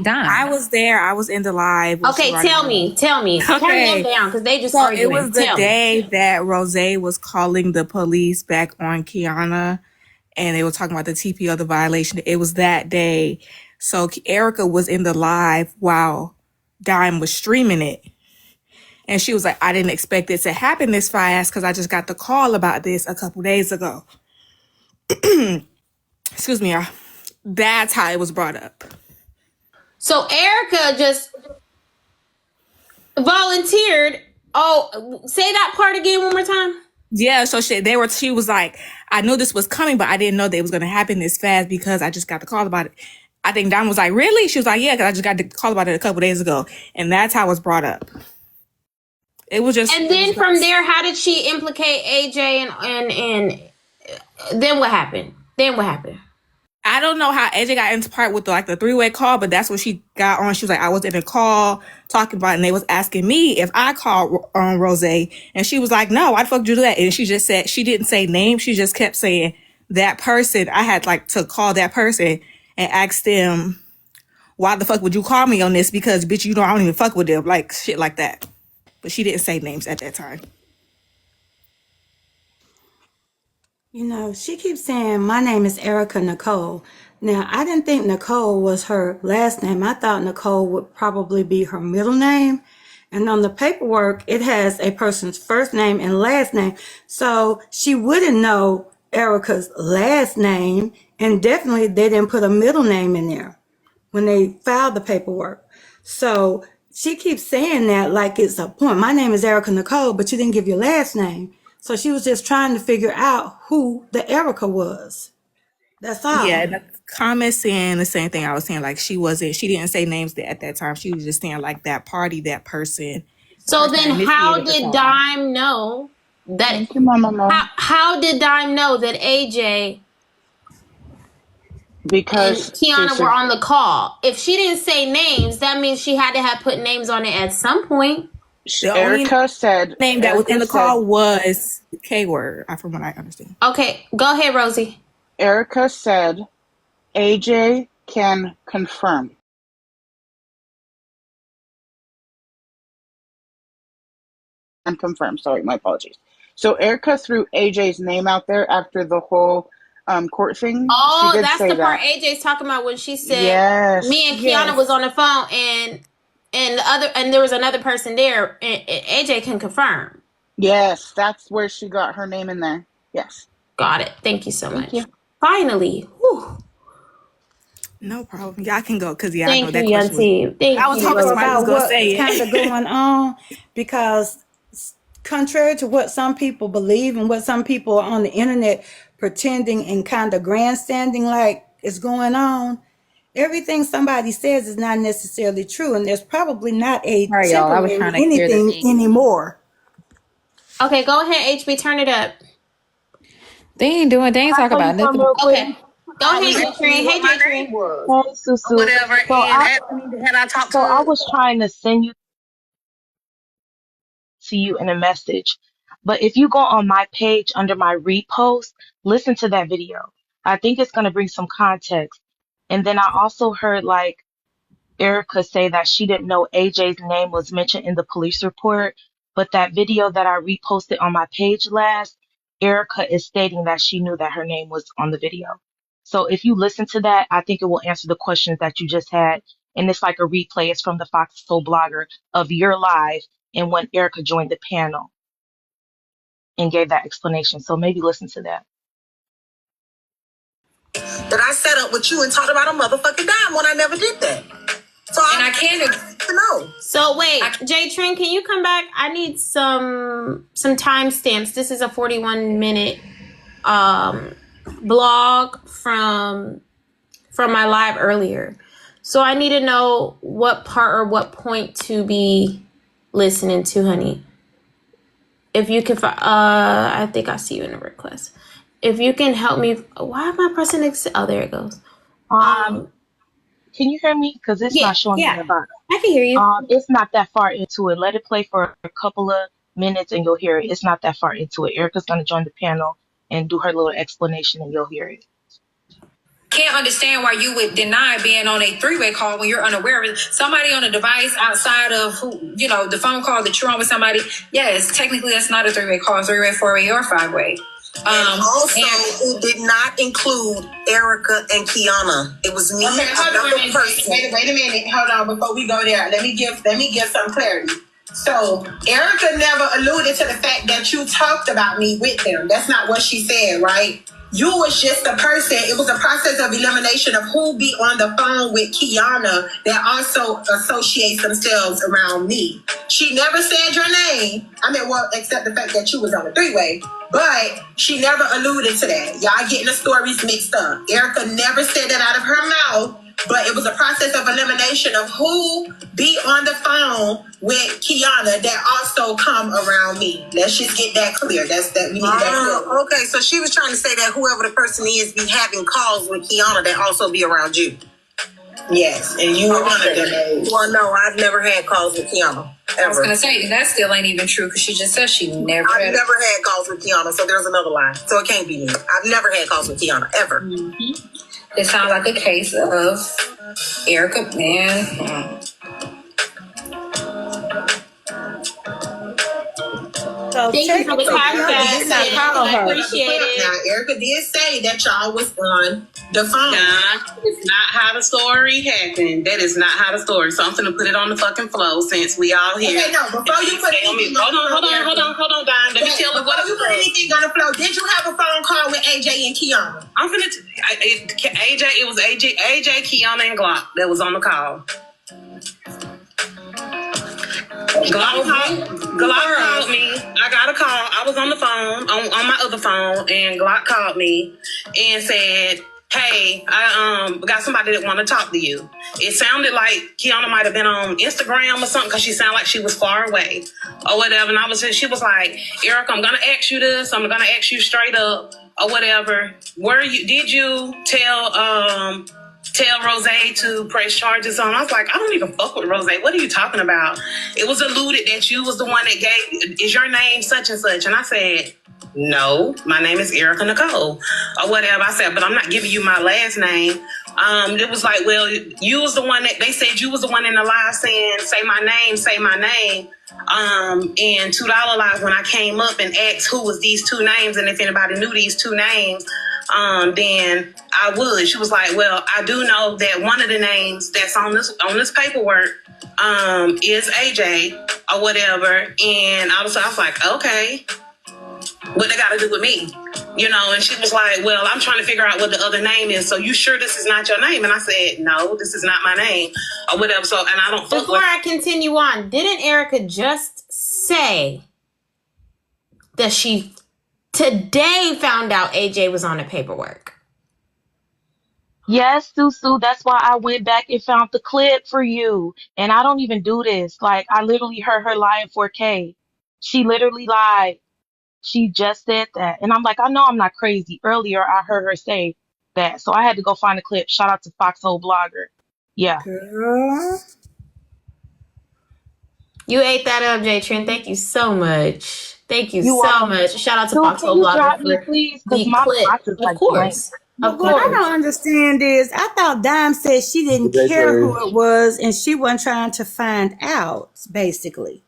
Dime. I was there. I was in the live. Okay, tell me. Okay. Turn them down because they just so arguing. it was the day that Rose was calling the police back on Kiana, and they were talking about the TPO, the violation. It was that day. So Erica was in the live while Dime was streaming it. And she was like, I didn't expect it to happen this fast because I just got the call about this a couple days ago. Excuse me, y'all. That's how it was brought up. So Erica just volunteered. Oh, say that part again one more time. Yeah, so she was like, I knew this was coming, but I didn't know that it was going to happen this fast because I just got the call about it. I think Dom was like, really? She was like, yeah, because I just got the call about it a couple days ago. And that's how it was brought up. It was just. And then from there, how did she implicate AJ and then what happened? I don't know how AJ got into part with the three-way call, but that's what she got on. She was like, I was in a call talking about it, and they was asking me if I called Rose, and she was like, no, why the fuck did you do that? And she just said, she didn't say name. She just kept saying that person. I had to call that person and ask them, why the fuck would you call me on this? Because bitch, I don't even fuck with them, like shit like that. But she didn't say names at that time. You know, she keeps saying, my name is Erica Nicole. Now, I didn't think Nicole was her last name. I thought Nicole would probably be her middle name. And on the paperwork, it has a person's first name and last name. So she wouldn't know Erica's last name. And definitely they didn't put a middle name in there when they filed the paperwork. So she keeps saying that like it's a point. My name is Erica Nicole, but you didn't give your last name. So she was just trying to figure out who the Erica was. That's all. Yeah, the comments saying the same thing I was saying. Like she didn't say names at that time. She was just saying like that party, that person. So then how did Dime know that? Thank you, Mama. How did Dime know that AJ because and Kiana Susu, were on the call? If she didn't say names, that means she had to have put names on it at some point. Erica said name that was in the call was the K word, from what I understand. Okay, go ahead, Rosie. Erica said AJ can confirm. And confirm. Sorry, my apologies. So Erica threw AJ's name out there after the whole court thing. Oh, she did that's say the part that. AJ's talking about when she said Yes. me and Kiana was on the phone and there was another person there and AJ can confirm. Yes, that's where she got her name in there. Yes. Got it. Thank you so Thank much. You. Finally. Whew. No problem. Y'all can go because I know Thank that you, question was. Thank I was you hoping somebody was about gonna what's say it. kind of going on, because contrary to what some people believe and what some people on the internet pretending and kind of grandstanding like is going on, everything somebody says is not necessarily true, and there's probably not a Sorry, y'all. I was trying to clear anything the anymore. Okay, go ahead, HB. Turn it up. They ain't talking about nothing. Okay. Go ahead, J-Train. Hey, J-Train. Hey, Susu. Whatever. So I was trying to send you to you in a message, but if you go on my page under my repost, listen to that video. I think it's going to bring some context. And then I also heard like Erica say that she didn't know AJ's name was mentioned in the police report, but that video that I reposted on my page last, Erica is stating that she knew that her name was on the video. So if you listen to that, I think it will answer the questions that you just had. And it's like a replay. It's from the Fox Soul blogger of your live and when Erica joined the panel and gave that explanation. So maybe listen to that. That I set up with you and talked about a motherfucking dime when I never did that. So I can't know. So wait, J-Train, can you come back? I need some timestamps. This is a 41-minute blog from my live earlier. So I need to know what part or what point to be listening to, honey. If you can, I think I see you in the request. If you can help me, why am I pressing exit? Oh, there it goes. Can you hear me? Because it's not showing in the box. I can hear you. It's not that far into it. Let it play for a couple of minutes and you'll hear it. It's not that far into it. Erica's going to join the panel and do her little explanation and you'll hear it. Can't understand why you would deny being on a three-way call when you're unaware of it. Somebody on a device outside of the phone call that you're on with somebody. Yes, technically that's not a three-way call, 3-way, 4-way, or 5-way. And also, it did not include Erica and Kiana. It was me, another person. Wait a minute. Hold on. Before we go there, let me give some clarity. So Erica never alluded to the fact that you talked about me with them. That's not what she said, right? You was just a person. It was a process of elimination of who be on the phone with Kiana that also associates themselves around me. She never said your name. I mean, well, except the fact that you was on a three-way. But she never alluded to that. Y'all getting the stories mixed up. Erica never said that out of her mouth. But it was a process of elimination of who be on the phone with Kiana that also come around me. Let's just get that clear. That's that we need that clear. Okay, so she was trying to say that whoever the person is be having calls with Kiana that also be around you. Yes, and you were one of them. Well, no, I've never had calls with Kiana. Ever. I was going to say, that still ain't even true because she just said she never I've never had calls with Kiana, so there's another lie. So it can't be me. I've never had calls with Kiana, ever. Mm-hmm. It sounds like a case of Erica, man. So Thank you for the technically, did not call her. I appreciate it. Now, Erica did say that y'all was on the phone. Nah, it's not how the story happened. That is not how the story. So I'm gonna put it on the fucking flow since we all here. Okay, no, before you put anything hold on, Don. Let me tell you what. Before you put anything on the flow, did you have a phone call with AJ and Kiana? I'm finna. AJ, it was AJ, Kiana, and Glock that was on the call. Glock called me. I got a call. I was on the phone, on my other phone, and Glock called me and said, hey, I got somebody that want to talk to you. It sounded like Kiana might have been on Instagram or something because she sounded like she was far away or whatever. And she was like, Erica, I'm going to ask you this. I'm going to ask you straight up or whatever. Did you tell Rose to press charges on? I was like, I don't even fuck with Rose. What are you talking about? It was alluded that you was the one that gave, is your name such and such? And I said, no, my name is Erica Nicole or whatever. I said, but I'm not giving you my last name. It was like, well, you was the one that they said you was the one in the live saying, say my name. And $2 Live, when I came up and asked who was these two names and if anybody knew these two names, then I would. She was like, well, I do know that one of the names that's on this paperwork is AJ or whatever. And I was like, okay, what they got to do with me? You know, and she was like, well, I'm trying to figure out what the other name is. So you sure this is not your name? And I said, no, this is not my name or whatever. So, and I don't. Before I continue on, didn't Erica just say that she today found out AJ was on the paperwork? Yes, Susu. That's why I went back and found the clip for you. And I don't even do this. Like, I literally heard her lie in 4K. She literally lied. She just said that. And I'm like, I know I'm not crazy. Earlier, I heard her say that. So I had to go find the clip. Shout out to Foxhole Blogger. Yeah. Girl. You ate that up, J Trent. Thank you so much. Thank you so welcome. much. Shout out to So Foxhole can you Blogger drop me, for please? the Because my clip. box is Of like course. blank. Of What I course. don't understand is I thought Dime said she didn't care who it was and she wasn't trying to find out, basically.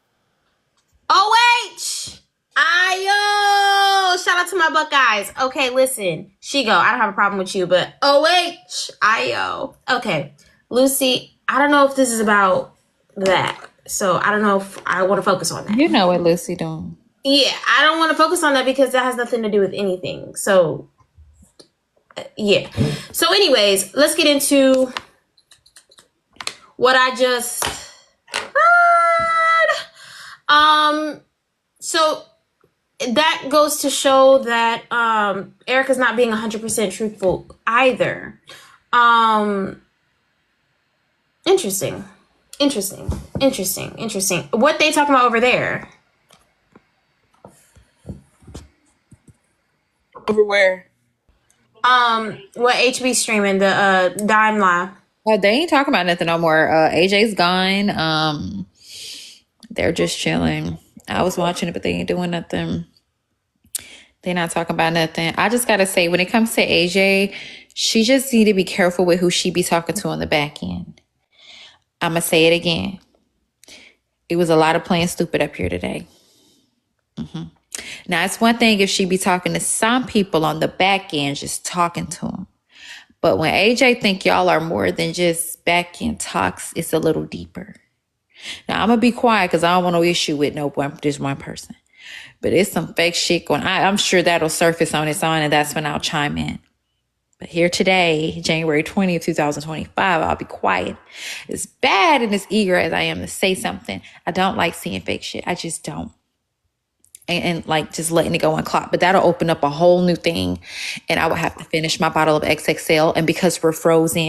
OH! Ayo! Shout out to my Buckeyes. Okay, listen. She go. I don't have a problem with you, but OH! Ayo. Okay. Lucy, I don't know if this is about that. So I don't know if I want to focus on that. You know what Lucy doing. Yeah, I don't want to focus on that because that has nothing to do with anything. So, yeah. So anyways, let's get into what I just heard. So that goes to show that Erica's not being 100% truthful either. Interesting. What they talking about over there? Over where? What HB streaming, the Dime Live. Oh, they ain't talking about nothing no more. AJ's gone. They're just chilling. I was watching it, but they ain't doing nothing. They're not talking about nothing. I just gotta say, when it comes to AJ, she just need to be careful with who she be talking to on the back end. I'm gonna say it again. It was a lot of playing stupid up here today. Now, it's one thing if she be talking to some people on the back end, just talking to them. But when AJ think y'all are more than just back end talks, it's a little deeper. Now, I'm going to be quiet because I don't want no issue with just one person. But it's some fake shit going on. I'm sure that'll surface on its own, and that's when I'll chime in. But here today, January 20th, 2025, I'll be quiet. As bad and as eager as I am to say something, I don't like seeing fake shit. I just don't. And like just letting it go on clock. But that'll open up a whole new thing. And I will have to finish my bottle of XXL. And because we're frozen,